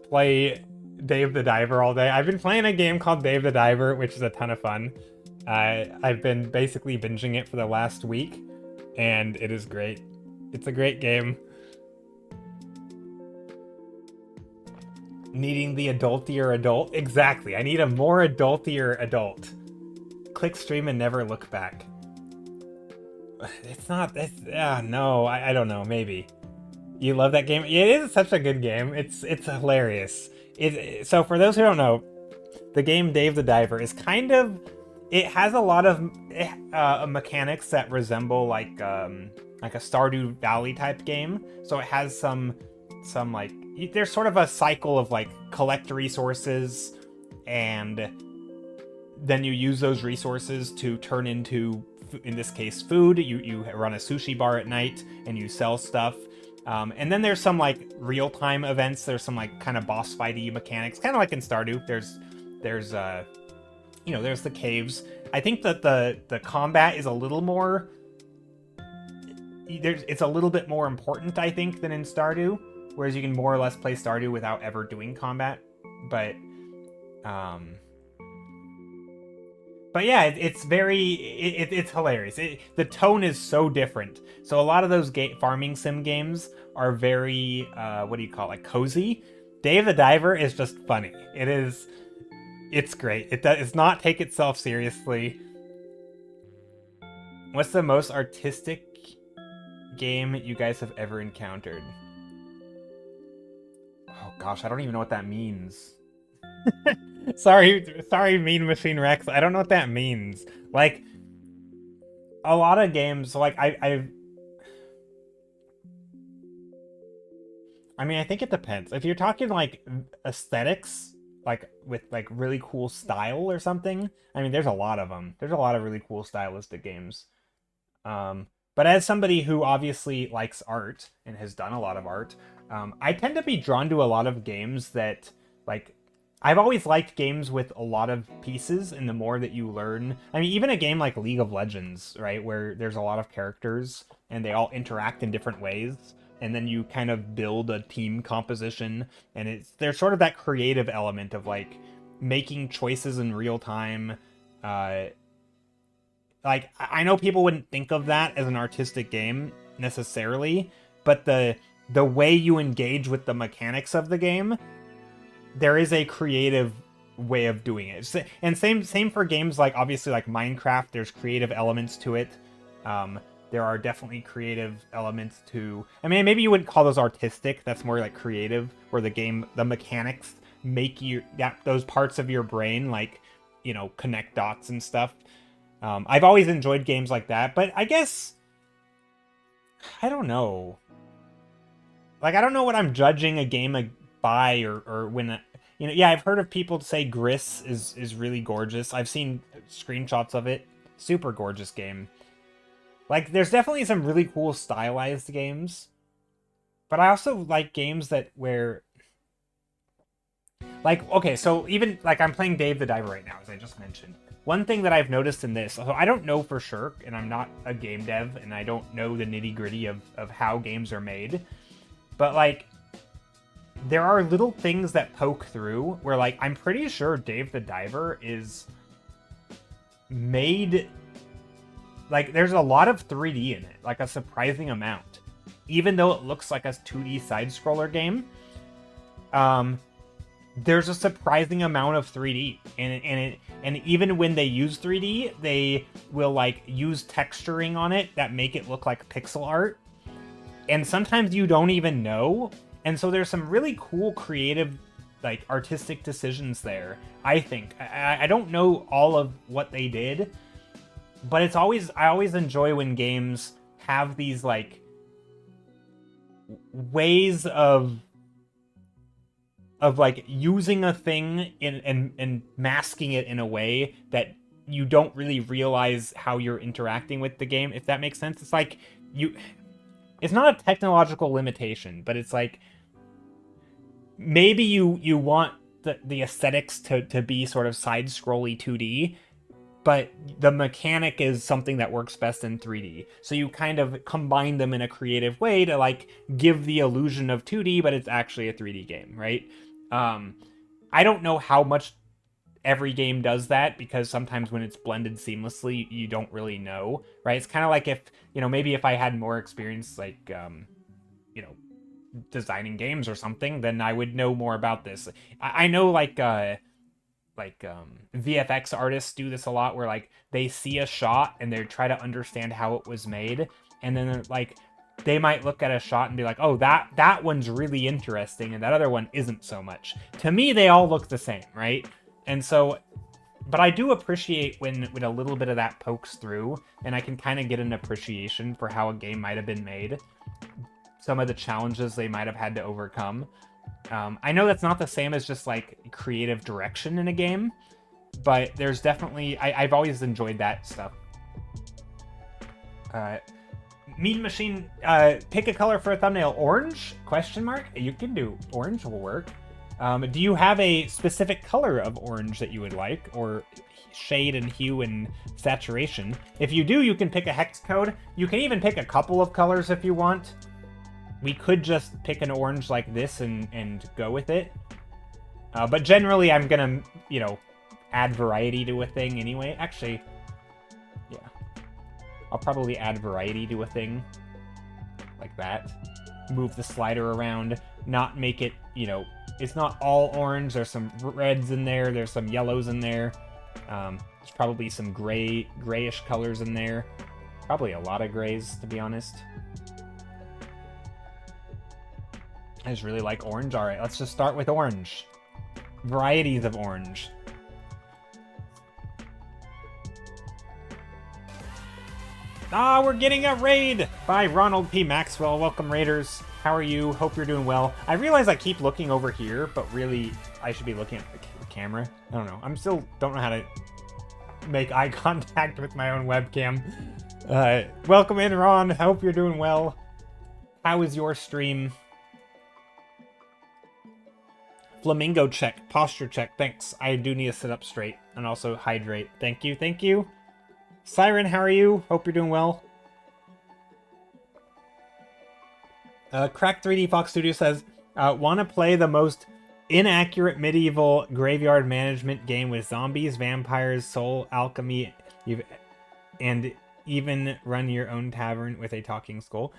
play Dave the Diver all day. I've been playing a game called Dave the Diver, which is a ton of fun. I've been basically binging it for the last week, and it is great. It's a great game. Needing the adultier adult? Exactly. I need a more adultier adult. Click stream and never look back. It's not... no, I don't know. Maybe. You love that game? It is such a good game. It's hilarious. So for those who don't know, the game Dave the Diver is kind of... It has a lot of mechanics that resemble like a Stardew Valley type game. So it has some like... There's sort of a cycle of like collect resources and then you use those resources to turn into, in this case, food. You run a sushi bar at night and you sell stuff. And then there's some like real-time events. There's some like kind of boss fighty mechanics, kind of like in Stardew. There's there's the caves. I think that the combat is a little more, it's a little bit more important, I think, than in Stardew, whereas you can more or less play Stardew without ever doing combat. But yeah, it's very, it's hilarious. The tone is so different. So a lot of those farming sim games are very, what do you call it, like cozy. Dave the Diver is just funny. It's great. It does not take itself seriously. What's the most artistic game you guys have ever encountered? Oh gosh, I don't even know what that means. sorry, Mean Machine Rex. I don't know what that means. Like, a lot of games, like, I mean, I think it depends. If you're talking, like, aesthetics, like, with, like, really cool style or something, I mean, there's a lot of them. There's a lot of really cool stylistic games. But as somebody who obviously likes art and has done a lot of art, I tend to be drawn to a lot of games that, like, I've always liked games with a lot of pieces, and the more that you learn... I mean, even a game like League of Legends, right, where there's a lot of characters, and they all interact in different ways, and then you kind of build a team composition, and there's sort of that creative element of, like, making choices in real time. Like, I know people wouldn't think of that as an artistic game, necessarily, but the way you engage with the mechanics of the game, there is a creative way of doing it. And same for games like, obviously, like Minecraft, there's creative elements to it. There are definitely creative elements to... I mean, maybe you wouldn't call those artistic, that's more like creative, where the mechanics make those parts of your brain, like, you know, connect dots and stuff. I've always enjoyed games like that, but I guess... I don't know. Like, I don't know what I'm judging a game by, or when... You know, yeah, I've heard of people say Gris is really gorgeous. I've seen screenshots of it. Super gorgeous game. Like, there's definitely some really cool stylized games. But I also like games where... Like, okay, so even, like, I'm playing Dave the Diver right now, as I just mentioned. One thing that I've noticed in this, so I don't know for sure, and I'm not a game dev, and I don't know the nitty-gritty of how games are made, but, like, there are little things that poke through where, like, I'm pretty sure Dave the Diver is made... Like, there's a lot of 3D in it, like a surprising amount. Even though it looks like a 2D side-scroller game, there's a surprising amount of 3D, and even when they use 3D, they will, like, use texturing on it that make it look like pixel art, and sometimes you don't even know, and so there's some really cool creative, like, artistic decisions there, I think. I don't know all of what they did, but I always enjoy when games have these, like, ways of like using a thing and masking it in a way that you don't really realize how you're interacting with the game, if that makes sense. It's like it's not a technological limitation, but it's like maybe you want the aesthetics to be sort of side-scrolly 2D, but the mechanic is something that works best in 3D. So you kind of combine them in a creative way to, like, give the illusion of 2D, but it's actually a 3D game, right? I don't know how much every game does that, because sometimes when it's blended seamlessly, you don't really know, right? It's kind of like if, you know, maybe if I had more experience, like, you know, designing games or something, then I would know more about this. I know, like VFX artists do this a lot, where, like, they see a shot and they try to understand how it was made, and then, like, they might look at a shot and be like, oh, that one's really interesting, and that other one isn't so much. To me, they all look the same, right? And so, but I do appreciate when a little bit of that pokes through, and I can kind of get an appreciation for how a game might have been made, some of the challenges they might have had to overcome. I know that's not the same as just, like, creative direction in a game, but there's definitely I've always enjoyed that stuff. Mean Machine, pick a color for a thumbnail. Orange? Question mark? You can do orange will work. Do you have a specific color of orange that you would like, or shade and hue and saturation? If you do, you can pick a hex code. You can even pick a couple of colors if you want. We could just pick an orange like this and go with it. But generally, I'm gonna, you know, add variety to a thing anyway. Actually, yeah. I'll probably add variety to a thing. Like that. Move the slider around. Not make it, you know, it's not all orange. There's some reds in there. There's some yellows in there. There's probably some grayish colors in there. Probably a lot of grays, to be honest. I just really like orange. All right, let's just start with orange. Varieties of orange. Ah, we're getting a raid by Ronald P. Maxwell. Welcome, Raiders. How are you? Hope you're doing well. I realize I keep looking over here, but really, I should be looking at the camera. I don't know. I'm still don't know how to make eye contact with my own webcam. Welcome in, Ron. Hope you're doing well. How is your stream? Flamingo check. Posture check. Thanks. I do need to sit up straight and also hydrate. Thank you. Thank you. Siren, how are you? Hope you're doing well. Crack 3D Fox Studio says, want to play the most inaccurate medieval graveyard management game with zombies, vampires, soul alchemy, and even run your own tavern with a talking skull.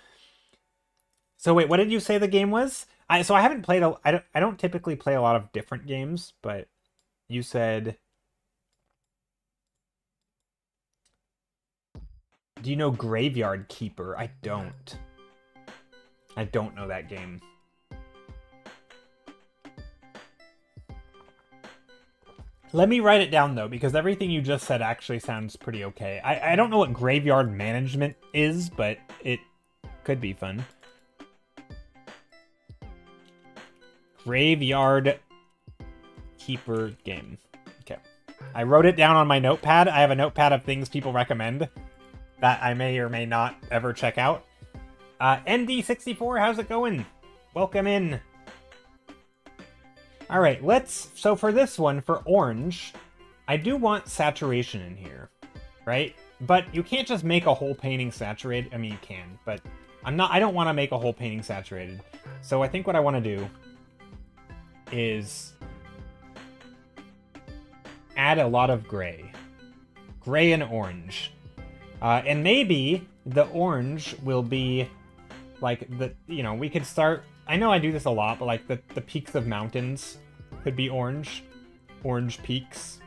So wait, what did you say the game was? So I haven't played I don't typically play a lot of different games, but you said, do you know Graveyard Keeper? I don't. I don't know that game. Let me write it down, though, because everything you just said actually sounds pretty okay. I don't know what graveyard management is, but it could be fun. Graveyard Keeper game. Okay. I wrote it down on my notepad. I have a notepad of things people recommend that I may or may not ever check out. ND64, how's it going? Welcome in. Alright, so for this one, for orange, I do want saturation in here, right? But you can't just make a whole painting saturated. I mean, you can, but I don't want to make a whole painting saturated. So I think what I want to do is add a lot of gray. Gray and orange. And maybe the orange will be like we could start, I know I do this a lot, but like the peaks of mountains could be orange. Orange peaks.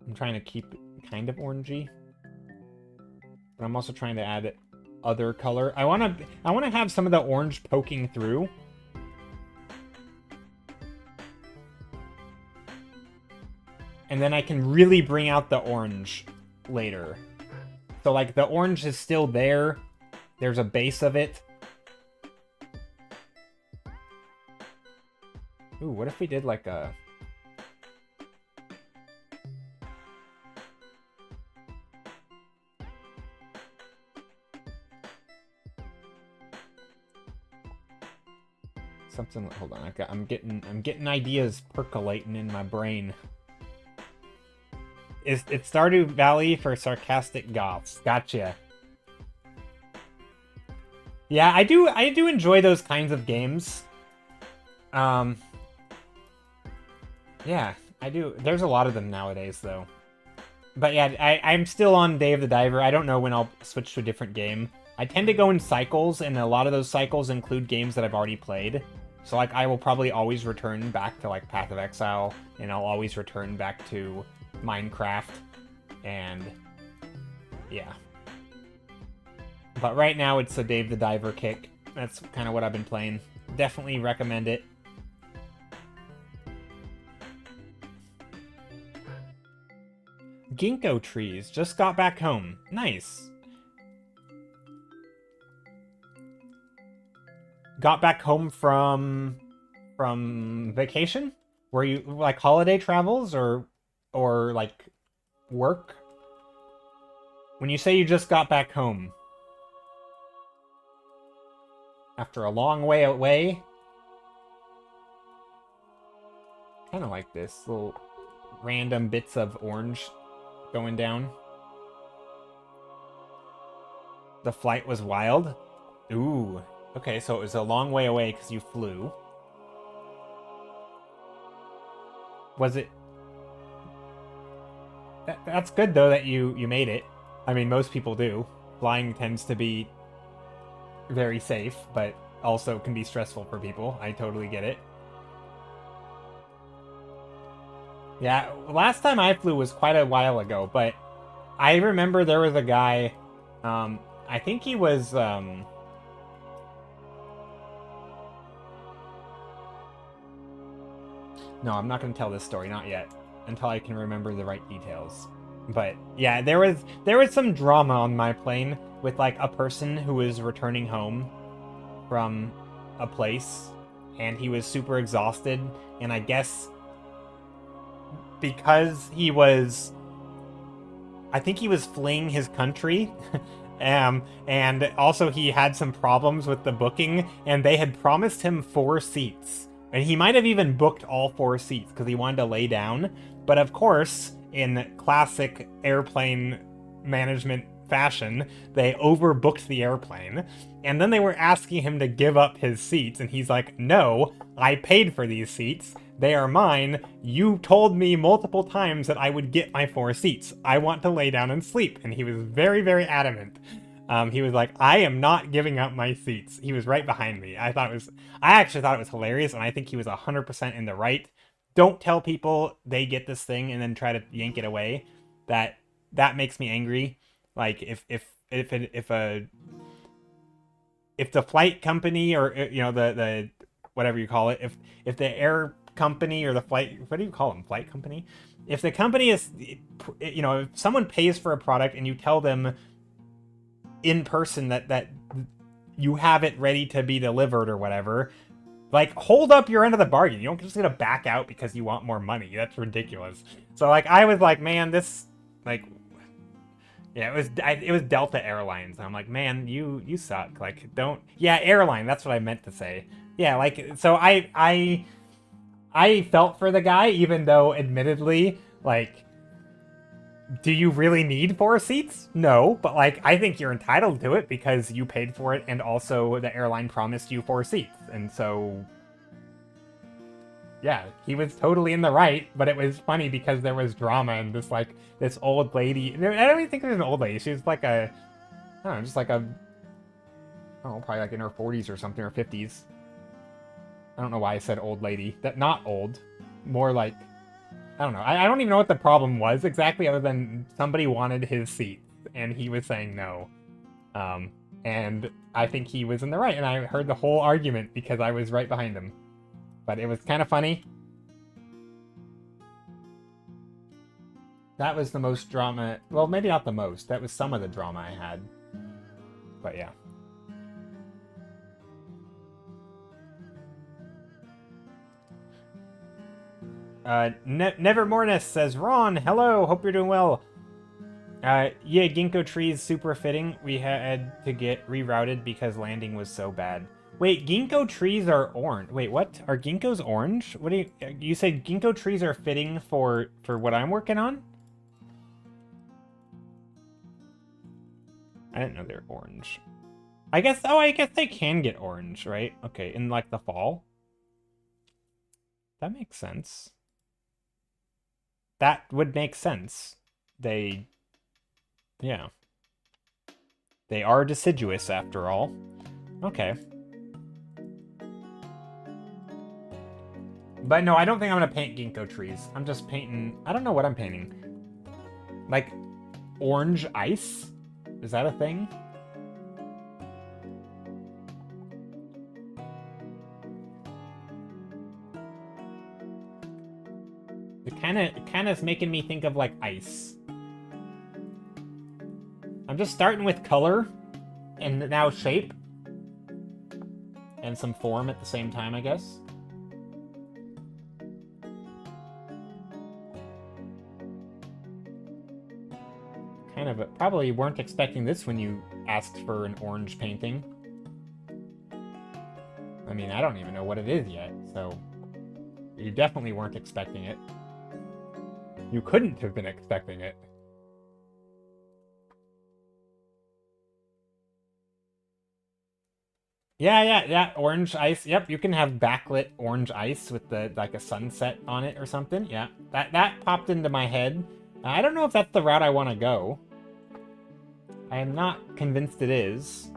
I'm trying to keep it kind of orangey, but I'm also trying to add other color. I want to have some of the orange poking through. And then I can really bring out the orange later. So like the orange is still there. There's a base of it. Ooh, what if we did like a... something, hold on, I'm getting ideas percolating in my brain. It's Stardew Valley for sarcastic goths. Gotcha. Yeah, I do enjoy those kinds of games. Yeah, I do. There's a lot of them nowadays, though. But yeah, I'm still on Day of the Diver. I don't know when I'll switch to a different game. I tend to go in cycles, and a lot of those cycles include games that I've already played. So, like, I will probably always return back to, like, Path of Exile, and I'll always return back to Minecraft, and yeah. But right now, it's a Dave the Diver kick. That's kind of what I've been playing. Definitely recommend it. Ginkgo trees. Just got back home. Nice. got back home from vacation? Were you like holiday travels or like work? When you say you just got back home after a long way away, kind of like this little random bits of orange going down. The flight was wild. Ooh. Okay, so it was a long way away because you flew. Was it... That's good, though, that you made it. I mean, most people do. Flying tends to be very safe, but also can be stressful for people. I totally get it. Yeah, last time I flew was quite a while ago, but I remember there was a guy, I think he was, no, I'm not going to tell this story, not yet, until I can remember the right details. But yeah, there was some drama on my plane with like a person who was returning home from a place, and he was super exhausted, and I guess because he was, I think he was fleeing his country, and also he had some problems with the booking, and they had promised him 4 seats. And he might have even booked all 4 seats because he wanted to lay down. But of course, in classic airplane management fashion, they overbooked the airplane. And then they were asking him to give up his seats, and he's like, no, I paid for these seats. They are mine. You told me multiple times that I would get my 4 seats. I want to lay down and sleep. And he was very, very adamant. He was like, I am not giving up my seats. He was right behind me. I actually thought it was hilarious, and I think he was 100% in the right. Don't tell people they get this thing and then try to yank it away. That makes me angry. Like if the flight company, or you know, the whatever you call it, if the air company or the flight, what do you call them, flight company, if the company is, you know, if someone pays for a product and you tell them in person that you have it ready to be delivered or whatever, like, hold up your end of the bargain. You don't just gonna back out because you want more money. That's ridiculous. So like, I was like, man, this, like, yeah, it was Delta Airlines. And I'm like, man, you suck. Like, don't, yeah, airline, that's what I meant to say. Yeah, like, so I felt for the guy, even though admittedly, like, do you really need 4 seats? No, but like, I think you're entitled to it because you paid for it, and also the airline promised you 4 seats. And so, yeah, he was totally in the right, but it was funny because there was drama, and this old lady, I don't even think it was an old lady. She was like I don't know, just like I don't know, probably like in her 40s or something, or 50s. I don't know why I said old lady. That, not old, more like, I don't know. I don't even know what the problem was exactly, other than somebody wanted his seat, and he was saying no. And I think he was in the right, and I heard the whole argument because I was right behind him. But it was kind of funny. That was the most drama. Well, maybe not the most. That was some of the drama I had. But yeah. Nevermorness says, Ron, hello, hope you're doing well. Yeah, ginkgo trees super fitting. We had to get rerouted because landing was so bad. Wait, ginkgo trees are orange. Wait, what? Are ginkgos orange? What do you said ginkgo trees are fitting for what I'm working on? I didn't know they're orange. I guess they can get orange, right? Okay, in like the fall. That makes sense. That would make sense. Yeah. They are deciduous after all. Okay. But no, I don't think I'm gonna paint ginkgo trees. I'm just painting, I don't know what I'm painting. Like, orange ice? Is that a thing? It kind of is making me think of like ice. I'm just starting with color and now shape. and some form at the same time, I guess. Kind of probably weren't expecting this when you asked for an orange painting. I mean, I don't even know what it is yet, so you definitely weren't expecting it. You couldn't have been expecting it. Yeah, orange ice. Yep, you can have backlit orange ice with the like a sunset on it or something. Yeah, that popped into my head. I don't know if that's the route I want to go. I am not convinced it is.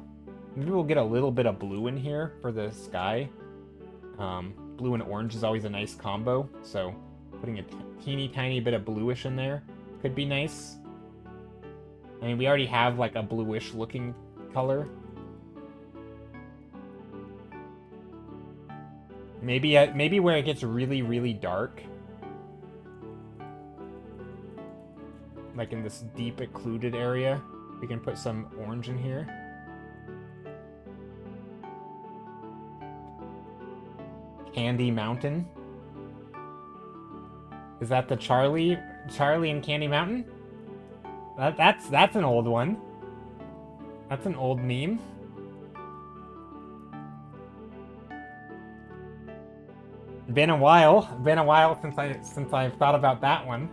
Maybe we'll get a little bit of blue in here for the sky. Blue and orange is always a nice combo, so putting a teeny tiny bit of bluish in there could be nice. I mean, we already have like a bluish looking color. Maybe where it gets really, really dark. Like in this deep occluded area. We can put some orange in here. Candy Mountain. Is that the Charlie and Candy Mountain? That's an old one. That's an old meme. Been a while since I've thought about that one.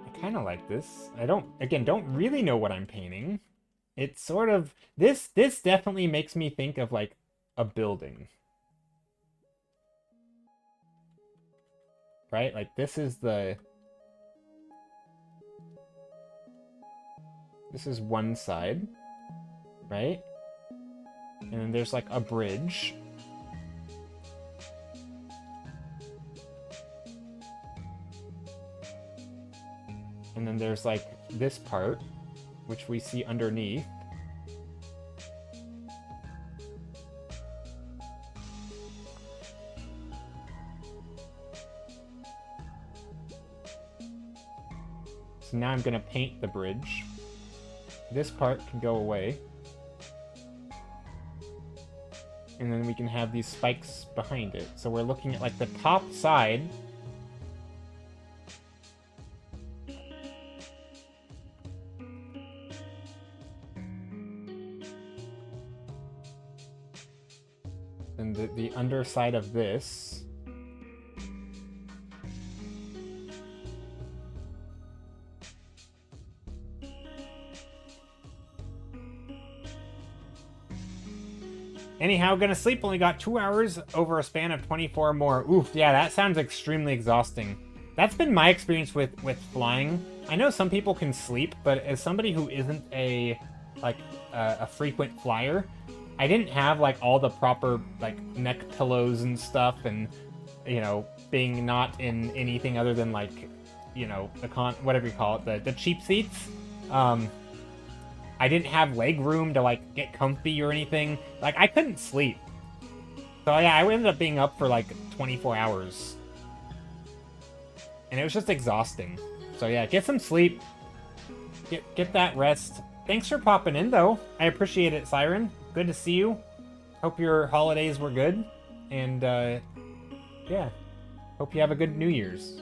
I kind of like this. I don't really know what I'm painting. It's sort of this definitely makes me think of like a building. Right? Like this is one side, right? And then there's like a bridge. And then there's like this part, which we see underneath. So now I'm gonna paint the bridge. This part can go away. And then we can have these spikes behind it. So we're looking at like the top side. And the underside of this. Anyhow, gonna sleep. Only got 2 hours over a span of 24 more. Oof, yeah, that sounds extremely exhausting. That's been my experience with flying. I know some people can sleep, but as somebody who isn't a frequent flyer, I didn't have like all the proper like neck pillows and stuff, and you know, being not in anything other than like, you know, whatever you call it, the cheap seats. I didn't have leg room to like get comfy or anything. Like I couldn't sleep. So yeah, I ended up being up for like 24 hours. And it was just exhausting. So yeah, get some sleep. Get that rest. Thanks for popping in though. I appreciate it, Siren. Good to see you. Hope your holidays were good. And yeah. Hope you have a good New Year's.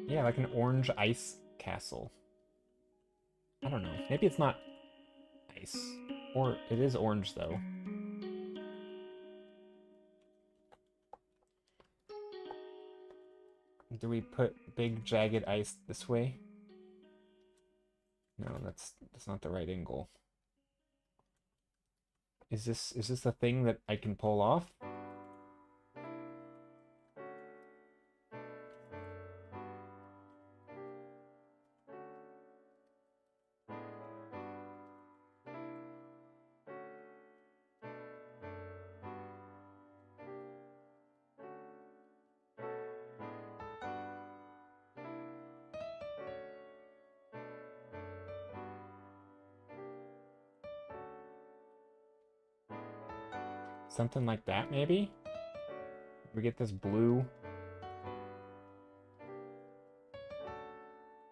Yeah, like an orange ice castle. I don't know. Maybe it's not ice. Or it is orange, though. Do we put big jagged ice this way? No, that's not the right angle. Is this a thing that I can pull off? Something like that, maybe? We get this blue.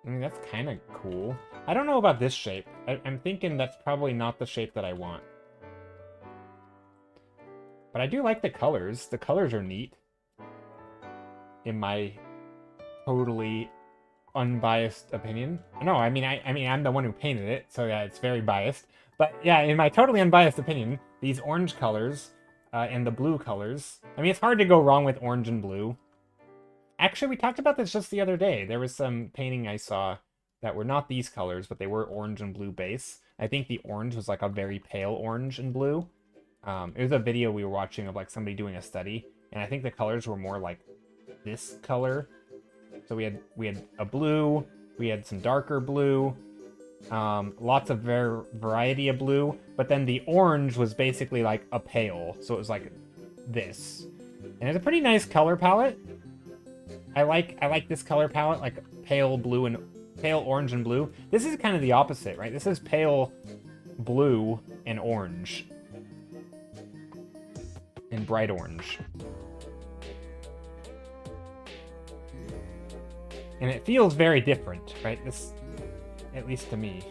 I mean, that's kind of cool. I don't know about this shape. I'm thinking that's probably not the shape that I want. But I do like the colors. The colors are neat. In my totally unbiased opinion. No, I mean I'm the one who painted it, so yeah, it's very biased. But yeah, in my totally unbiased opinion, these orange colors and the blue colors. I mean, it's hard to go wrong with orange and blue. Actually, we talked about this just the other day. There was some painting I saw that were not these colors, but they were orange and blue base. I think the orange was like a very pale orange and blue. It was a video we were watching of like somebody doing a study, and I think the colors were more like this color. So we had a blue, we had some darker blue, lots of variety of blue, but then the orange was basically like a pale, so it was like this. And it's a pretty nice color palette. I like this color palette, like pale blue and pale orange and blue. This is kind of the opposite, right? This is pale blue and orange. And bright orange. And it feels very different, right? This, at least to me.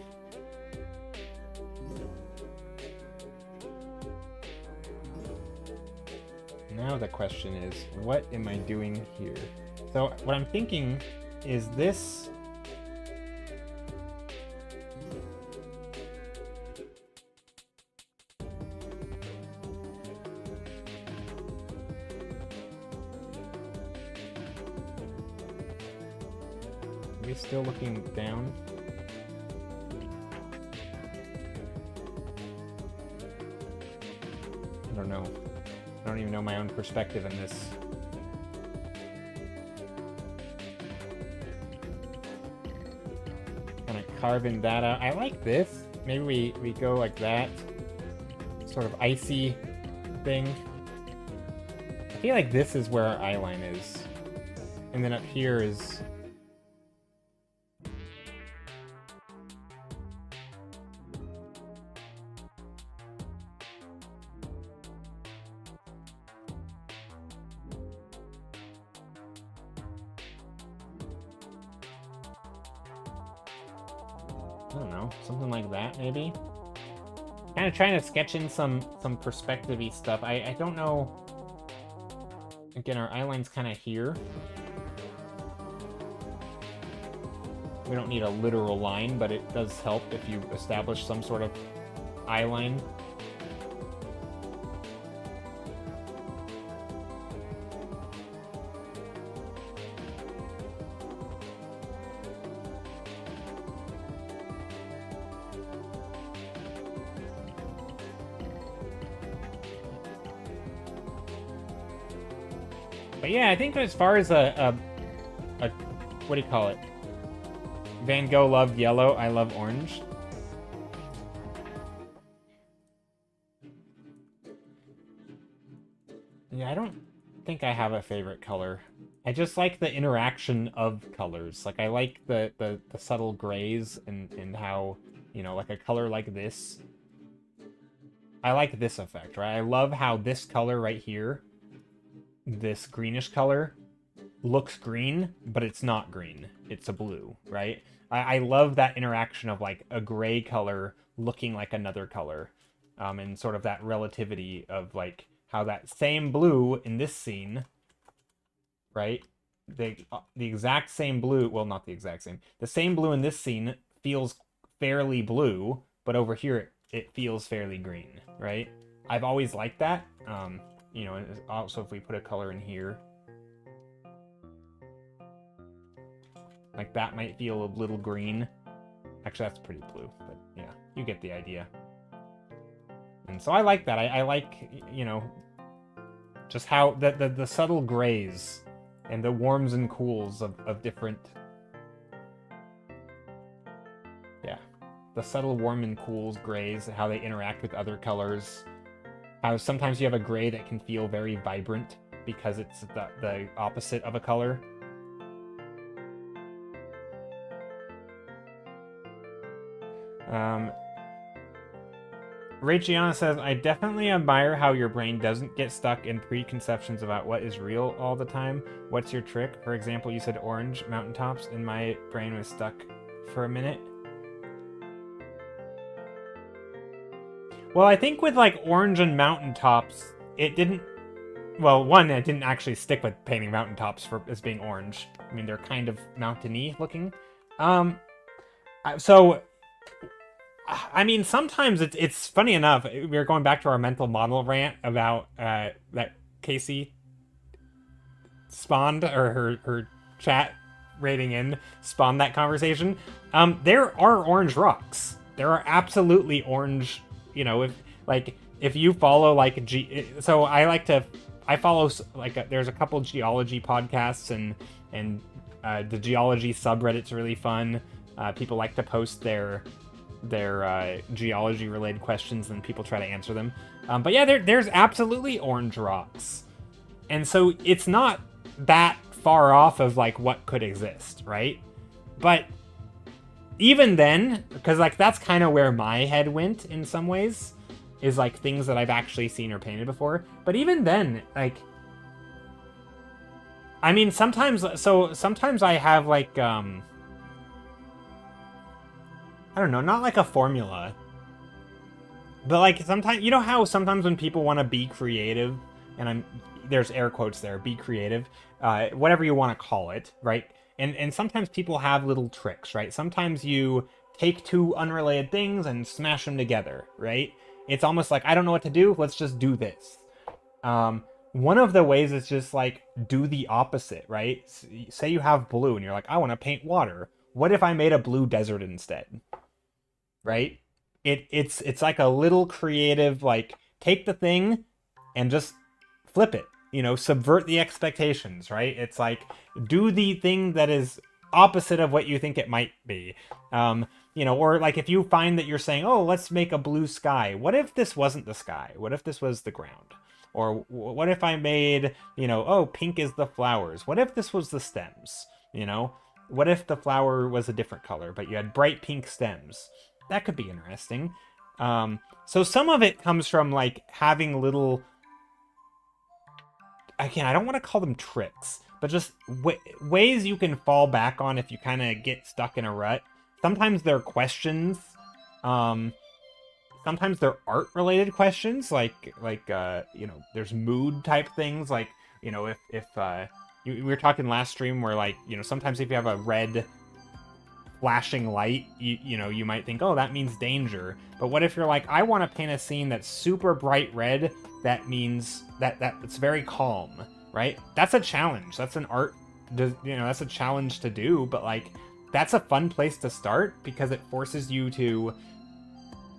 Now the question is, what am I doing here? So what I'm thinking is this... Are we still looking down? I don't know. I don't even know my own perspective in this. Kind of carving that out. I like this. Maybe we go like that. Sort of icy thing. I feel like this is where our eye line is. And then up here is... I don't know, something like that, maybe? Kind of trying to sketch in some perspective-y stuff. I don't know... Again, our eye line's kind of here. We don't need a literal line, but it does help if you establish some sort of eye line. But yeah, I think as far as a what do you call it? Van Gogh loved yellow, I love orange. Yeah, I don't think I have a favorite color. I just like the interaction of colors. Like, I like the subtle grays and how, you know, like a color like this. I like this effect, right? I love how this color right here, this greenish color, looks green, but it's not green. It's a blue, right? I love that interaction of like a gray color looking like another color, and sort of that relativity of like how that same blue in this scene, right? The exact same blue, well, not the exact same. The same blue in this scene feels fairly blue, but over here it feels fairly green, right? I've always liked that. You know, also if we put a color in here, like that might feel a little green. Actually, that's pretty blue, but yeah, you get the idea. And so I like that. I like, you know, just how the subtle grays and the warms and cools of different... Yeah, the subtle warm and cools grays, how they interact with other colors. How sometimes you have a gray that can feel very vibrant because it's the opposite of a color. Raygiana says, I definitely admire how your brain doesn't get stuck in preconceptions about what is real all the time. What's your trick? For example, you said orange mountaintops, and my brain was stuck for a minute. Well, I think with like orange and mountaintops, it didn't. Well, one, it didn't actually stick with painting mountaintops as being orange. I mean, they're kind of mountainy looking. So I mean, sometimes it's funny enough. We're going back to our mental model rant about that Casey spawned, or her chat rating in spawned that conversation. There are orange rocks. There are absolutely orange. You know, if you follow like so I follow like there's a couple geology podcasts, and the geology subreddit's really fun. People like to post their geology related questions, and people try to answer them. But yeah, there's absolutely orange rocks, and so it's not that far off of like what could exist, right? But even then, because like that's kind of where my head went in some ways, is like things that I've actually seen or painted before. But even then, like, I mean, sometimes I have like I don't know, not like a formula, but like sometimes, you know how sometimes when people want to be creative, and there's air quotes there, be creative, whatever you want to call it, right? And sometimes people have little tricks, right? Sometimes you take two unrelated things and smash them together, right? It's almost like, I don't know what to do, let's just do this. One of the ways is just like, do the opposite, right? Say you have blue and you're like, I want to paint water. What if I made a blue desert instead? Right? It's like a little creative, like, take the thing and just flip it. You know, subvert the expectations, right? It's like, do the thing that is opposite of what you think it might be. You know, or like if you find that you're saying, oh, let's make a blue sky. What if this wasn't the sky? What if this was the ground? Or what if I made, you know, oh, pink is the flowers. What if this was the stems? You know, what if the flower was a different color, but you had bright pink stems? That could be interesting. So some of it comes from like having little, again, I don't want to call them tricks, but just ways you can fall back on if you kind of get stuck in a rut. Sometimes they're questions. Sometimes they're art-related questions, like you know, there's mood type things, like, you know, if we were talking last stream where, like, you know, sometimes if you have a red flashing light, you know, you might think, oh, that means danger. But what if you're like, I want to paint a scene that's super bright red, that means that it's very calm, right? That's a challenge. That's an art, you know, that's a challenge to do, but like, that's a fun place to start because it forces you to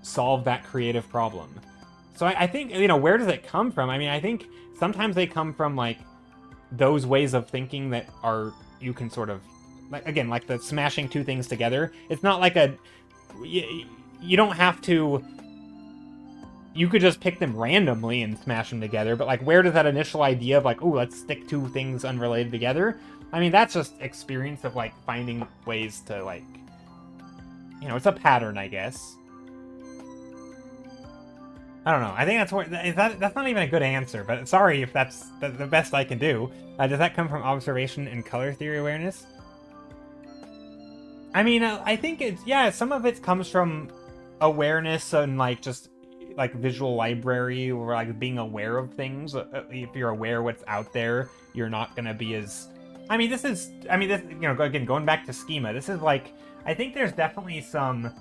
solve that creative problem. So I think, you know, where does it come from? I mean, I think sometimes they come from like those ways of thinking that are, you can sort of, like, again, like the smashing two things together. It's not like you don't have to, you could just pick them randomly and smash them together, but like, where does that initial idea of like, oh, let's stick two things unrelated together? I mean, that's just experience of like finding ways to, like, you know, it's a pattern, I guess. I don't know. I think that's what, that's not even a good answer, but sorry if that's the best I can do. Does that come from observation and color theory awareness? I mean, I think it's, yeah, some of it comes from awareness and like just like visual library, or like being aware of things. If you're aware what's out there, you're not gonna be as, I mean, this, you know, again, going back to schema, this is like, I think there's definitely some,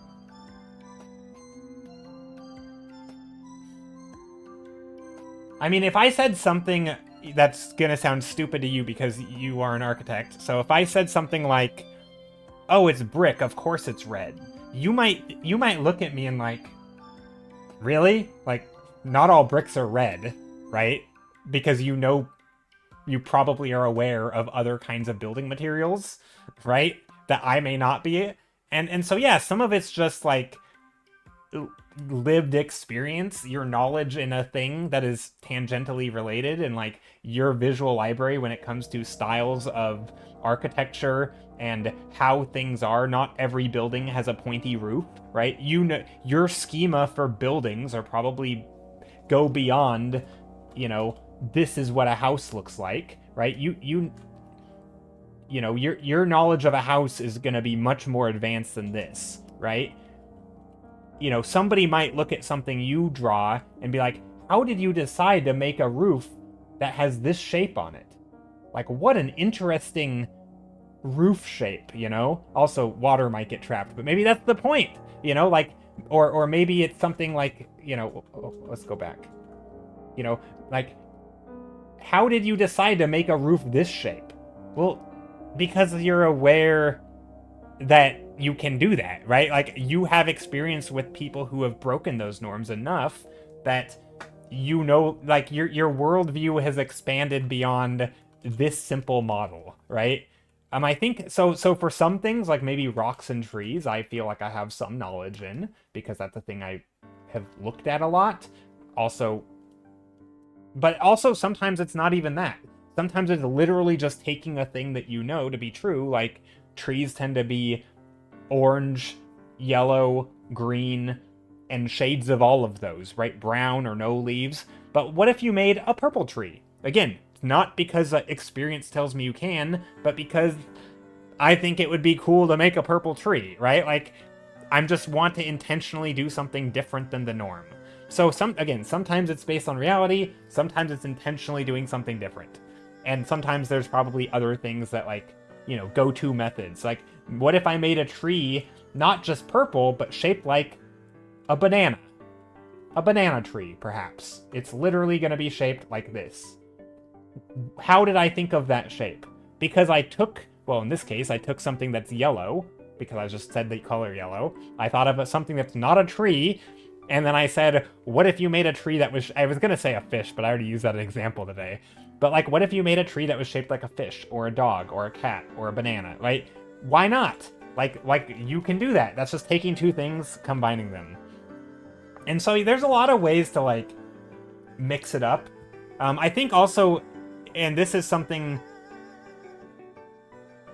I mean, if I said something that's gonna sound stupid to you because you are an architect, so if I said something like, oh, it's brick, of course it's red, you might look at me and like, really? Like, not all bricks are red, right? Because you know, you probably are aware of other kinds of building materials, right? That I may not be. And so, yeah, some of it's just like lived experience, your knowledge in a thing that is tangentially related, and like your visual library when it comes to styles of architecture and how things are. Not every building has a pointy roof, right? You know, your schema for buildings are probably go beyond, this is what a house looks like, right? Your knowledge of a house is going to be much more advanced than this, right? Somebody might look at something you draw and be like, how did you decide to make a roof that has this shape on it? Like, what an interesting roof shape, Also, water might get trapped, but maybe that's the point, like, or maybe it's something like, let's go back. Like, how did you decide to make a roof this shape? Well, because you're aware that you can do that, right? Like, you have experience with people who have broken those norms enough that like, your worldview has expanded beyond this simple model, right? I think so for some things, like maybe rocks and trees, I feel like I have some knowledge in, because that's a thing I have looked at a lot. But also sometimes it's not even that. Sometimes it's literally just taking a thing that you know to be true, like trees tend to be orange, yellow, green, and shades of all of those, right? Brown or no leaves. But what if you made a purple tree? Again, not because experience tells me you can, but because I think it would be cool to make a purple tree, right? Like, I just want to intentionally do something different than the norm. So sometimes it's based on reality, sometimes it's intentionally doing something different. And sometimes there's probably other things that, like, go-to methods. Like, what if I made a tree not just purple, but shaped like a banana? A banana tree, perhaps. It's literally going to be shaped like this. How did I think of that shape? Because in this case, I took something that's yellow, because I just said the color yellow. I thought of something that's not a tree, and then I said, what if you made a tree that was... I was going to say a fish, but I already used that example today. But, like, what if you made a tree that was shaped like a fish, or a dog, or a cat, or a banana, right? Why not? Like you can do that. That's just taking two things, combining them. And so there's a lot of ways to, like, mix it up. I think also, and this is something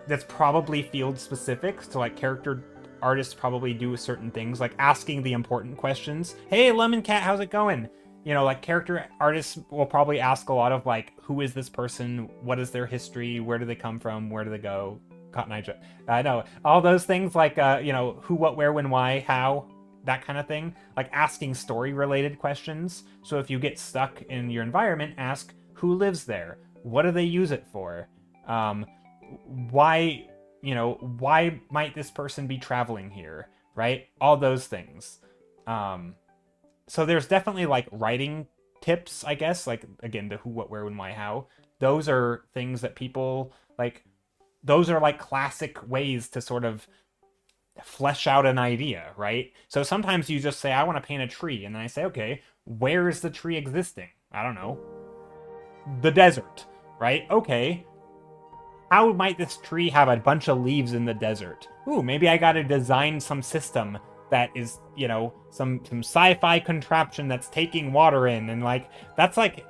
that's probably field specific, so like character artists probably do certain things, like asking the important questions. Hey, Lemon Cat, how's it going? Like character artists will probably ask a lot of, like, who is this person? What is their history? Where do they come from? Where do they go? Cotton Eye Joe. I know. All those things, like, who, what, where, when, why, how, that kind of thing. Like asking story-related questions. So if you get stuck in your environment, ask, who lives there? What do they use it for? Why might this person be traveling here, right? All those things. So there's definitely, like, writing tips, I guess, like, again, the who, what, where, when, why, how. Those are things that people, like, those are, like, classic ways to sort of flesh out an idea, right? So sometimes you just say, I want to paint a tree, and then I say, okay, where is the tree existing? I don't know. The desert, right? Okay. How might this tree have a bunch of leaves in the desert? Ooh, maybe I gotta design some system that is, some sci-fi contraption that's taking water in, and, like, that's, like,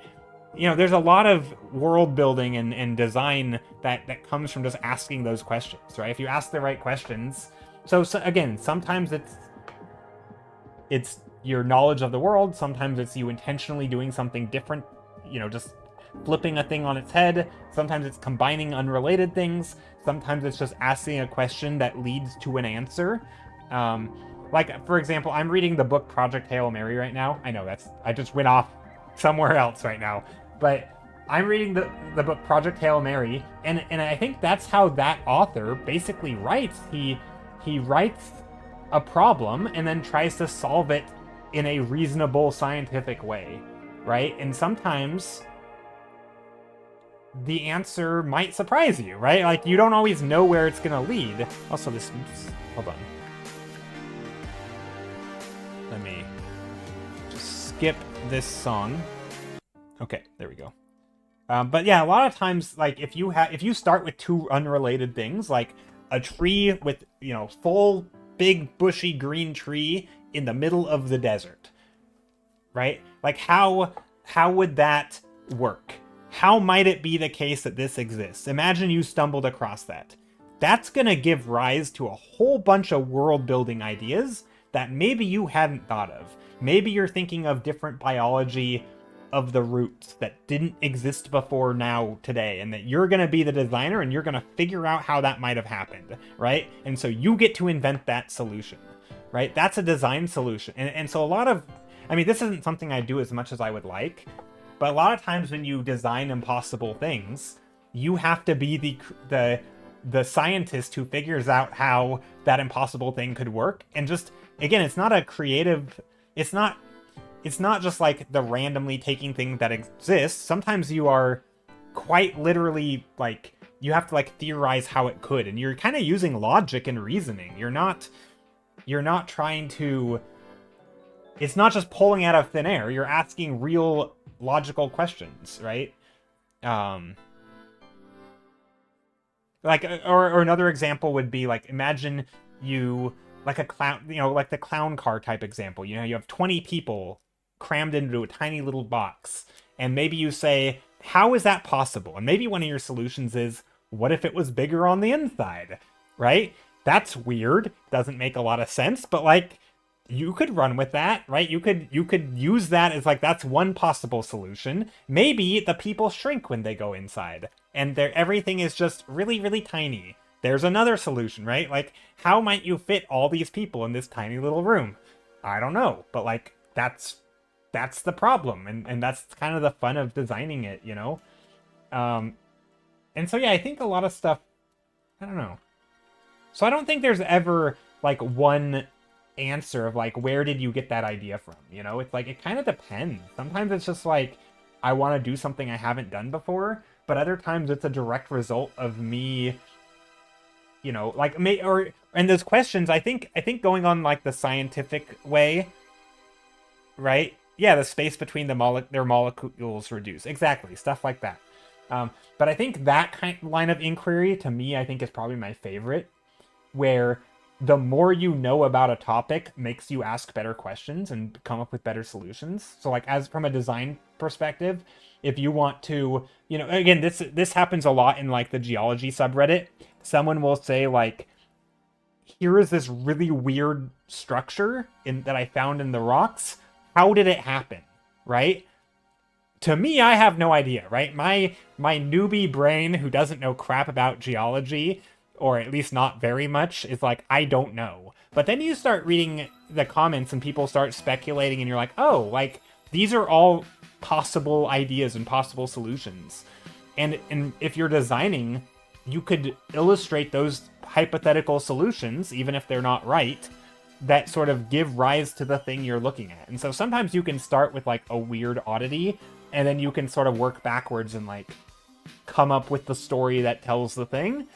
there's a lot of world building and design that comes from just asking those questions, right? If you ask the right questions. So again, sometimes it's your knowledge of the world, sometimes it's you intentionally doing something different, just flipping a thing on its head. Sometimes it's combining unrelated things. Sometimes it's just asking a question that leads to an answer. Like, for example, I'm reading the book Project Hail Mary right now. I know I just went off somewhere else right now. But I'm reading the book Project Hail Mary, and I think that's how that author basically writes. He writes a problem and then tries to solve it in a reasonable scientific way, right? And sometimes the answer might surprise you, right? Like, you don't always know where it's gonna lead. Also, hold on. Let me just skip this song. Okay, there we go. But yeah, a lot of times, like, if you start with two unrelated things, like a tree with, full big bushy green tree in the middle of the desert, right? Like how would that work? How might it be the case that this exists? Imagine you stumbled across that. That's going to give rise to a whole bunch of world building ideas that maybe you hadn't thought of. Maybe you're thinking of different biology of the roots that didn't exist before now today, and that you're going to be the designer and you're going to figure out how that might have happened, right? And so you get to invent that solution, right? That's a design solution. And so a lot of, I mean, this isn't something I do as much as I would like, but a lot of times when you design impossible things, you have to be the scientist who figures out how that impossible thing could work. And just, again, it's not a creative, it's not just like the randomly taking things that exist. Sometimes you are quite literally like, you have to like theorize how it could, and you're kind of using logic and reasoning. You're not trying to, it's not just pulling out of thin air. You're asking real logical questions, right? Like, or another example would be like, imagine you, like a clown, you know, like the clown car type example. You know, you have 20 people crammed into a tiny little box, and maybe you say, how is that possible? And maybe one of your solutions is, what if it was bigger on the inside, right? That's weird. Doesn't make a lot of sense, but like, you could run with that, right? You could use that as like, that's one possible solution. Maybe the people shrink when they go inside, and everything is just really, really tiny. There's another solution, right? Like, how might you fit all these people in this tiny little room? I don't know, but like, that's the problem, and that's kind of the fun of designing it, you know? And so yeah, I think a lot of stuff, I don't know. So I don't think there's ever like one answer of like, where did you get that idea from? You know, it's like, it kind of depends. Sometimes it's just like, I want to do something I haven't done before, but other times it's a direct result of me, you know, like, and those questions, I think going on like the scientific way, right? Yeah, the space between their molecules reduce. Exactly, stuff like that. But I think that kind of line of inquiry, to me, I think is probably my favorite, where the more you know about a topic makes you ask better questions and come up with better solutions. So like, as from a design perspective, if you want to, you know, again, this happens a lot in like the geology subreddit. Someone will say like, here is this really weird structure that I found in the rocks. How did it happen, right? To me, I have no idea, right? My newbie brain, who doesn't know crap about geology, or at least not very much, is like, I don't know. But then you start reading the comments and people start speculating, and you're like, oh, like, these are all possible ideas and possible solutions. And if you're designing, you could illustrate those hypothetical solutions, even if they're not right, that sort of give rise to the thing you're looking at. And so sometimes you can start with like a weird oddity, and then you can sort of work backwards and like come up with the story that tells the thing.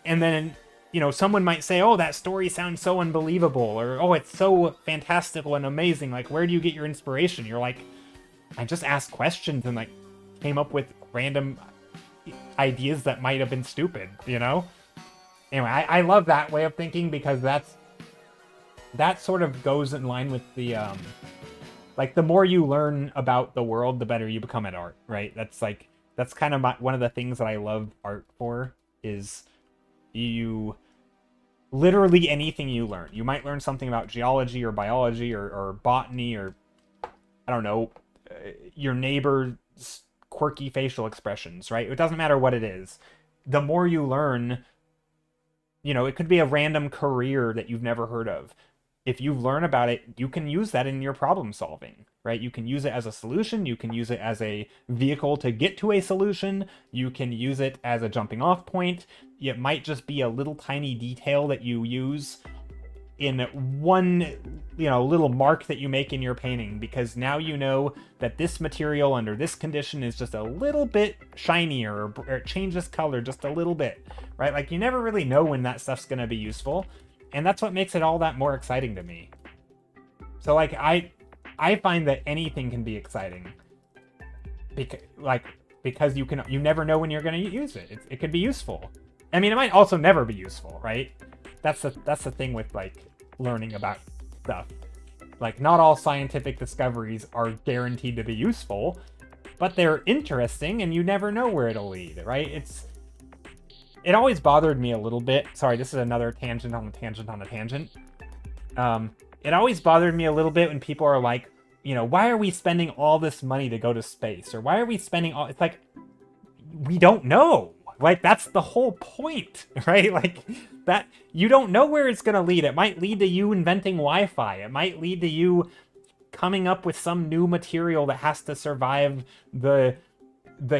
And then, you know, someone might say, oh, that story sounds so unbelievable, or oh, it's so fantastical and amazing. Like, where do you get your inspiration? You're like, I just asked questions and like came up with random ideas that might have been stupid, you know? Anyway, I love that way of thinking, because that sort of goes in line with the, like, the more you learn about the world, the better you become at art, right? That's kind of one of the things that I love art for, is you, literally anything you learn. You might learn something about geology or biology or botany, or, I don't know, your neighbor's quirky facial expressions, right? It doesn't matter what it is. The more you learn, you know, it could be a random career that you've never heard of. If you learn about it, you can use that in your problem solving, right? You can use it as a solution. You can use it as a vehicle to get to a solution. You can use it as a jumping off point. It might just be a little tiny detail that you use in one, you know, little mark that you make in your painting, because now you know that this material under this condition is just a little bit shinier, or it changes color just a little bit, right? Like, you never really know when that stuff's going to be useful. And that's what makes it all that more exciting to me. So like, I find that anything can be exciting, because you never know when you're going to use it. It could be useful. I mean, it might also never be useful, right? That's the thing with like learning about stuff. Like, not all scientific discoveries are guaranteed to be useful, but they're interesting, and you never know where it'll lead, right? It always bothered me a little bit. Sorry, this is another tangent on a tangent on a tangent. It always bothered me a little bit when people are like, you know, why are we spending all this money to go to space? Or why are we spending all... It's like, we don't know. Like, that's the whole point, right? Like, that you don't know where it's going to lead. It might lead to you inventing Wi-Fi. It might lead to you coming up with some new material that has to survive the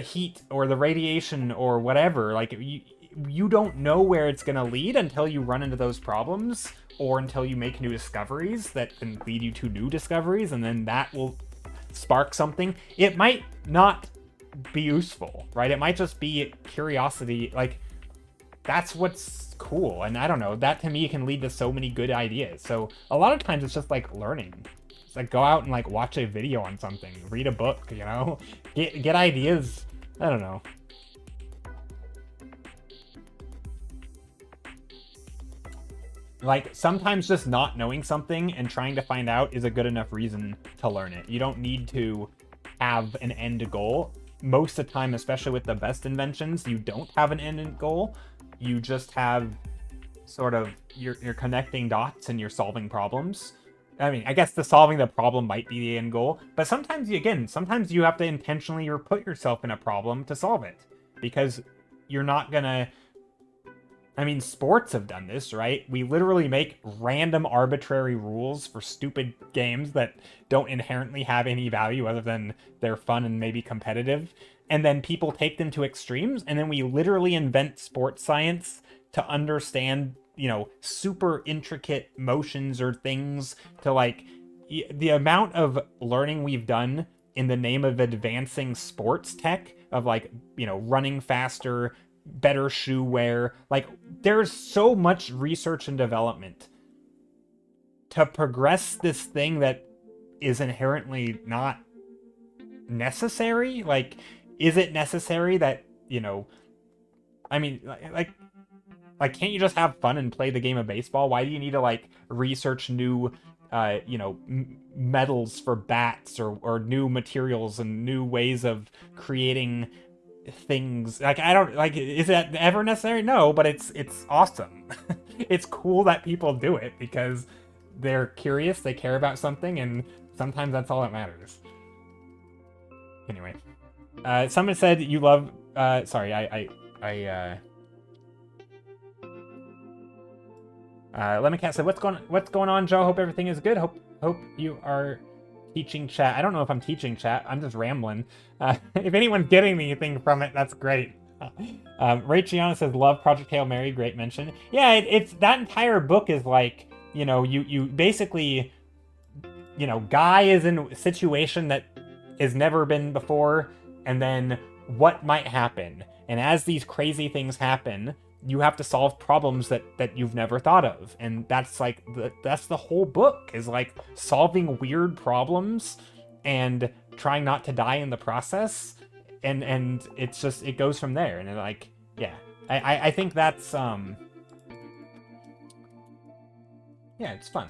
heat or the radiation or whatever. Like, you don't know where it's going to lead until you run into those problems or until you make new discoveries that can lead you to new discoveries, and then that will spark something. It might not be useful, right? It might just be curiosity. Like, that's what's cool. And I don't know, that to me can lead to so many good ideas. So a lot of times it's just like learning. It's like go out and like watch a video on something, read a book, you know, get ideas. I don't know. Like, sometimes just not knowing something and trying to find out is a good enough reason to learn it. You don't need to have an end goal. Most of the time, especially with the best inventions, you don't have an end goal. You just have sort of, you're connecting dots and you're solving problems. I mean, I guess the solving the problem might be the end goal, but sometimes sometimes you have to intentionally put yourself in a problem to solve it, because you're not gonna... I mean, sports have done this, right? We literally make random arbitrary rules for stupid games that don't inherently have any value other than they're fun and maybe competitive. And then people take them to extremes, and then we literally invent sports science to understand, you know, super intricate motions or things to, like, the amount of learning we've done in the name of advancing sports tech, of, like, you know, running faster, better shoe wear. Like, there's so much research and development to progress this thing that is inherently not necessary. Like, is it necessary that, you know, I mean, like can't you just have fun and play the game of baseball? Why do you need to, like, research new you know, metals for bats, or new materials and new ways of creating things? Like, I don't, like, is that ever necessary? No, but it's awesome. It's cool that people do it because they're curious, they care about something, and sometimes that's all that matters. Anyway, someone said you love sorry, Lemon Cat said, what's going on, Joe? Hope everything is good. Hope you are teaching chat. I don't know if I'm teaching chat. I'm just rambling. If anyone's getting anything from it, that's great. Ray Chiana says, love Project Hail Mary. Great mention. Yeah, it's that entire book is like, you know, you basically, you know, Guy is in a situation that has never been before, and then what might happen. And as these crazy things happen, you have to solve problems that you've never thought of. And that's like, that's the whole book, is like solving weird problems and trying not to die in the process. And it's just, it goes from there. And like, yeah, I think that's, yeah, it's fun.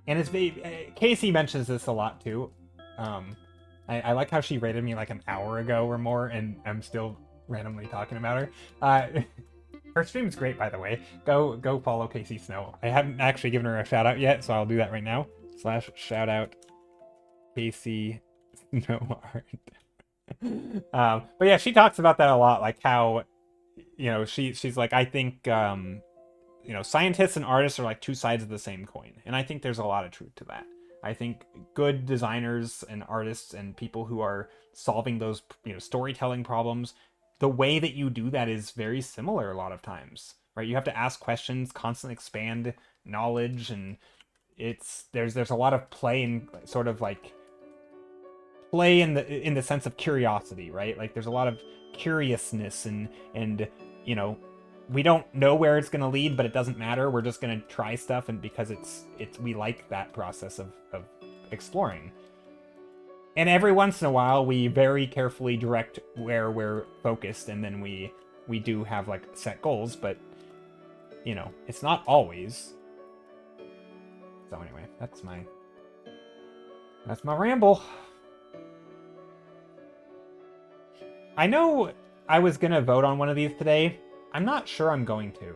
And it's, Casey mentions this a lot too. I like how she rated me like an hour ago or more, and I'm still randomly talking about her. Her stream's great, by the way. Go follow Casey Snow. I haven't actually given her a shout out yet, so I'll do that right now. / shout out Casey Snow Art. But yeah, she talks about that a lot, like how, you know, she's like, I think, you know, scientists and artists are like two sides of the same coin. And I think there's a lot of truth to that. I think good designers and artists and people who are solving those, you know, storytelling problems, the way that you do that is very similar a lot of times, right? You have to ask questions, constantly expand knowledge, and there's a lot of play and sort of like play in the sense of curiosity, right? Like there's a lot of curiousness and you know, we don't know where it's going to lead, but it doesn't matter. We're just going to try stuff, and because we like that process of exploring. And every once in a while, we very carefully direct where we're focused, and then we do have like set goals, but you know, it's not always. So anyway, that's my ramble. I know I was gonna vote on one of these today. I'm not sure I'm going to.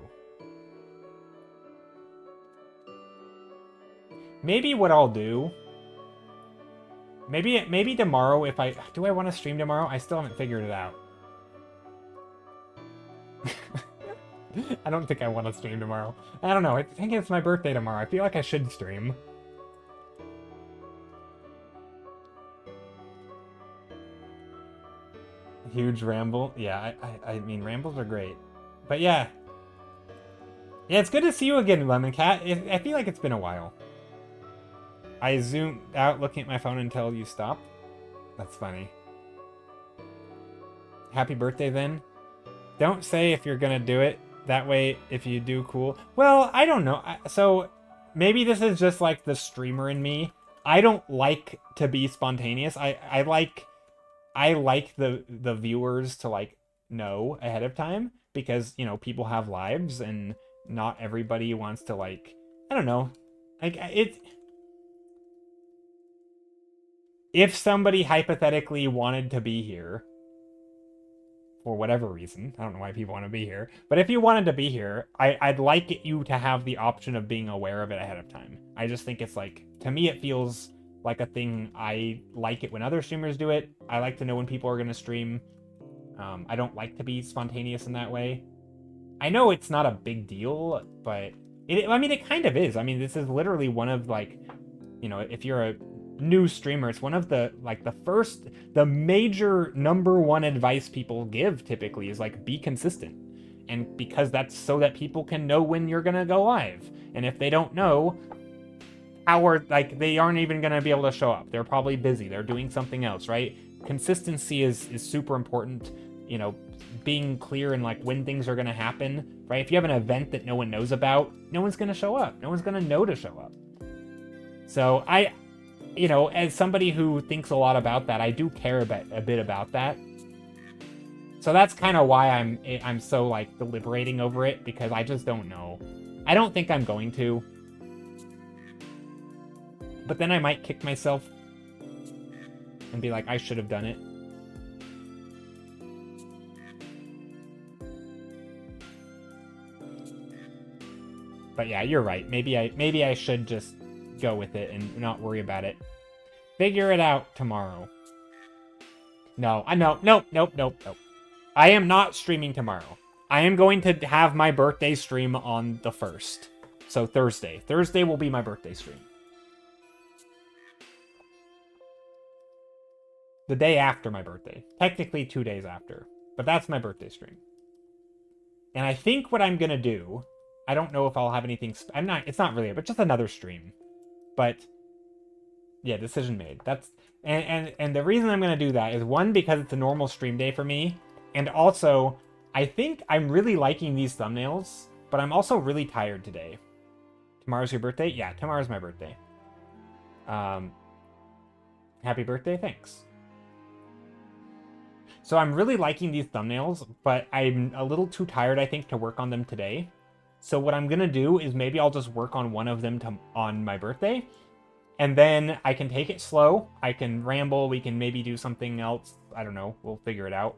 Maybe what I'll do... Maybe tomorrow if I... Do I want to stream tomorrow? I still haven't figured it out. I don't think I want to stream tomorrow. I don't know. I think it's my birthday tomorrow. I feel like I should stream. Huge ramble. Yeah, I mean, rambles are great. But yeah. Yeah, it's good to see you again, Lemon Cat. I feel like it's been a while. I zoomed out looking at my phone until you stopped. That's funny. Happy birthday, then. Don't say if you're gonna do it. That way, if you do, cool. Well, I don't know. So, maybe this is just like the streamer in me. I don't like to be spontaneous. I like the viewers to like know ahead of time because, you know, people have lives and not everybody wants to like, I don't know. Like if somebody hypothetically wanted to be here for whatever reason, I don't know why people want to be here, but if you wanted to be here, I'd like you to have the option of being aware of it ahead of time. I just think it's like, to me, it feels like a thing. I like it when other streamers do it. I like to know when people are going to stream. I don't like to be spontaneous in that way. I know it's not a big deal, but I mean, it kind of is. I mean, this is literally one of like, you know, if you're a new streamer, it's one of the like the major #1 advice people give typically is like be consistent. And because that's so that people can know when you're gonna go live. And if they don't know, like they aren't even gonna be able to show up. They're probably busy. They're doing something else, right? Consistency is super important. You know, being clear in like when things are gonna happen, right? If you have an event that no one knows about, no one's gonna show up. No one's gonna know to show up. So you know, as somebody who thinks a lot about that, I do care a bit about that. So that's kind of why I'm so like deliberating over it, because I just don't know. I don't think I'm going to. But then I might kick myself and be like, I should have done it. But yeah, you're right. Maybe I should just go with it and not worry about it. Figure it out tomorrow. No, nope. I am not streaming tomorrow. I am going to have my birthday stream on the 1st. So Thursday. Thursday will be my birthday stream. The day after my birthday. Technically 2 days after. But that's my birthday stream. And I think what I'm going to do... I don't know if I'll have anything... It's not really, but just another stream. But... yeah, decision made. That's... And the reason I'm going to do that is, one, because it's a normal stream day for me. And also, I think I'm really liking these thumbnails. But I'm also really tired today. Tomorrow's your birthday? Yeah, tomorrow's my birthday. Happy birthday, thanks. So I'm really liking these thumbnails, but I'm a little too tired, I think, to work on them today. So what I'm going to do is maybe I'll just work on one of them on my birthday. And then I can take it slow. I can ramble. We can maybe do something else. I don't know. We'll figure it out.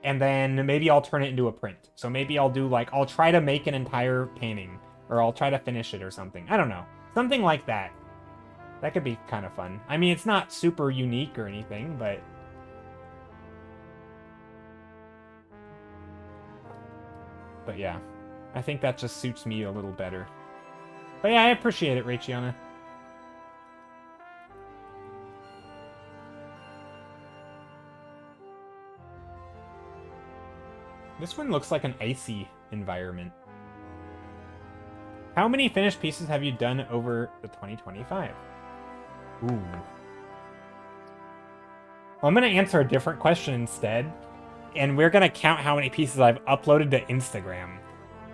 And then maybe I'll turn it into a print. So maybe I'll do like, I'll try to make an entire painting. Or I'll try to finish it or something. I don't know. Something like that. That could be kind of fun. I mean, it's not super unique or anything, but... but yeah, I think that just suits me a little better. But yeah, I appreciate it, Raychiana. This one looks like an icy environment. How many finished pieces have you done over the 2025? Ooh. Well, I'm going to answer a different question instead. And we're going to count how many pieces I've uploaded to Instagram.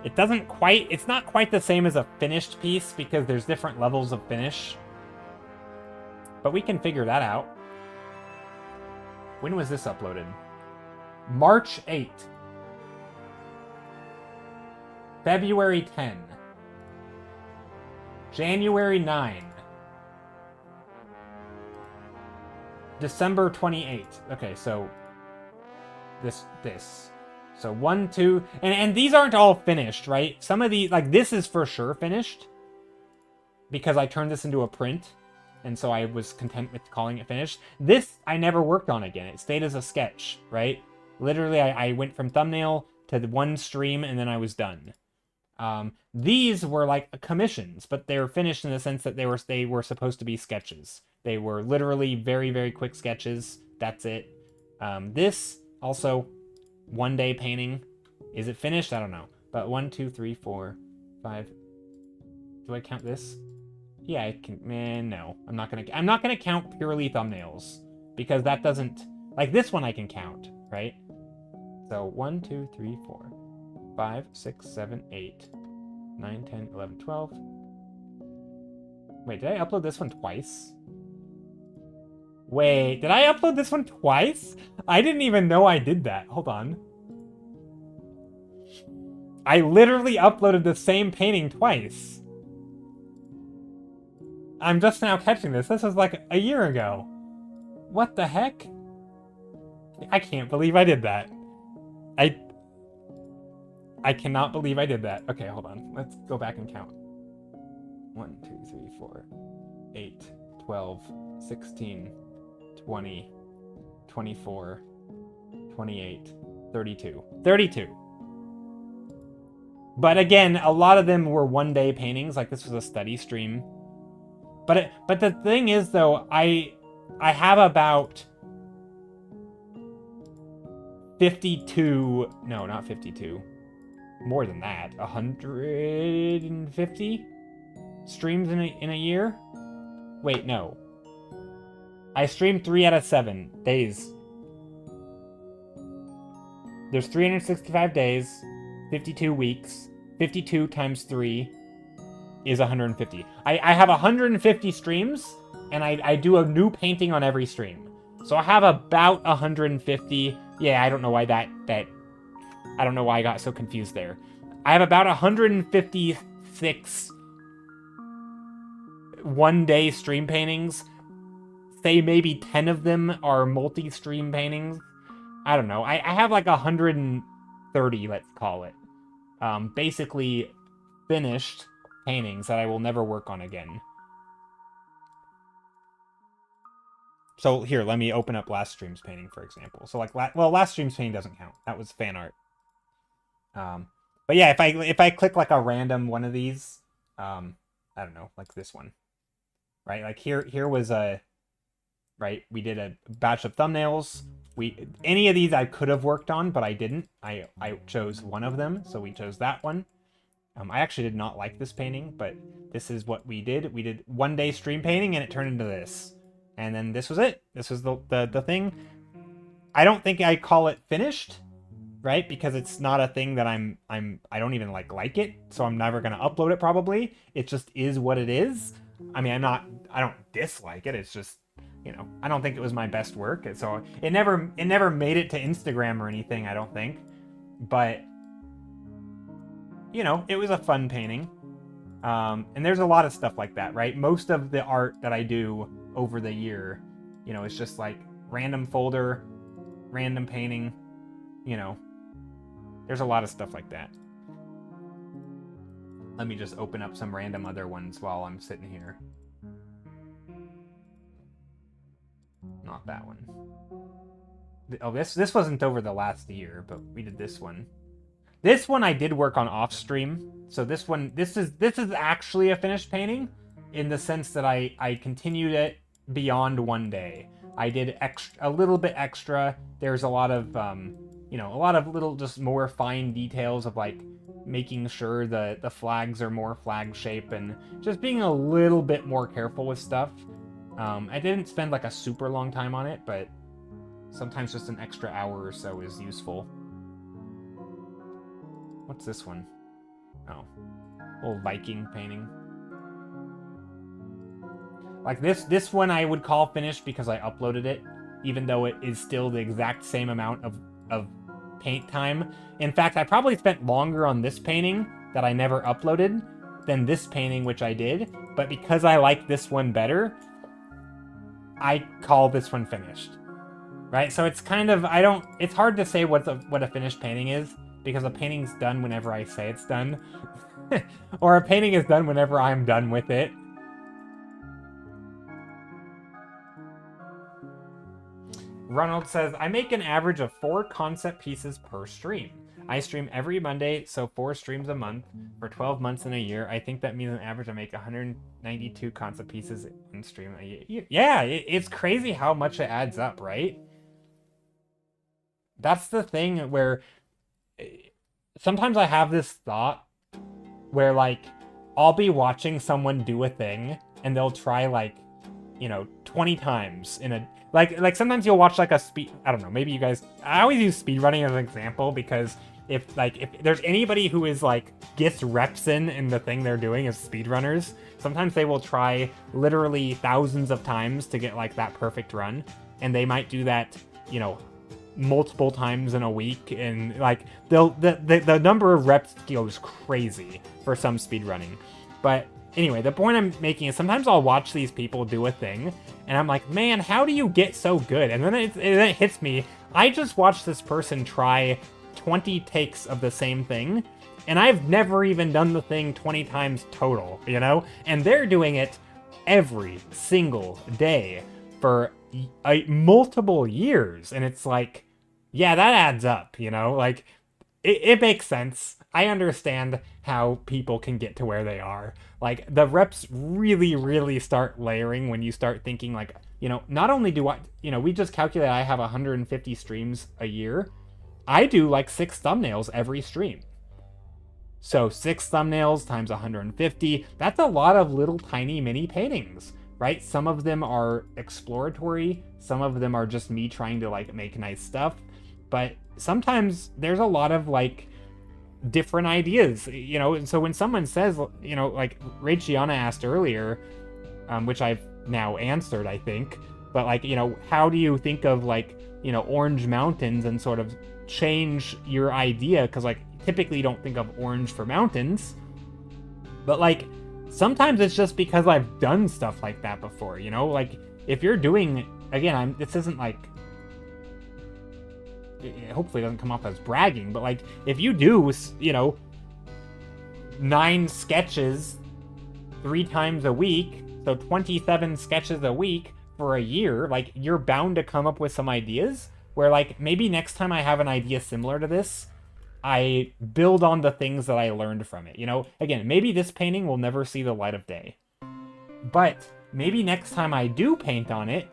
It's not quite the same as a finished piece because there's different levels of finish. But we can figure that out. When was this uploaded? March 8. February 10. January 9. December 28. Okay, so this. So 1, 2, and these aren't all finished, right? Some of these, like this is for sure finished because I turned this into a print, and so I was content with calling it finished. This I never worked on again. It stayed as a sketch, right? Literally, I went from thumbnail to the one stream, and then I was done. These were like commissions, but they're finished in the sense that they were supposed to be sketches. They were literally very, very quick sketches. That's it. This also 1 day painting. Is it finished? I don't know. But 1, 2, 3, 4, 5. Do I count this? Yeah, I can. Man, no, I'm not gonna count purely thumbnails because that doesn't, like this one I can count, right? So 1, 2, 3, 4, 5, 6, 7, 8, 9, 10, 11, 12. Wait, did I upload this one twice? Wait, did I upload this one twice? I didn't even know I did that. Hold on. I literally uploaded the same painting twice. I'm just now catching this. This was like a year ago. What the heck? I can't believe I did that. I cannot believe I did that. Okay, hold on. Let's go back and count. 1, 2, 3, 4, 8, 12, 16, 20, 24, 28, 32. 32. But again, a lot of them were 1 day paintings. Like this was a study stream. But the thing is though, I have about 52, no, not 52. More than that, 150 streams in a year? Wait, no. I streamed 3 out of 7 days. There's 365 days, 52 weeks. 52 times 3 is 150. I have 150 streams, and I do a new painting on every stream. So I have about 150. Yeah, I don't know why I don't know why I got so confused there. I have about 156 1 day stream paintings. Say maybe 10 of them are multi-stream paintings. I don't know. I have like 130, let's call it. Basically finished paintings that I will never work on again. So here, let me open up last stream's painting, for example. So like, last stream's painting doesn't count. That was fan art. But yeah, if I click like a random one of these, I don't know, like this one, right? Like here was a, right? We did a batch of thumbnails. Any of these I could have worked on, but I didn't. I chose one of them, so we chose that one. I actually did not like this painting, but this is what we did. We did 1 day stream painting, and it turned into this. And then this was it. This was the thing. I don't think I call it finished, right? Because it's not a thing that I don't even like it, so I'm never gonna upload it probably. It just is what it is. I mean, I don't dislike it. It's just, you know, I don't think it was my best work. So it never made it to Instagram or anything, I don't think. But you know, it was a fun painting. And there's a lot of stuff like that, right? Most of the art that I do over the year, you know, it's just like random folder, random painting, you know. There's a lot of stuff like that. Let me just open up some random other ones while I'm sitting here. Not that one. Oh, this wasn't over the last year, but we did this one. This one I did work on off stream. So this is actually a finished painting in the sense that I continued it beyond 1 day. I did a little bit extra. There's a lot of you know, a lot of little just more fine details of like making sure the flags are more flag shape and just being a little bit more careful with stuff. I didn't spend like a super long time on it, but sometimes just an extra hour or so is useful. What's this one? Oh, old Viking painting. Like this one I would call finished because I uploaded it, even though it is still the exact same amount of paint time. In fact, I probably spent longer on this painting that I never uploaded than this painting, which I did, but because I like this one better, I call this one finished. Right? So it's kind of, it's hard to say what a finished painting is, because a painting's done whenever I say it's done. Or a painting is done whenever I'm done with it. Ronald says, I make an average of 4 concept pieces per stream. I stream every Monday, so 4 streams a month for 12 months in a year. I think that means on average I make 192 concept pieces in stream a year. Yeah, it's crazy how much it adds up, right? That's the thing where sometimes I have this thought where, like, I'll be watching someone do a thing and they'll try, like, 20 times in a... Like sometimes you'll watch, like, a speed... I don't know, maybe you guys... I always use speedrunning as an example because if there's anybody who is, like, gets reps in the thing they're doing as speedrunners, sometimes they will try literally thousands of times to get, like, that perfect run. And they might do that, multiple times in a week, and like the number of reps goes crazy for some speedrunning. But anyway, the point I'm making is sometimes I'll watch these people do a thing and I'm like, man, how do you get so good? And then it hits me, I just watched this person try 20 takes of the same thing, and I've never even done the thing 20 times total, and they're doing it every single day for multiple years, and it's like, yeah, that adds up, like it makes sense. I understand how people can get to where they are. Like, the reps really, really start layering when you start thinking, like, not only do I, we just calculate I have 150 streams a year. I do like 6 thumbnails every stream. So 6 thumbnails times 150, that's a lot of little tiny mini paintings. Right? Some of them are exploratory, some of them are just me trying to, like, make nice stuff, but sometimes there's a lot of, like, different ideas, and so when someone says, like Rachel asked earlier, which I've now answered, I think, but, like, how do you think of, like, orange mountains and sort of change your idea? Because, like, typically you don't think of orange for mountains, but, like, sometimes it's just because I've done stuff like that before, like, if you're doing, again, this isn't like, it hopefully doesn't come off as bragging, but, like, if you do, 9 sketches 3 times a week, so 27 sketches a week for a year, like, you're bound to come up with some ideas where, like, maybe next time I have an idea similar to this, I build on the things that I learned from it. Again, maybe this painting will never see the light of day, but maybe next time I do paint on it,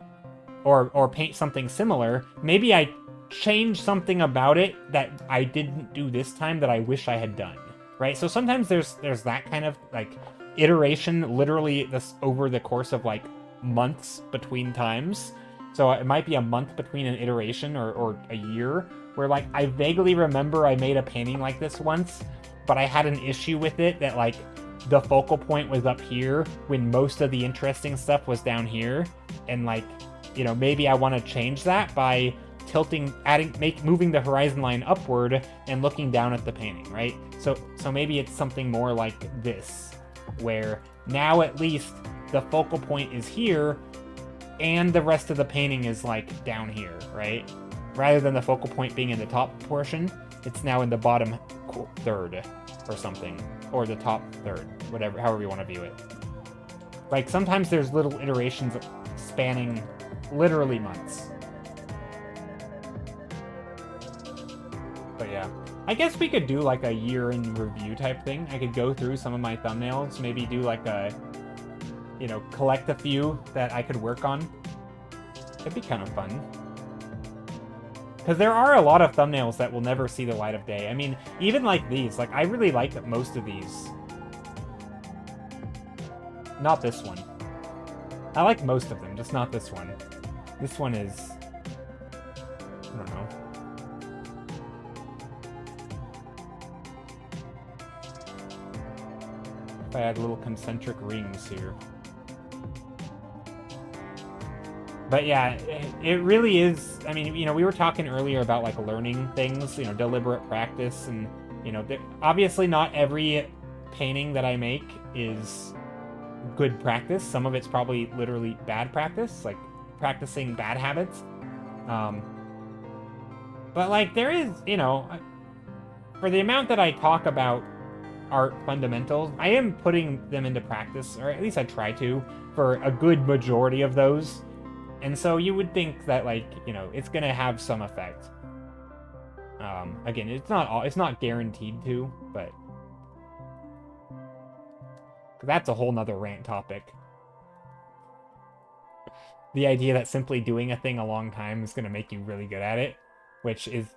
or paint something similar, maybe I change something about it that I didn't do this time that I wish I had done, right? So sometimes there's that kind of, like, iteration, literally this over the course of, like, months between times. So it might be a month between an iteration or a year, where, like, I vaguely remember I made a painting like this once, but I had an issue with it that, like, the focal point was up here when most of the interesting stuff was down here, and, like, maybe I want to change that by tilting, moving the horizon line upward and looking down at the painting, right? So maybe it's something more like this, where now at least the focal point is here and the rest of the painting is, like, down here, right? Rather than the focal point being in the top portion, it's now in the bottom third or something, or the top third, whatever, however you want to view it. Like, sometimes there's little iterations spanning literally months. But yeah, I guess we could do, like, a year in review type thing. I could go through some of my thumbnails, maybe do, like, a, collect a few that I could work on. It'd be kind of fun. Because there are a lot of thumbnails that will never see the light of day. I mean, even like these, like, I really like most of these. Not this one. I like most of them, just not this one. This one is... I don't know. If I add little concentric rings here. But yeah, it really is, I mean, we were talking earlier about, like, learning things, deliberate practice, and, obviously not every painting that I make is good practice. Some of it's probably literally bad practice, like practicing bad habits. But like there is, you know, for the amount that I talk about art fundamentals, I am putting them into practice, or at least I try to, for a good majority of those. And so you would think that, like, you know, it's gonna have some effect. Again, it's not guaranteed to, but that's a whole nother rant topic. The idea that simply doing a thing a long time is gonna make you really good at it, which is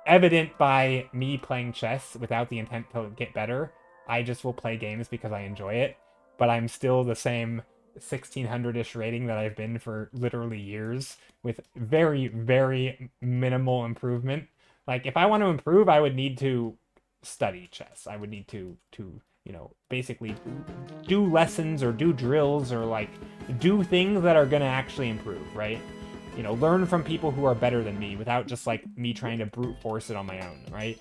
evident by me playing chess without the intent to get better. I just will play games because I enjoy it, but I'm still the same 1600-ish rating that I've been for literally years, with very, very minimal improvement. Like, if I want to improve, I would need to study chess. I would need to you know, basically do lessons or do drills or, like, do things that are going to actually improve, right? You know, learn from people who are better than me without just, like, me trying to brute force it on my own, right?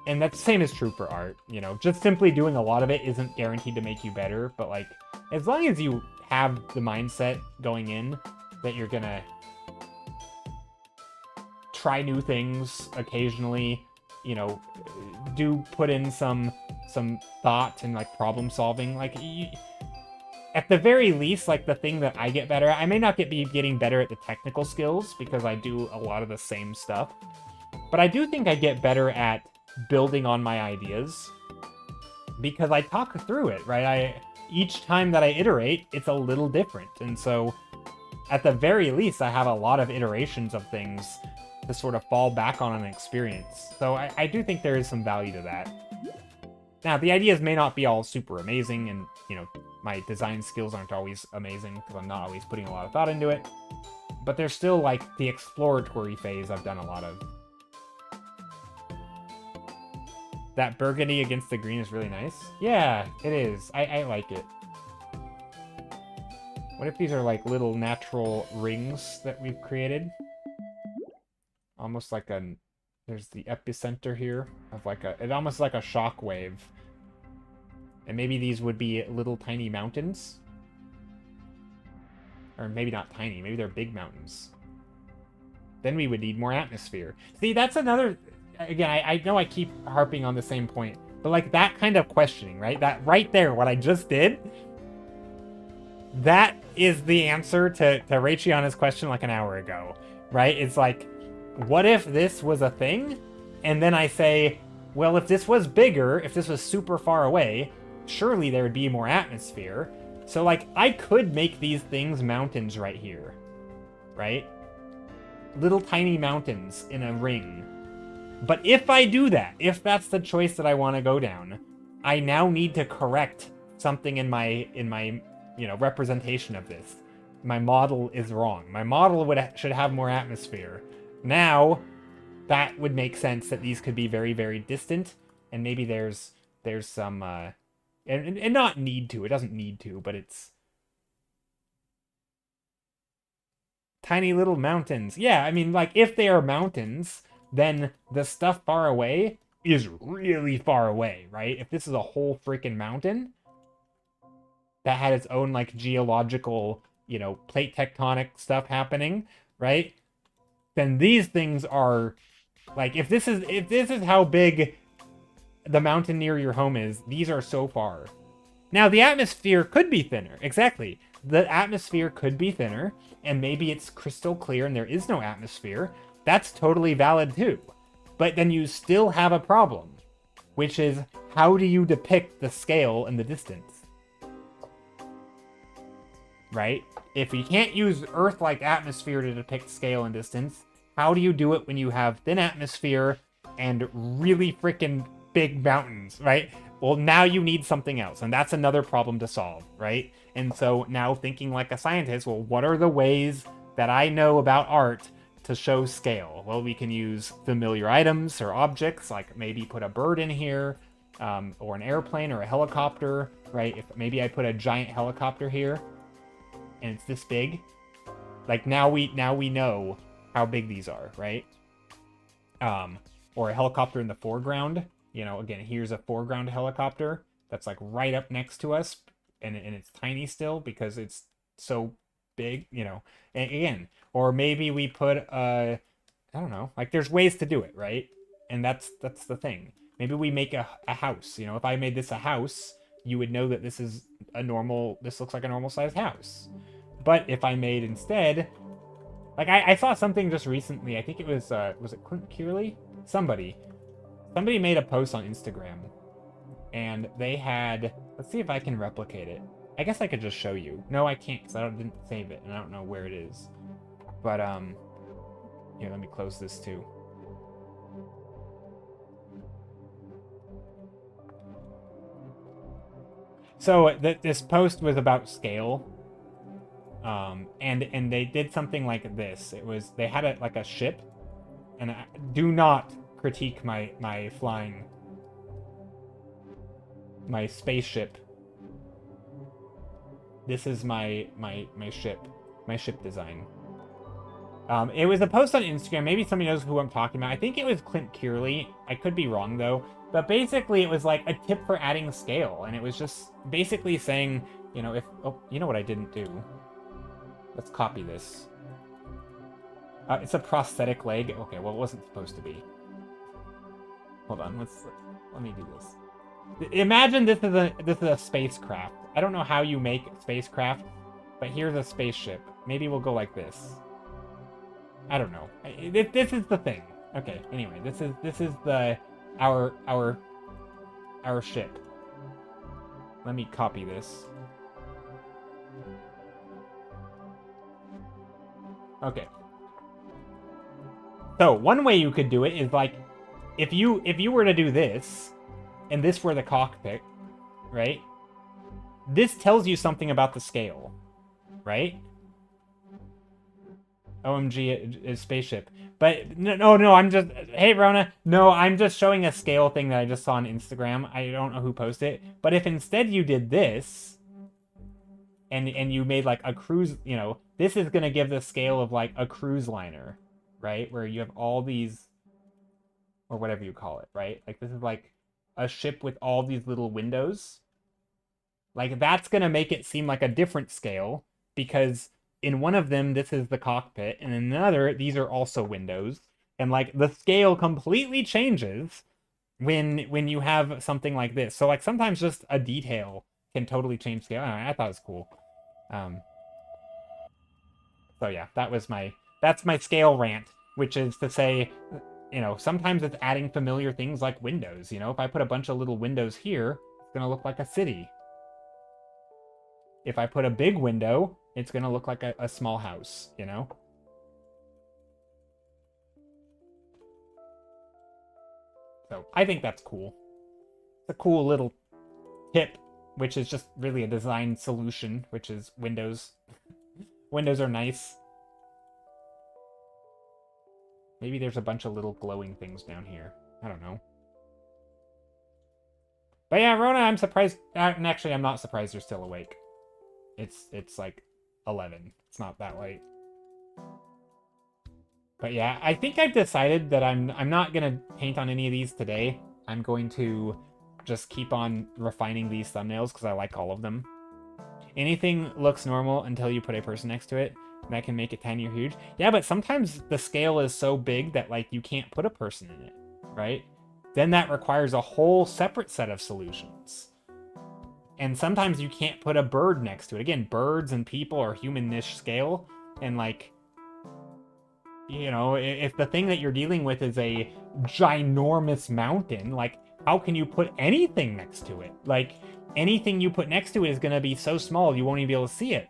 And that same is true for art, you know. Just simply doing a lot of it isn't guaranteed to make you better, but, like, as long as you have the mindset going in that you're gonna try new things occasionally, you know, do put in some thought and, like, problem solving, like, at the very least, like, the thing that I get better at, I may not be getting better at the technical skills because I do a lot of the same stuff, but I do think I get better at building on my ideas because I talk through it, right? Each time that I iterate, it's a little different, and so at the very least, I have a lot of iterations of things to sort of fall back on an experience. So I do think there is some value to that. Now, the ideas may not be all super amazing, and, you know, my design skills aren't always amazing because I'm not always putting a lot of thought into it, but there's still, like, the exploratory phase I've done a lot of. That burgundy against the green is really nice. Yeah, it is. I like it. What if these are, like, little natural rings that we've created? Almost like there's the epicenter here of, like, it's almost like a shock wave. And maybe these would be little tiny mountains. Or maybe not tiny, maybe they're big mountains. Then we would need more atmosphere. See, that's another... Again, I know I keep harping on the same point, but, like, that kind of questioning, right? That right there, what I just did, that is the answer to Raychiana's question like an hour ago, right? It's like, what if this was a thing? And then I say, well, if this was bigger, if this was super far away, surely there would be more atmosphere. So, like, I could make these things mountains right here, right? Little tiny mountains in a ring. But if I do that, if that's the choice that I want to go down, I now need to correct something in my you know, representation of this. My model is wrong. My model should have more atmosphere. Now, that would make sense that these could be very, very distant, and maybe there's some and not need to. It doesn't need to, but it's tiny little mountains. Yeah, I mean, like, if they are mountains, then the stuff far away is really far away, right? If this is a whole freaking mountain that had its own, like, geological, you know, plate tectonic stuff happening, right? Then these things are, like, if this is how big the mountain near your home is, these are so far. Now, the atmosphere could be thinner. Exactly. The atmosphere could be thinner, and maybe it's crystal clear and there is no atmosphere. That's totally valid too. But then you still have a problem, which is, how do you depict the scale and the distance? Right? If you can't use Earth-like atmosphere to depict scale and distance, how do you do it when you have thin atmosphere and really freaking big mountains, right? Well, now you need something else, and that's another problem to solve, right? And so now, thinking like a scientist, well, what are the ways that I know about art to show scale? Well, we can use familiar items or objects, like maybe put a bird in here, or an airplane or a helicopter, right? If maybe I put a giant helicopter here, and it's this big, like, now we know how big these are, right? Or a helicopter in the foreground. You know, again, here's a foreground helicopter. that's like right up next to us, and it's tiny still because it's so big, you know. And again, or maybe we put I don't know, like there's ways to do it, right? And that's the thing. Maybe we make a house. You know, if I made this a house, you would know that this is this looks like a normal sized house. But if I made instead, like I saw something just recently, I think it was it Clint Kearley? Somebody made a post on Instagram, and they had, let's see if I can replicate it. I guess I could just show you. No, I can't, because didn't save it, and I don't know where it is. But, here, let me close this too. So, this post was about scale. And they did something like this. It was, they had like a ship, and do not critique my flying, my spaceship. This is my ship design. It was a post on Instagram. Maybe somebody knows who I'm talking about. I think it was Clint Kearley. I could be wrong though. But basically it was like a tip for adding scale, and it was just basically saying, you know, if, oh, you know what I didn't do? Let's copy this. It's a prosthetic leg. Okay, well, it wasn't supposed to be. Hold on, let me do this. Imagine this is a spacecraft. I don't know how you make spacecraft, but here's a spaceship. Maybe we'll go like this. I don't know. This is the thing. Okay. Anyway, this is our ship. Let me copy this. Okay. So one way you could do it is like, if you were to do this, and this were the cockpit, right? This tells you something about the scale, right? OMG is spaceship. But no, I'm just, hey Rona, no, I'm just showing a scale thing that I just saw on Instagram. I don't know who posted it. But if instead you did this, and you made like a cruise, you know, this is going to give the scale of like a cruise liner, right? Where you have all these, or whatever you call it, right? Like this is like a ship with all these little windows. Like that's going to make it seem like a different scale, because in one of them, this is the cockpit, and in another, these are also windows. And like the scale completely changes when you have something like this. So like sometimes just a detail can totally change scale. I thought it was cool. So yeah, that's my scale rant, which is to say, you know, sometimes it's adding familiar things like windows. You know, if I put a bunch of little windows here, it's gonna look like a city. If I put a big window, it's gonna look like a small house, you know? So I think that's cool. It's a cool little tip, which is just really a design solution, which is windows. Windows are nice. Maybe there's a bunch of little glowing things down here. I don't know. But yeah, Rona, I'm surprised. Actually, I'm not surprised you're still awake. It's like 11. It's not that late. But yeah, I think I've decided that I'm not gonna paint on any of these today. I'm going to just keep on refining these thumbnails because I like all of them. Anything looks normal until you put a person next to it. That can make it tiny or huge. Yeah, but sometimes the scale is so big that like you can't put a person in it, right? Then that requires a whole separate set of solutions. And sometimes you can't put a bird next to it. Again, birds and people are human-ish scale. And like, you know, if the thing that you're dealing with is a ginormous mountain, like how can you put anything next to it? Like anything you put next to it is going to be so small you won't even be able to see it.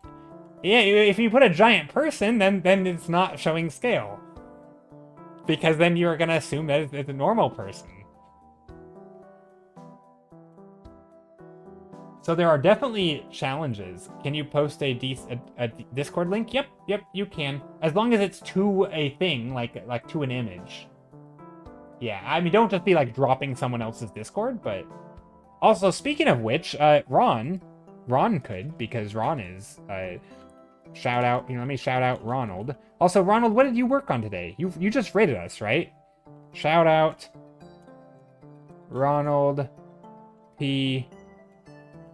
Yeah, if you put a giant person, then it's not showing scale. Because then you're going to assume that it's a normal person. So there are definitely challenges. Can you post a Discord link? Yep, you can. As long as it's to a thing, like to an image. Yeah, I mean, don't just be like dropping someone else's Discord, but... Also, speaking of which, Ron could, because Ron is... shout out, you know, let me shout out Ronald. Also, Ronald, what did you work on today? You just rated us, right? Shout out Ronald P.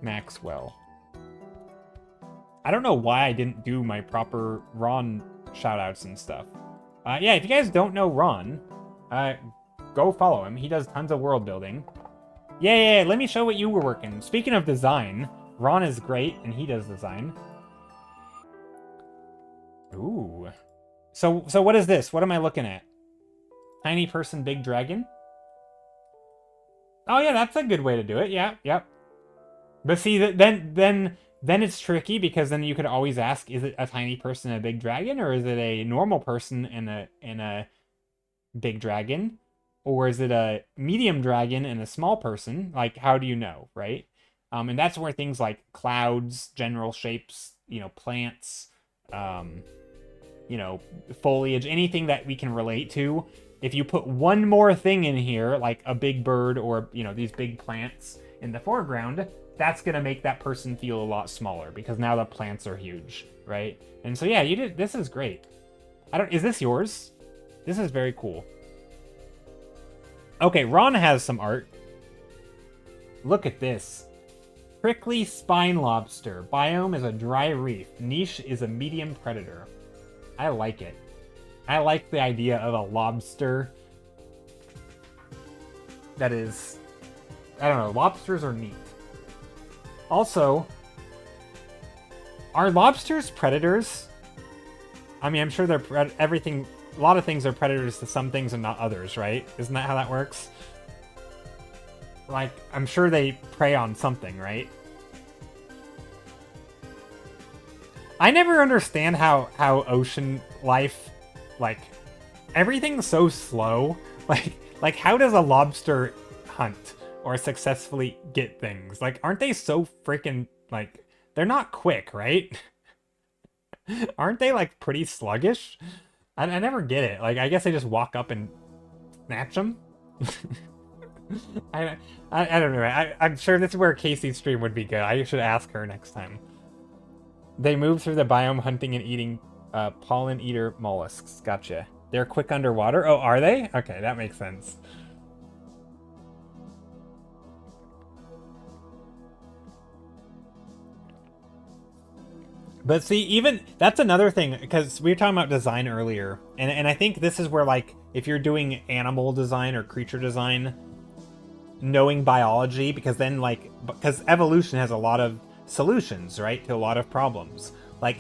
Maxwell. I don't know why I didn't do my proper Ron shoutouts and stuff. Yeah, if you guys don't know Ron, go follow him. He does tons of world building. Yeah, let me show what you were working. Speaking of design, Ron is great, and he does design. Ooh. So what is this? What am I looking at? Tiny person, big dragon? Oh yeah, that's a good way to do it. Yeah, yep. But see, then it's tricky because then you could always ask: is it a tiny person and a big dragon, or is it a normal person and a big dragon, or is it a medium dragon and a small person? Like, how do you know, right? And that's where things like clouds, general shapes, plants, foliage, anything that we can relate to. If you put one more thing in here, like a big bird or, these big plants in the foreground, that's going to make that person feel a lot smaller because now the plants are huge, right? And so, yeah, this is great. Is this yours? This is very cool. Okay, Ron has some art. Look at this. Prickly spine lobster. Biome is a dry reef. Niche is a medium predator. I like it. I like the idea of a lobster that is... I don't know, lobsters are neat. Also, are lobsters predators? I mean, I'm sure they're everything... A lot of things are predators to some things and not others, right? Isn't that how that works? Like, I'm sure they prey on something, right? I never understand how ocean life, like, everything's so slow. Like how does a lobster hunt or successfully get things? Like, aren't they so freaking, like, they're not quick, right? Aren't they, like, pretty sluggish? I never get it. Like, I guess they just walk up and snatch them? I don't know. I'm sure this is where Casey's stream would be good. I should ask her next time. They move through the biome hunting and eating pollen eater mollusks. Gotcha. They're quick underwater? Oh, are they? Okay, that makes sense. But see, even that's another thing, because we were talking about design earlier, and I think this is where, like, if you're doing animal design or creature design, knowing biology, because then, like, because evolution has a lot of solutions, right, to a lot of problems. Like,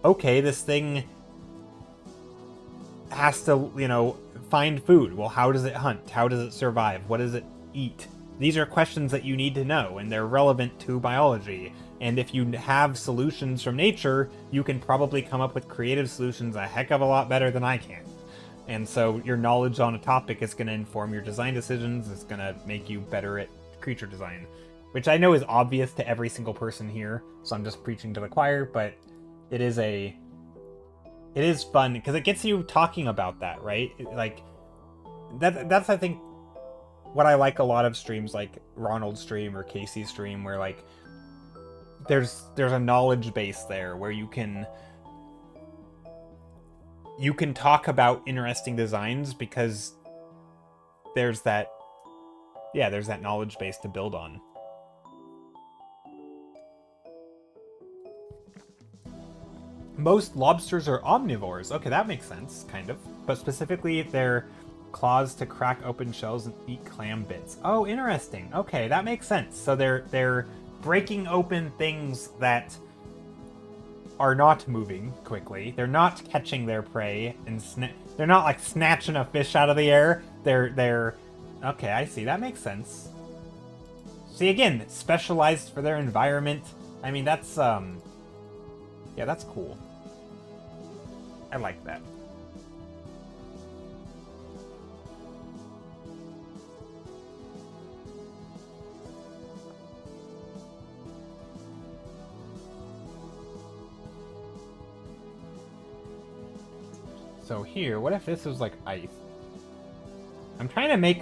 okay, this thing has to, find food. Well, how does it hunt? How does it survive? What does it eat? These are questions that you need to know, and they're relevant to biology. And if you have solutions from nature, you can probably come up with creative solutions a heck of a lot better than I can. And so your knowledge on a topic is going to inform your design decisions. It's going to make you better at creature design, which I know is obvious to every single person here. So I'm just preaching to the choir, but it is fun because it gets you talking about that, right? Like that's I think what I like a lot of streams like Ronald's stream or Casey's stream, where like there's a knowledge base there where you can talk about interesting designs because there's that knowledge base to build on. Most lobsters are omnivores. Okay, that makes sense, kind of. But specifically, their claws to crack open shells and eat clam bits. Oh, interesting. Okay, that makes sense. So they're breaking open things that are not moving quickly. They're not catching their prey and they're not like snatching a fish out of the air. They're okay, I see. That makes sense. See, again, specialized for their environment. I mean, that's yeah, that's cool. I like that. So here, what if this was like ice? I'm trying to make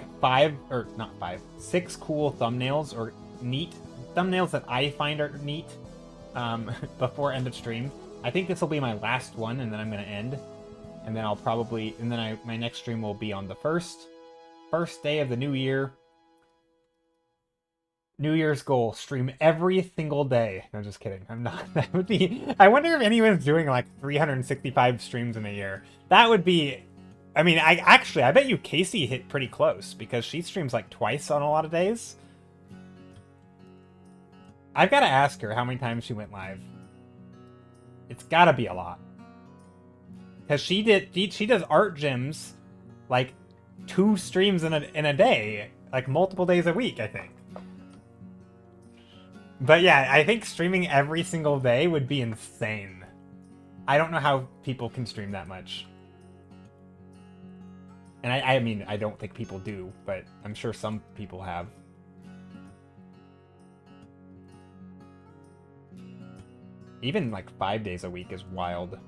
6 cool thumbnails or neat thumbnails that I find are neat before end of stream. I think this will be my last one, and then I'm going to end. And then my next stream will be on the first day of the new year. New Year's goal, stream every single day. No, just kidding. I'm not. That would be... I wonder if anyone's doing like 365 streams in a year. That would be... I mean, I bet you Casey hit pretty close because she streams like twice on a lot of days. I've got to ask her how many times she went live. It's got to be a lot. Because she does art gyms like 2 streams in a day, like multiple days a week, I think. But yeah, I think streaming every single day would be insane. I don't know how people can stream that much. And I mean, I don't think people do, but I'm sure some people have. Even like 5 days a week is wild.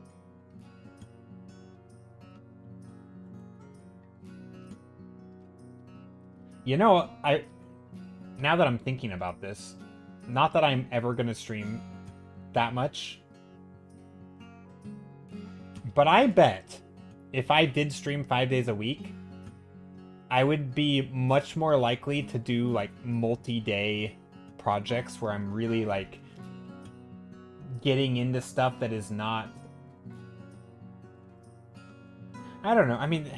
You know, now that I'm thinking about this, not that I'm ever gonna stream that much, but I bet if I did stream 5 days a week, I would be much more likely to do like multi-day projects where I'm really like getting into stuff that is not... I don't know. I mean,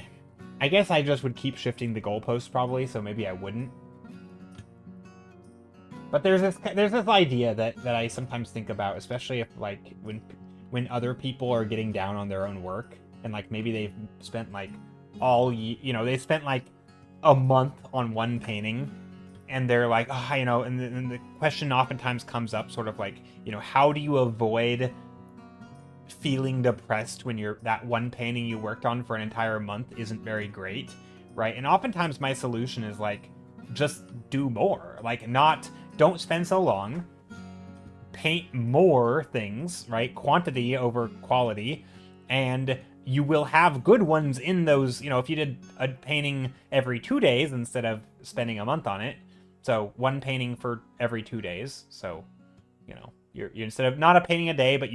I guess I just would keep shifting the goalposts probably, so maybe I wouldn't. But there's this idea that I sometimes think about, especially if like when other people are getting down on their own work and like maybe they've spent like they spent like a month on one painting and they're like, oh, and the question oftentimes comes up sort of like, how do you avoid feeling depressed when that one painting you worked on for an entire month isn't very great, right? And oftentimes my solution is like, just do more. Like, don't spend so long, paint more things, right? Quantity over quality, and you will have good ones in those, if you did a painting every 2 days instead of spending a month on it, so one painting for every 2 days, so, you're instead of not a painting a day, but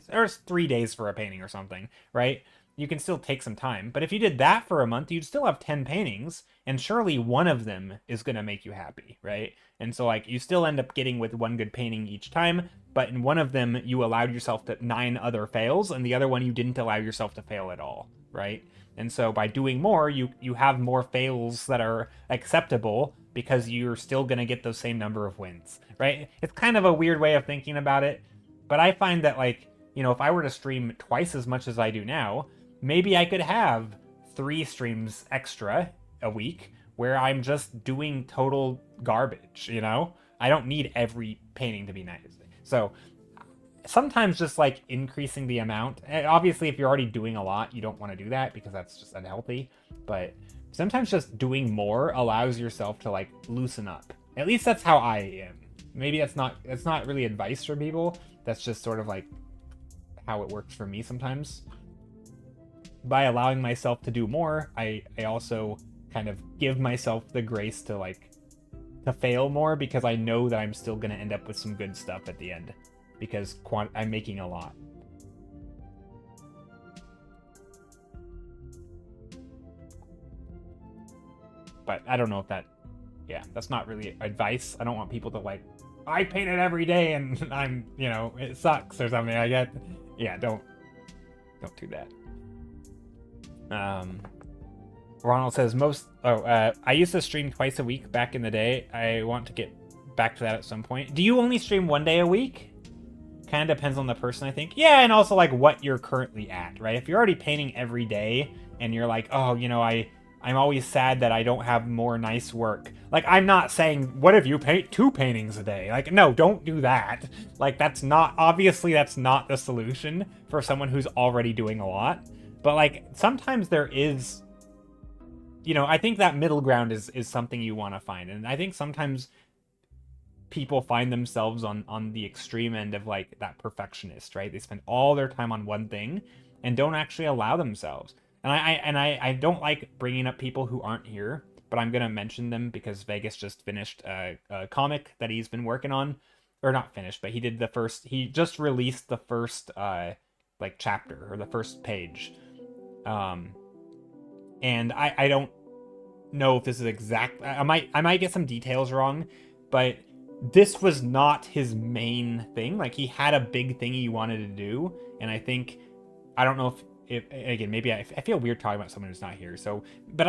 there's 3 days for a painting or something, right? You can still take some time. But if you did that for a month, you'd still have 10 paintings, and surely one of them is going to make you happy, right? And so, like, you still end up getting with one good painting each time, but in one of them, you allowed yourself to 9 other fails, and the other one you didn't allow yourself to fail at all, right? And so by doing more, you have more fails that are acceptable because you're still going to get those same number of wins, right? It's kind of a weird way of thinking about it, but I find that, like, if I were to stream twice as much as I do now, maybe I could have 3 streams extra a week where I'm just doing total garbage, I don't need every painting to be nice. So sometimes just like increasing the amount, obviously if you're already doing a lot, you don't want to do that because that's just unhealthy, but sometimes just doing more allows yourself to like loosen up. At least that's how I am. Maybe that's not really advice for people. That's just sort of like how it works for me sometimes. By allowing myself to do more, I also kind of give myself the grace to fail more because I know that I'm still going to end up with some good stuff at the end because I'm making a lot. But I don't know if that's not really advice. I don't want people to like, I paint it every day and I'm, it sucks or something. Don't do that. Ronald says I used to stream twice a week back in the day. I want to get back to that at some point. Do you only stream 1 day a week? Kind of depends on the person, I think. Yeah, and also like what you're currently at, right? If you're already painting every day and you're like, oh, I'm always sad that I don't have more nice work. Like, I'm not saying, what if you paint 2 paintings a day? Like, no, don't do that. Like, obviously that's not the solution for someone who's already doing a lot. But like, sometimes there is, I think that middle ground is something you want to find. And I think sometimes people find themselves on the extreme end of like that perfectionist, right? They spend all their time on one thing and don't actually allow themselves. And I don't like bringing up people who aren't here, but I'm going to mention them because Vegas just finished a comic that he's been working on, or not finished, but he just released the first chapter or the first page. And I don't know if this is exact. I might get some details wrong, but this was not his main thing. Like, he had a big thing he wanted to do, and I think, I don't know if again, maybe I feel weird talking about someone who's not here. So, but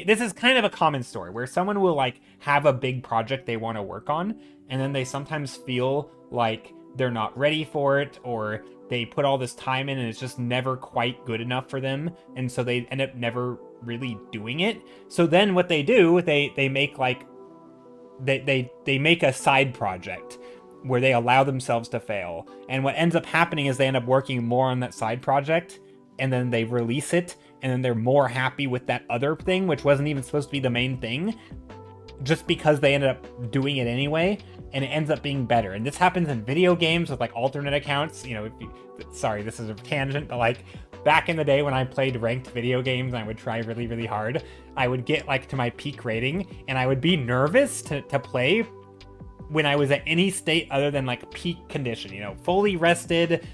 this is kind of a common story where someone will like have a big project they want to work on, and then they sometimes feel like they're not ready for it, or they put all this time in and it's just never quite good enough for them, and so they end up never really doing it. So then what they do, they make like they make a side project where they allow themselves to fail. And what ends up happening is they end up working more on that side project, and then they release it, and then they're more happy with that other thing, which wasn't even supposed to be the main thing, just because they ended up doing it anyway, and it ends up being better. And this happens in video games with like alternate accounts. You know, sorry, this is a tangent, but like back in the day when I played ranked video games and I would try really, really hard, I would get like to my peak rating, and I would be nervous to play when I was at any state other than like peak condition, you know, fully rested,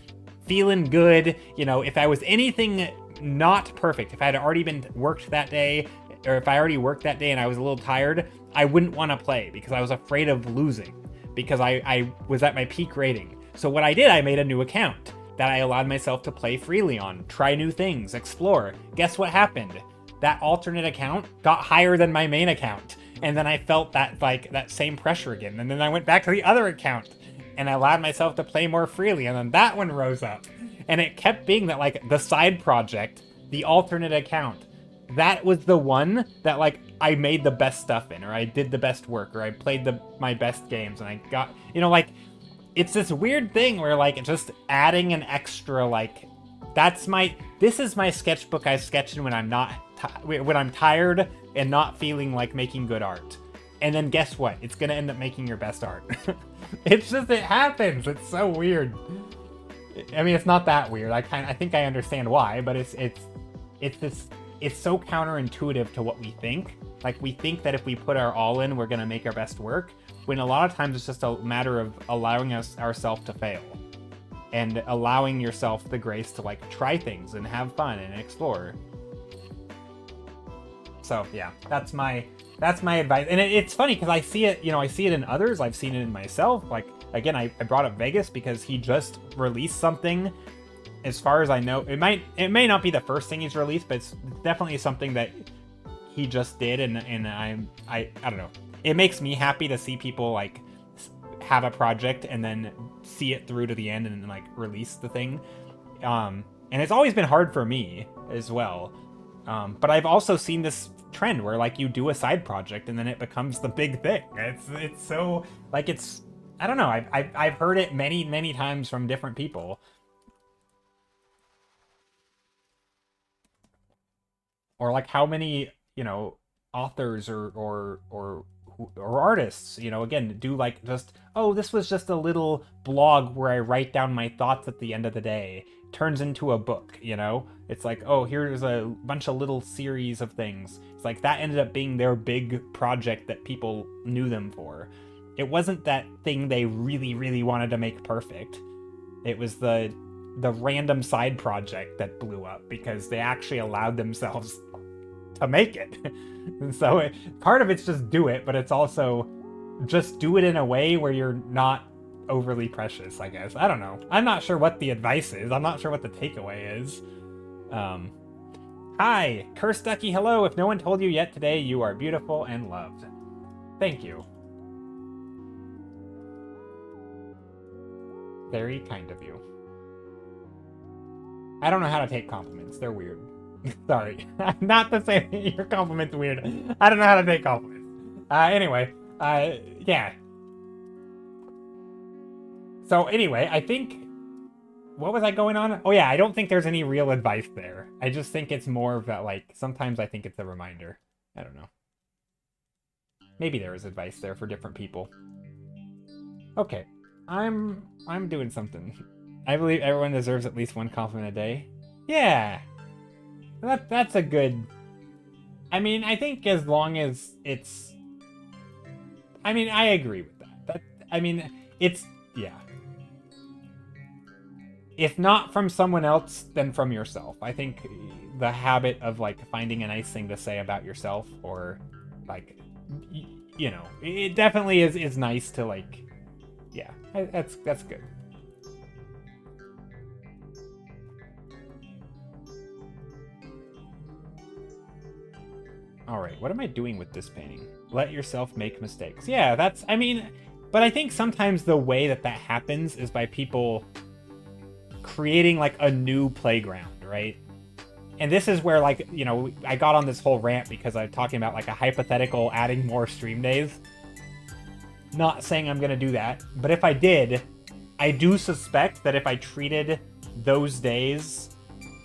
feeling good. You know, if I was anything not perfect, if I had already been worked that day, or if I already worked that day and I was a little tired, I wouldn't want to play because I was afraid of losing, because I was at my peak rating. So what I did, I made a new account that I allowed myself to play freely on, try new things, explore. Guess what happened? That alternate account got higher than my main account. And then I felt that like that same pressure again. And then I went back to the other account and I allowed myself to play more freely. And then that one rose up. And it kept being that like the side project, the alternate account, that was the one that like I made the best stuff in, or I did the best work, or I played my best games, and I got, you know, like, it's this weird thing where like just adding an extra, like, this is my sketchbook I sketch in when I'm not when I'm tired and not feeling like making good art. And then guess what? It's gonna end up making your best art. It's just, it happens. It's so weird. I mean, it's not that weird. I think I understand why, but it's so counterintuitive to what we think. Like, we think that if we put our all in, we're gonna make our best work, when a lot of times it's just a matter of allowing ourselves to fail. And allowing yourself the grace to like try things and have fun and explore. So yeah, that's my advice. And it's funny because I see it, you know, I see it in others. I've seen it in myself. Like, again, I brought up Vegas because he just released something. As far as I know, it may not be the first thing he's released, but it's definitely something that he just did. And I don't know. It makes me happy to see people like have a project and then see it through to the end and then like release the thing. And it's always been hard for me as well. But I've also seen this trend where like you do a side project and then it becomes the big thing. It's so like, it's, I don't know. I've heard it many times from different people. Or like how many, you know, authors or artists, you know, again, do like just, oh, this was just a little blog where I write down my thoughts at the end of the day. Turns into a book, you know? It's like, oh, here's a bunch of little series of things. It's like that ended up being their big project that people knew them for. It wasn't that thing they really wanted to make perfect. It was the random side project that blew up because they actually allowed themselves to make it. And so part of it's just do it, but it's also just do it in a way where you're not overly precious, I guess. I don't know. I'm not sure what the advice is. I'm not sure what the takeaway is. Hi, Curse Ducky, hello. If no one told you yet today, you are beautiful and loved. Thank you. Very kind of you. I don't know how to take compliments. They're weird. Sorry. Not to say your compliment's weird. I don't know how to take compliments. Anyway, yeah. So anyway, I think, what was I going on? Oh yeah, I don't think there's any real advice there. I just think it's more of that, like, sometimes I think it's a reminder. I don't know. Maybe there is advice there for different people. Okay, I'm doing something. I believe everyone deserves at least one compliment a day. Yeah, that's a good. I mean, I think as long as it's. I mean, I agree with that. I mean, it's, yeah. If not from someone else, then from yourself. I think the habit of like finding a nice thing to say about yourself, or like you know, it definitely is nice to like, yeah, that's good. All right, what am I doing with this painting? Let yourself make mistakes. Yeah, that's, I mean, but I think sometimes the way that happens is by people creating like a new playground, right? And this is where, like, you know, I got on this whole rant because I'm talking about like a hypothetical adding more stream days. Not saying I'm gonna do that, but if I did, I do suspect that if I treated those days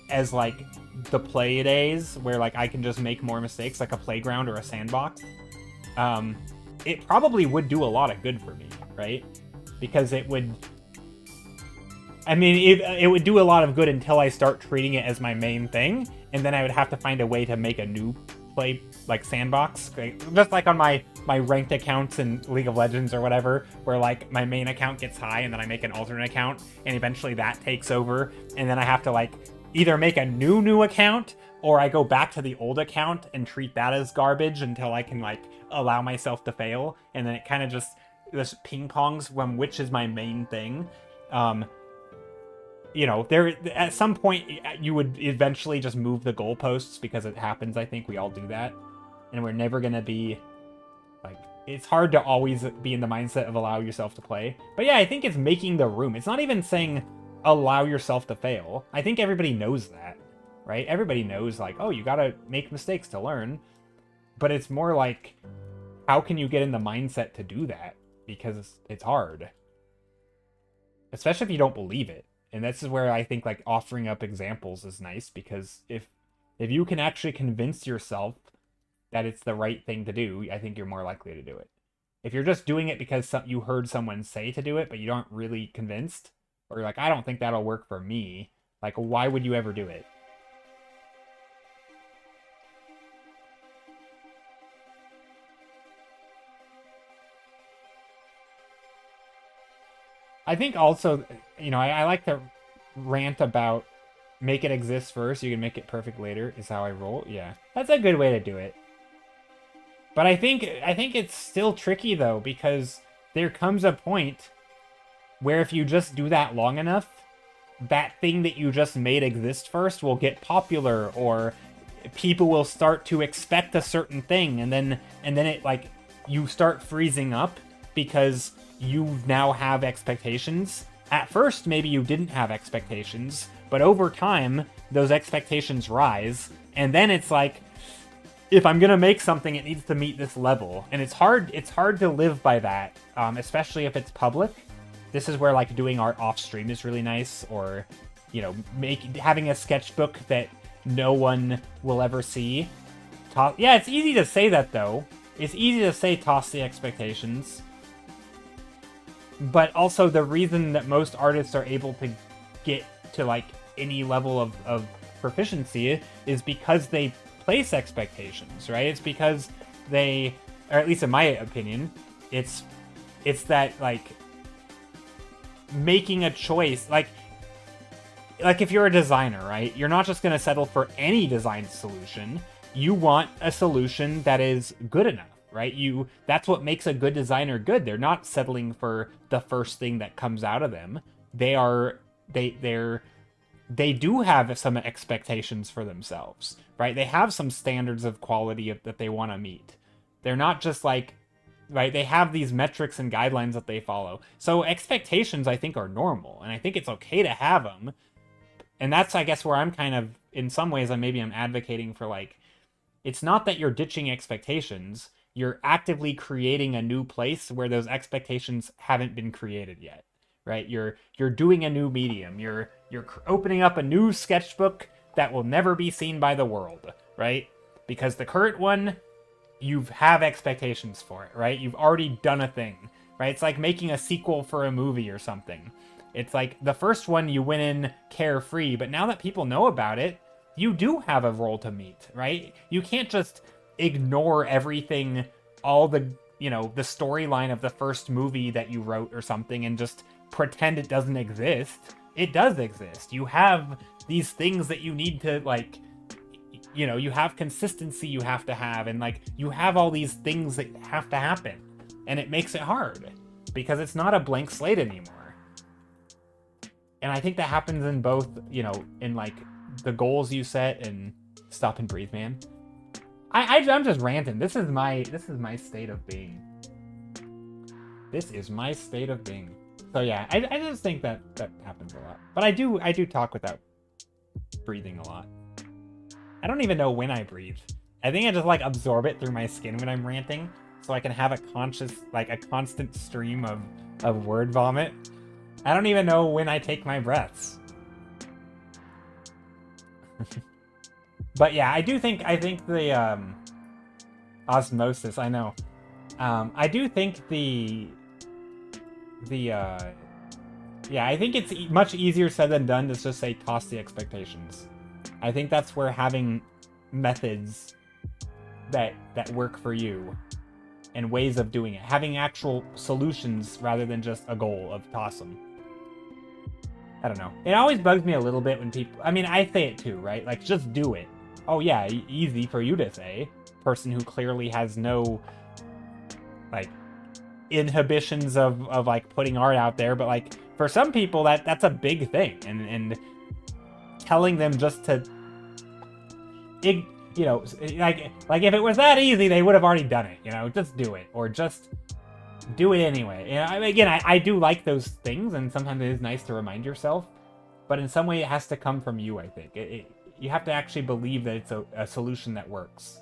as like the play days where like I can just make more mistakes, like a playground or a sandbox, it probably would do a lot of good for me, right? Because it would, I mean, it would do a lot of good until I start treating it as my main thing, and then I would have to find a way to make a new play, like, sandbox. Just like on my ranked accounts in League of Legends or whatever, where, like, my main account gets high, and then I make an alternate account, and eventually that takes over, and then I have to, like, either make a new account, or I go back to the old account and treat that as garbage until I can, like, allow myself to fail, and then it kind of just ping-pongs when which is my main thing. You know, there at some point you would eventually just move the goalposts because it happens. I think we all do that, and we're never gonna be like. It's hard to always be in the mindset of allow yourself to play. But yeah, I think it's making the room. It's not even saying allow yourself to fail. I think everybody knows that, right? Everybody knows like, oh, you gotta make mistakes to learn. But it's more like, how can you get in the mindset to do that? Because it's hard, especially if you don't believe it. And this is where I think like offering up examples is nice, because if you can actually convince yourself that it's the right thing to do, I think you're more likely to do it. If you're just doing it because you heard someone say to do it, but you aren't really convinced, or you're like, I don't think that'll work for me, like, why would you ever do it? I think also, you know, I like to rant about make it exist first, you can make it perfect later, is how I roll. Yeah, that's a good way to do it. But I think it's still tricky, though, because there comes a point where if you just do that long enough, that thing that you just made exist first will get popular, or people will start to expect a certain thing, and then it, like, you start freezing up because you now have expectations. At first, maybe you didn't have expectations, but over time, those expectations rise, and then it's like, if I'm gonna make something, it needs to meet this level, and it's hard to live by that, especially if it's public. This is where, like, doing art off stream is really nice, or, you know, having a sketchbook that no one will ever see. Yeah, it's easy to say that, though. It's easy to say toss the expectations. But also, the reason that most artists are able to get to, like, any level of proficiency is because they place expectations, right? It's because they, or at least in my opinion, it's that, like, making a choice, like if you're a designer, right? You're not just going to settle for any design solution. You want a solution that is good enough, right? That's what makes a good designer good. They're not settling for the first thing that comes out of them. They do have some expectations for themselves, right? They have some standards of quality that they want to meet. They're not just like, right? They have these metrics and guidelines that they follow. So expectations, I think, are normal, and I think it's okay to have them. And that's, I guess, where I'm kind of, in some ways, I'm advocating for, like, it's not that you're ditching expectations. You're actively creating a new place where those expectations haven't been created yet, right? You're doing a new medium. You're opening up a new sketchbook that will never be seen by the world, right? Because the current one, you have expectations for it, right? You've already done a thing, right? It's like making a sequel for a movie or something. It's like the first one you went in carefree, but now that people know about it, you do have a role to meet, right? You can't just ignore everything, all the, you know, the storyline of the first movie that you wrote or something, and just pretend it doesn't exist. It does exist. You have these things that you need to, like, you know, you have consistency you have to have, and like you have all these things that have to happen, and it makes it hard because it's not a blank slate anymore. And I think that happens in both, you know, in like the goals you set and stop and breathe, man. I'm just ranting. This is my state of being. This is my state of being. So yeah, I just think that happens a lot. But I do talk without breathing a lot. I don't even know when I breathe. I think I just like absorb it through my skin when I'm ranting, so I can have a constant stream of word vomit. I don't even know when I take my breaths. But yeah, I think the osmosis, I know. I do think yeah, I think it's much easier said than done to just say toss the expectations. I think that's where having methods that work for you and ways of doing it, having actual solutions rather than just a goal of toss them. I don't know. It always bugs me a little bit when people, I mean, I say it too, right? Like, just do it. Oh yeah, easy for you to say. Person who clearly has no, like, inhibitions of like putting art out there, but like for some people that's a big thing, and telling them just to, you know, like if it was that easy, they would have already done it. You know, just do it, or just do it anyway. You know, again, I do like those things, and sometimes it is nice to remind yourself, but in some way it has to come from you. I think you have to actually believe that it's a solution that works.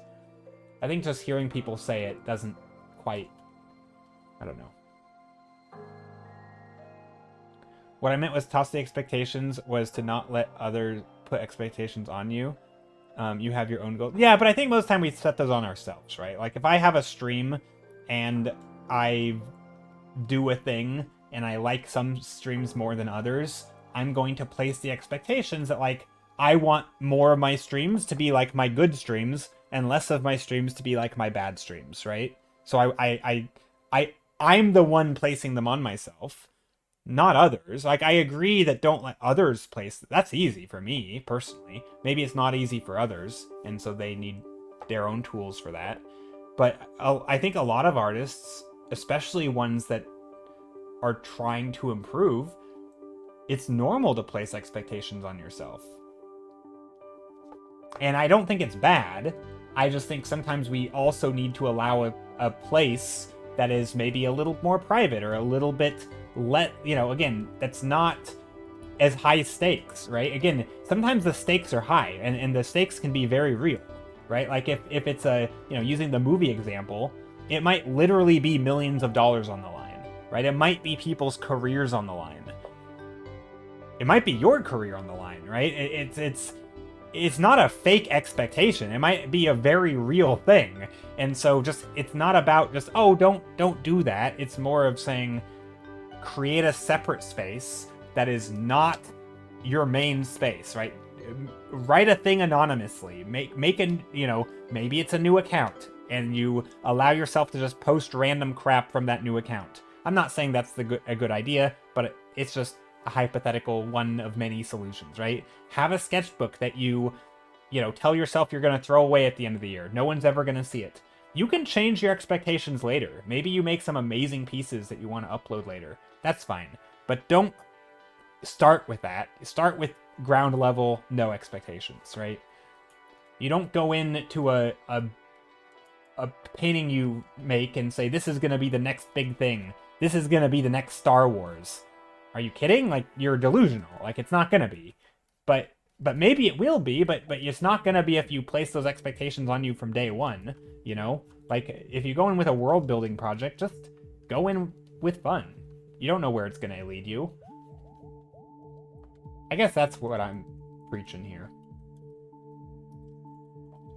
I think just hearing people say it doesn't quite, I don't know. What I meant was toss the expectations was to not let others put expectations on you. You have your own goals. Yeah, but I think most of the time we set those on ourselves, right? Like if I have a stream and I do a thing and I like some streams more than others, I'm going to place the expectations that like I want more of my streams to be like my good streams and less of my streams to be like my bad streams, right? So I'm the one placing them on myself, not others. Like, I agree that don't let others place. That's easy for me, personally. Maybe it's not easy for others, and so they need their own tools for that. But I think a lot of artists, especially ones that are trying to improve, it's normal to place expectations on yourself. And I don't think it's bad. I just think sometimes we also need to allow a place that is maybe a little more private or a little bit you know, again, that's not as high stakes, right? Again, sometimes the stakes are high, and the stakes can be very real, right? Like if it's a, you know, using the movie example, it might literally be millions of dollars on the line, right? It might be people's careers on the line. It might be your career on the line, right? It's not a fake expectation. It might be a very real thing. And so just, it's not about just, oh, don't do that. It's more of saying, create a separate space that is not your main space, right? Write a thing anonymously. Make a, you know, maybe it's a new account and you allow yourself to just post random crap from that new account. I'm not saying that's a good idea, but it's just a hypothetical one of many solutions, right? Have a sketchbook that you know, tell yourself you're going to throw away at the end of the year. No one's ever going to see it. You can change your expectations later. Maybe you make some amazing pieces that you want to upload later. That's fine. But don't start with that. Start with ground level, no expectations, right? You don't go into a painting you make and say, this is going to be the next big thing. This is going to be the next Star Wars. Are you kidding? Like, you're delusional. Like, it's not going to be. But maybe it will be, but it's not going to be if you place those expectations on you from day one, you know? Like, if you go in with a world building project, just go in with fun. You don't know where it's going to lead you. I guess that's what I'm preaching here.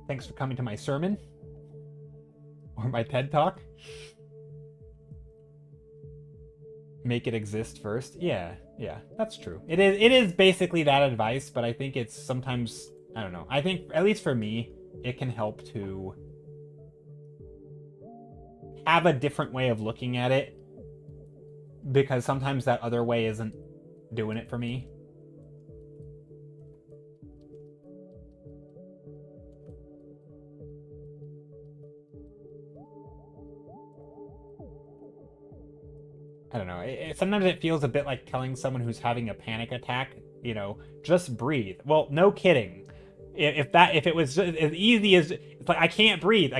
Thanks for coming to my sermon. Or my TED Talk. Make it exist first. Yeah, that's true. It is basically that advice, but I think it's sometimes, I don't know. I think, at least for me, it can help to have a different way of looking at it, because sometimes that other way isn't doing it for me. I don't know. Sometimes it feels a bit like telling someone who's having a panic attack, you know, just breathe. Well, no kidding. If it was just as easy as it's like I can't breathe,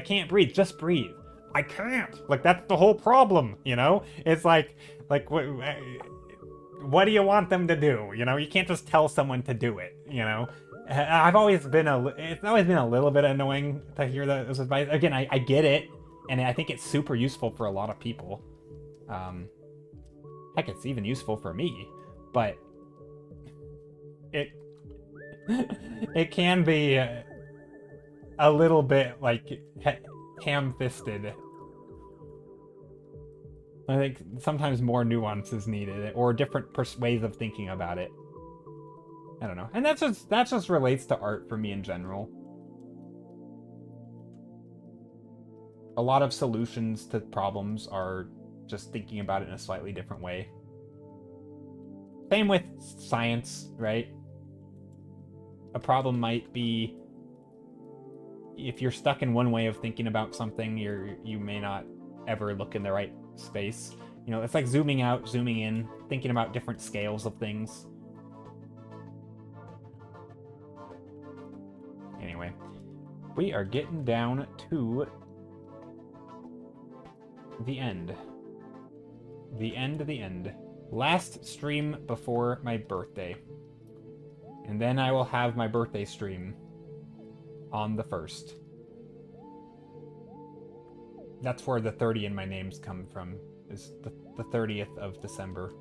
just breathe. I can't. Like that's the whole problem, you know? It's like what do you want them to do? You know, you can't just tell someone to do it, you know? It's always been a little bit annoying to hear this advice. Again, I get it, and I think it's super useful for a lot of people. Heck, it's even useful for me, but it it can be a little bit like ham-fisted. I think sometimes more nuance is needed, or different ways of thinking about it. I don't know, and that just relates to art for me in general. A lot of solutions to problems are just thinking about it in a slightly different way. Same with science, right? A problem might be if you're stuck in one way of thinking about something, you may not ever look in the right space. You know, it's like zooming out, zooming in, thinking about different scales of things. Anyway, we are getting down to the end. The end. Last stream before my birthday. And then I will have my birthday stream on the 1st. That's where the 30 in my names come from, is the 30th of December.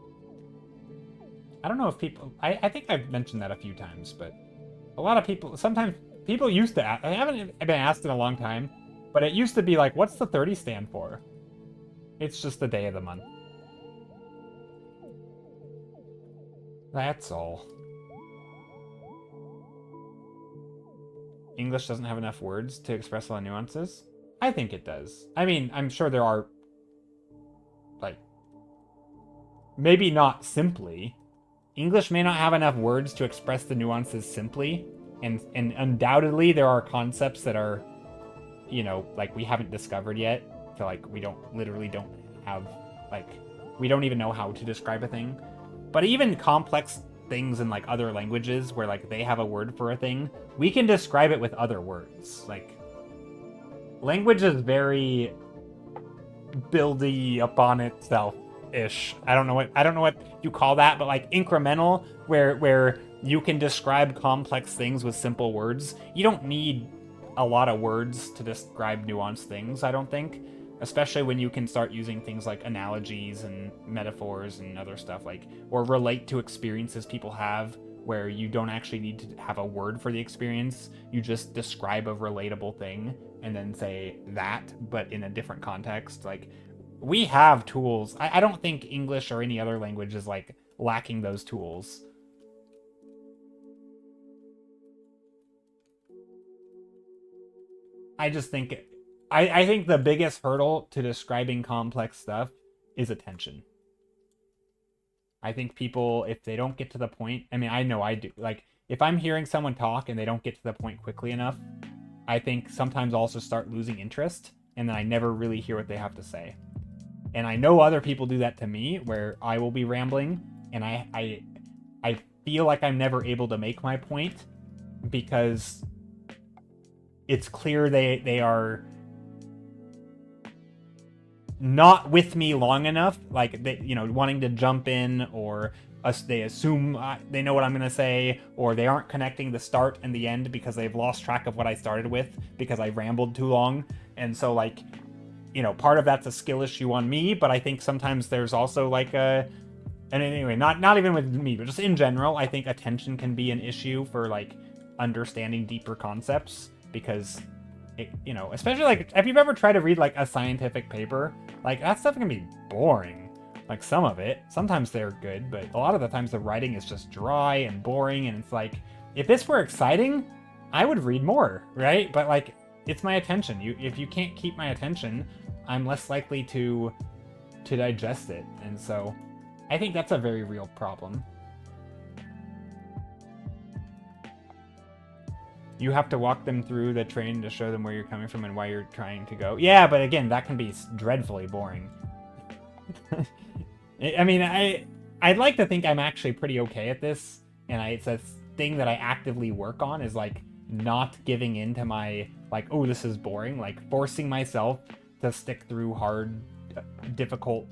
I don't know if people... I think I've mentioned that a few times, but a lot of people... Sometimes people used to ask... I haven't been asked in a long time, but it used to be like, what's the 30 stand for? It's just the day of the month. That's all. English doesn't have enough words to express a lot of nuances? I think it does. I mean, I'm sure there are, like, maybe not simply. English may not have enough words to express the nuances simply, and undoubtedly there are concepts that are, you know, like, we haven't discovered yet. So, like, we don't have, like, we don't even know how to describe a thing. But even complex things in, like, other languages where, like, they have a word for a thing, we can describe it with other words. Like, language is very buildy upon itself-ish. I don't know what you call that, but like incremental, where you can describe complex things with simple words. You don't need a lot of words to describe nuanced things, I don't think. Especially when you can start using things like analogies and metaphors and other stuff, like, or relate to experiences people have, where you don't actually need to have a word for the experience. You just describe a relatable thing and then say that, but in a different context. Like, we have tools. I don't think English or any other language is, like, lacking those tools. I just think... I think the biggest hurdle to describing complex stuff is attention. I think people, if they don't get to the point... I mean, I know I do. Like, if I'm hearing someone talk and they don't get to the point quickly enough, I think sometimes I'll also start losing interest, and then I never really hear what they have to say. And I know other people do that to me, where I will be rambling, and I feel like I'm never able to make my point, because it's clear they are not with me long enough, like, they, you know, wanting to jump in, or they assume they know what I'm going to say, or they aren't connecting the start and the end because they've lost track of what I started with because I rambled too long. And so, like, you know, part of that's a skill issue on me, but I think sometimes there's also, like, and anyway, not even with me, but just in general, I think attention can be an issue for, like, understanding deeper concepts, because... It, you know, especially, like, if you've ever tried to read, like, a scientific paper, like, that stuff can be boring. Like, some of it. Sometimes they're good, but a lot of the times the writing is just dry and boring, and it's like, if this were exciting, I would read more, right? But, like, it's my attention. If you can't keep my attention, I'm less likely to digest it. And so, I think that's a very real problem. You have to walk them through the train to show them where you're coming from and why you're trying to go. Yeah, but again, that can be dreadfully boring. I mean, I'd like to think I'm actually pretty okay at this, and it's a thing that I actively work on is like not giving in to my like, oh, this is boring, like forcing myself to stick through hard, difficult,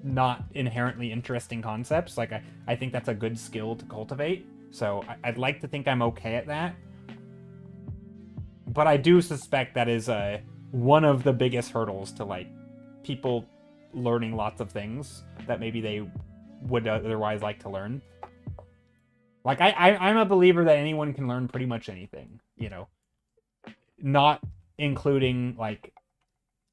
not inherently interesting concepts. Like I think that's a good skill to cultivate. So I'd like to think I'm okay at that. But I do suspect that is one of the biggest hurdles to like people learning lots of things that maybe they would otherwise like to learn. Like I'm a believer that anyone can learn pretty much anything, you know, not including like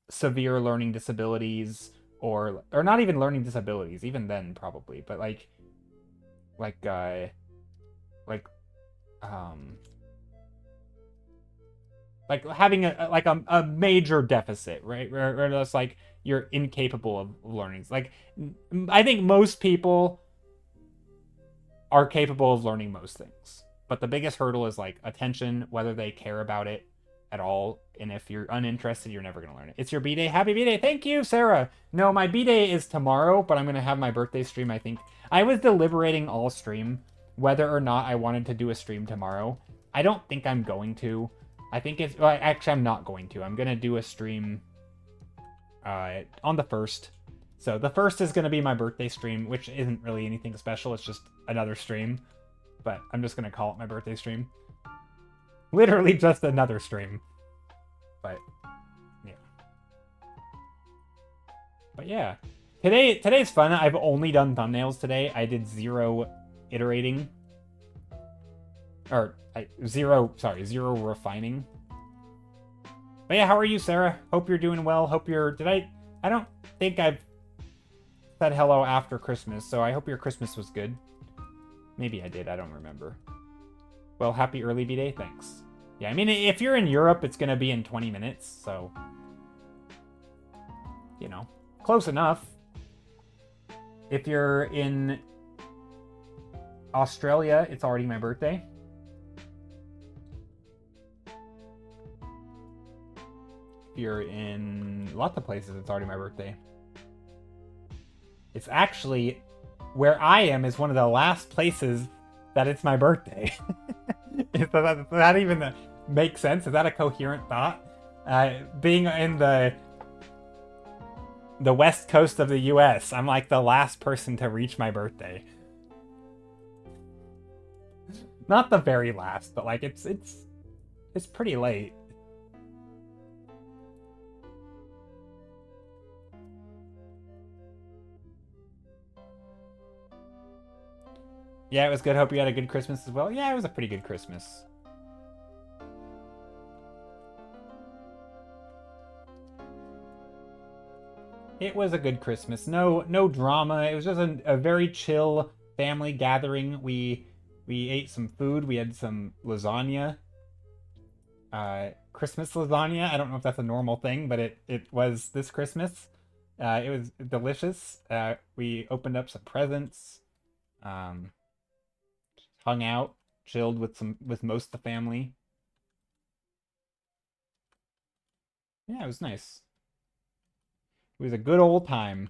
severe learning disabilities or not even learning disabilities, even then probably, but like like um like having a major deficit, right? Where it's like you're incapable of learning. Like I think most people are capable of learning most things, but the biggest hurdle is like attention, whether they care about it at all. And if you're uninterested, you're never gonna learn it. It's your B-Day. Happy B-Day. Thank you, Sarah. No, my B-Day is tomorrow, but I'm gonna have my birthday stream. I think I was deliberating all stream whether or not I wanted to do a stream tomorrow. I don't think I'm going to. I think it's well, actually I'm not going to. I'm gonna do a stream on the 1st. So the 1st is gonna be my birthday stream, which isn't really anything special. It's just another stream, but I'm just gonna call it my birthday stream. Literally just another stream. But yeah. But yeah. Today's fun. I've only done thumbnails today. I did 0 iterating. Or zero refining. But yeah, how are you, Sarah? Hope you're doing well. Hope you're I don't think I've said hello after Christmas, so I hope your Christmas was good. Maybe I did, I don't remember. Well, happy early B-Day, thanks. Yeah, I mean, if you're in Europe, it's gonna be in 20 minutes, so... You know, close enough. If you're in Australia, it's already my birthday. If you're in lots of places, it's already my birthday. It's actually... Where I am is one of the last places that it's my birthday. Does that even make sense? Is that a coherent thought? Being in the west coast of the US, I'm like the last person to reach my birthday. Not the very last, but like it's pretty late. Yeah, it was good. Hope you had a good Christmas as well. Yeah, it was a pretty good Christmas. It was a good Christmas. No drama. It was just a very chill family gathering. We ate some food. We had some lasagna. Christmas lasagna. I don't know if that's a normal thing, but it was this Christmas. It was delicious. We opened up some presents. Hung out, chilled with most of the family. Yeah, it was nice. It was a good old time.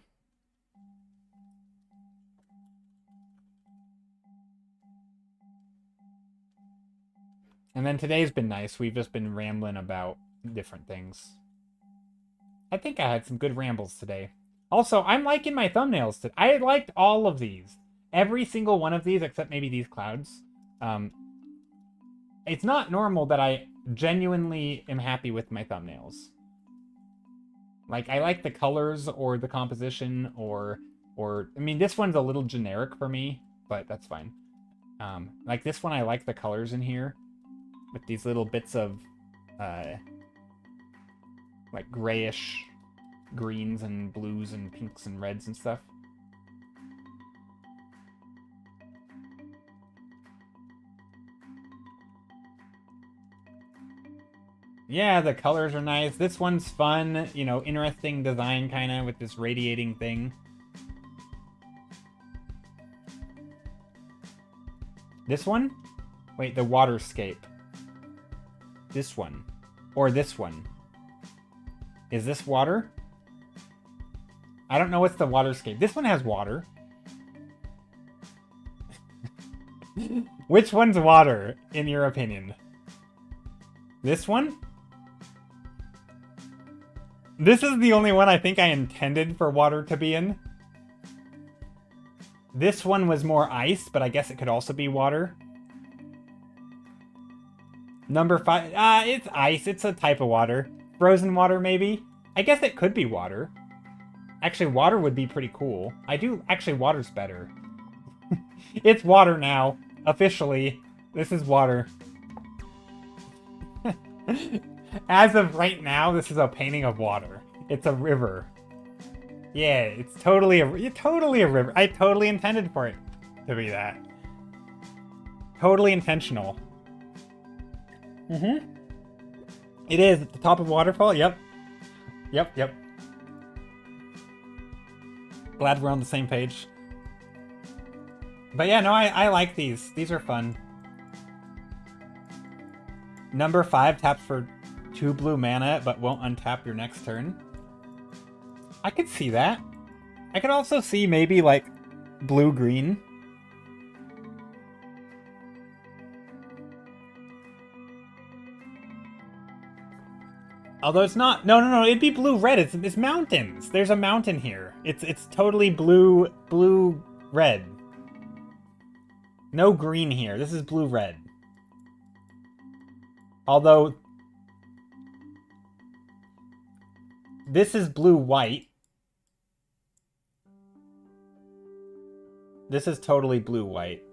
And then today's been nice. We've just been rambling about different things. I think I had some good rambles today. Also, I'm liking my thumbnails today. I liked all of these. Every single one of these, except maybe these clouds. It's not normal that I genuinely am happy with my thumbnails. Like, I like the colors or the composition or I mean, this one's a little generic for me, but that's fine. Like this one, I like the colors in here with these little bits of, like grayish greens and blues and pinks and reds and stuff. Yeah, the colors are nice. This one's fun, you know, interesting design kind of with this radiating thing. This one? Wait, the waterscape. This one. Or this one. Is this water? I don't know what's the waterscape. This one has water. Which one's water, in your opinion? This one? This is the only one I think I intended for water to be in. This one was more ice, but I guess it could also be water. Number 5, it's ice. It's a type of water. Frozen water, maybe? I guess it could be water. Actually, water would be pretty cool. Actually, water's better. It's water now. Officially, this is water. As of right now, this is a painting of water. It's a river. Yeah, it's totally a river. I totally intended for it to be that. Totally intentional. Mm-hmm. It is at the top of a waterfall. Yep. Yep. Glad we're on the same page. But yeah, no, I like these. These are fun. Number 5 taps for 2 blue mana, but won't untap your next turn. I could see that. I could also see maybe, like, blue-green. Although it's not... No, it'd be blue-red. It's mountains. There's a mountain here. It's totally blue-red. No green here. This is blue-red. Although... this is blue-white. This is totally blue-white.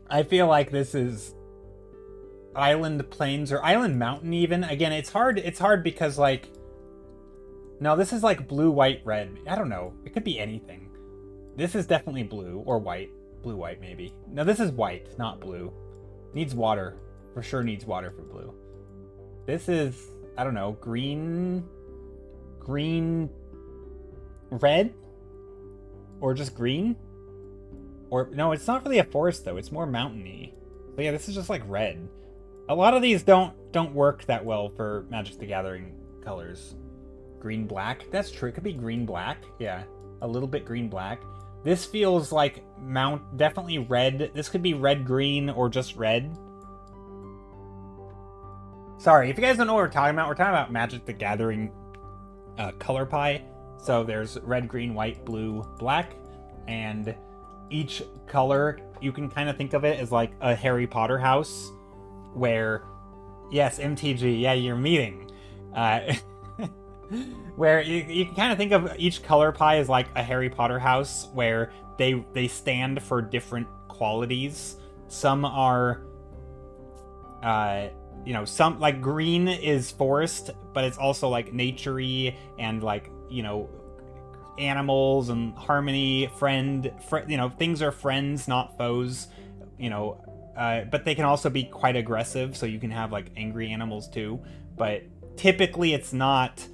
I feel like this is Island Plains or Island Mountain even. Again, it's hard because like... no, this is like blue, white, red. I don't know. It could be anything. This is definitely blue or white. Blue-white maybe. No, this is white, not blue. Needs water. For sure needs water for blue. This is, I don't know, green, red? Or just green? Or, no, it's not really a forest though, it's more mountainy. So yeah, this is just like red. A lot of these don't work that well for Magic the Gathering colors. Green-black, that's true, it could be green-black, yeah. A little bit green-black. This feels like definitely red. This could be red-green or just red. Sorry, if you guys don't know what we're talking about Magic the Gathering color pie. So there's red, green, white, blue, black, and each color, you can kind of think of it as like a Harry Potter house, where, yes, MTG, yeah, you're meeting. Where you can kind of think of each color pie as like a Harry Potter house, where they stand for different qualities. Some are... you know, some, like, green is forest, but it's also, like, nature-y and, like, you know, animals and harmony, you know, things are friends, not foes, you know, but they can also be quite aggressive, so you can have, like, angry animals, too, but typically it's not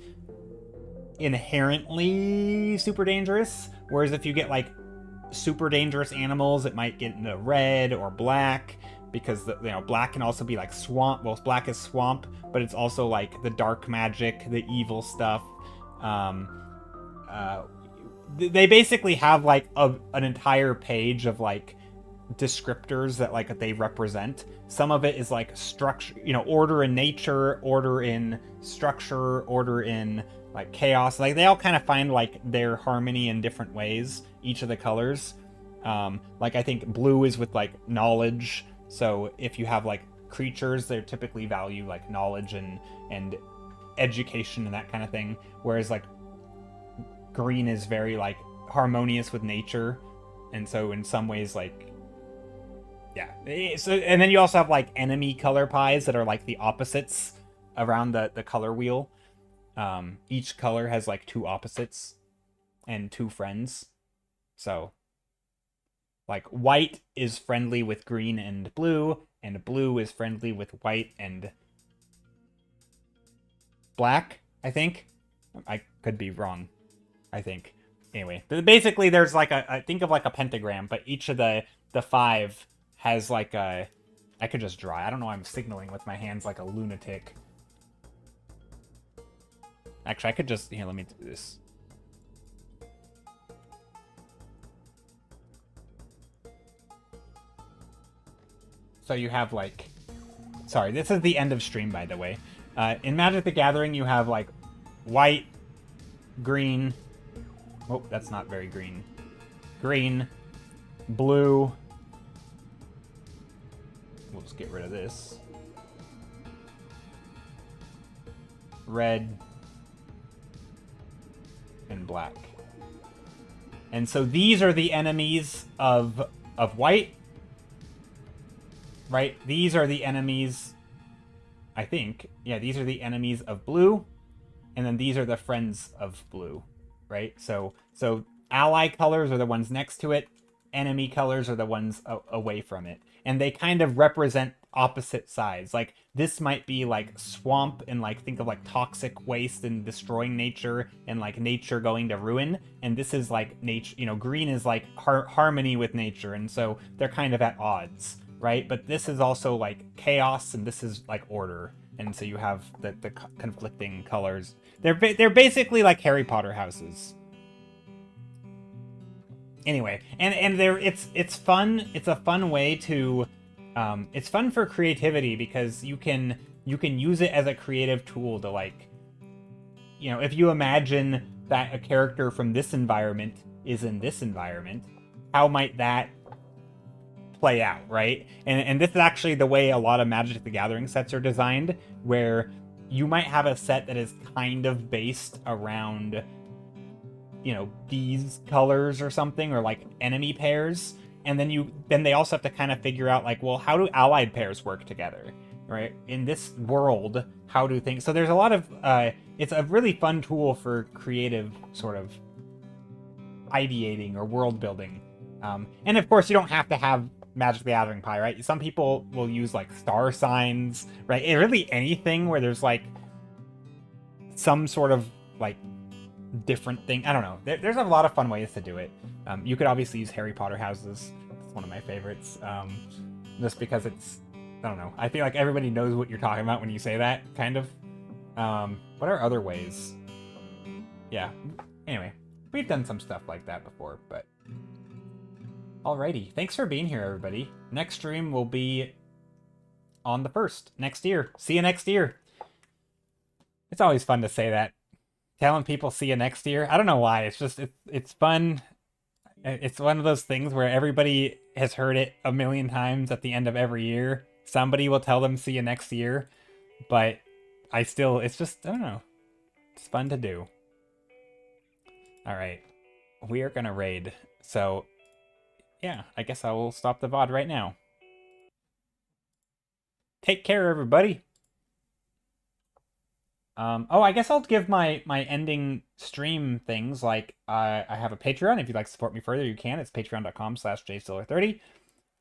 inherently super dangerous, whereas if you get, like, super dangerous animals, it might get into red or black, because you know, black can also be like swamp. Well, black is swamp, but it's also like the dark magic, the evil stuff. They basically have like an entire page of like descriptors that like they represent. Some of it is like structure, you know, order in nature, order in structure, order in like chaos. Like they all kind of find like their harmony in different ways, each of the colors. Like I think blue is with like knowledge. So if you have like creatures, they typically value like knowledge and education and that kind of thing. Whereas like green is very like harmonious with nature. And so in some ways, like, yeah. So, and then you also have like enemy color pies that are like the opposites around the color wheel. Each color has like 2 opposites and 2 friends. So like white is friendly with green and blue is friendly with white and black, I think. I could be wrong, I think. Anyway, basically there's like think of like a pentagram, but each of the 5 has like a... I could just draw. I don't know why I'm signaling with my hands like a lunatic. Actually, I could just... Here, let me do this. So you have, like... Sorry, this is the end of stream, by the way. In Magic the Gathering, you have, like, white, green... Oh, that's not very green. Green, blue... We'll just get rid of this. Red, and black. And so these are the enemies of white. Right? These are the enemies, I think. Yeah, these are the enemies of blue. And then these are the friends of blue. Right? So ally colors are the ones next to it. Enemy colors are the ones away from it. And they kind of represent opposite sides. Like, this might be like swamp and like think of like toxic waste and destroying nature and like nature going to ruin. And this is like nature, you know, green is like harmony with nature. And so they're kind of at odds, right? But this is also like chaos and this is like order. And so you have the conflicting colors. They're basically like Harry Potter houses. Anyway, and it's fun. It's a fun way to, it's fun for creativity because you can use it as a creative tool to, like, you know, if you imagine that a character from this environment is in this environment, how might that play out, right? And this is actually the way a lot of Magic the Gathering sets are designed, where you might have a set that is kind of based around, you know, these colors or something, or like enemy pairs, and then they also have to kind of figure out, like, well, how do allied pairs work together, right? In this world, how do things... So there's a lot of... it's a really fun tool for creative sort of ideating or world building. And of course, you don't have to have Magic the Gathering pie, right? Some people will use, like, star signs, right? Really anything where there's, like, some sort of, like, different thing. I don't know. There's a lot of fun ways to do it. You could obviously use Harry Potter houses. It's one of my favorites. Just because it's... I don't know. I feel like everybody knows what you're talking about when you say that, kind of. What are other ways? Yeah. Anyway, we've done some stuff like that before, but... Alrighty. Thanks for being here, everybody. Next stream will be on the 1st, next year. See you next year. It's always fun to say that. Telling people see you next year. I don't know why. It's just, it's fun. It's one of those things where everybody has heard it a million times at the end of every year. Somebody will tell them see you next year. But it's just, I don't know. It's fun to do. Alright. We are going to raid. So, yeah, I guess I will stop the VOD right now. Take care, everybody. Oh, I guess I'll give my ending stream things. Like, I have a Patreon. If you'd like to support me further, you can. It's patreon.com/jstiller30.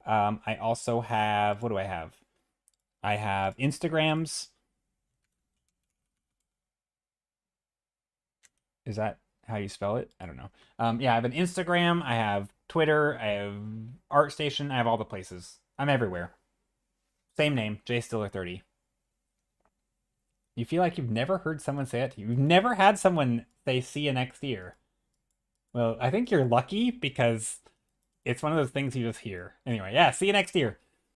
I also have... What do I have? I have Instagrams. Is that how you spell it? I don't know. Yeah, I have an Instagram. I have Twitter. I have ArtStation. I have all the places. I'm everywhere. Same name, jstiller30. You feel like you've never heard someone say it to you. You've never had someone say, see you next year. Well, I think you're lucky because it's one of those things you just hear. Anyway, yeah, see you next year.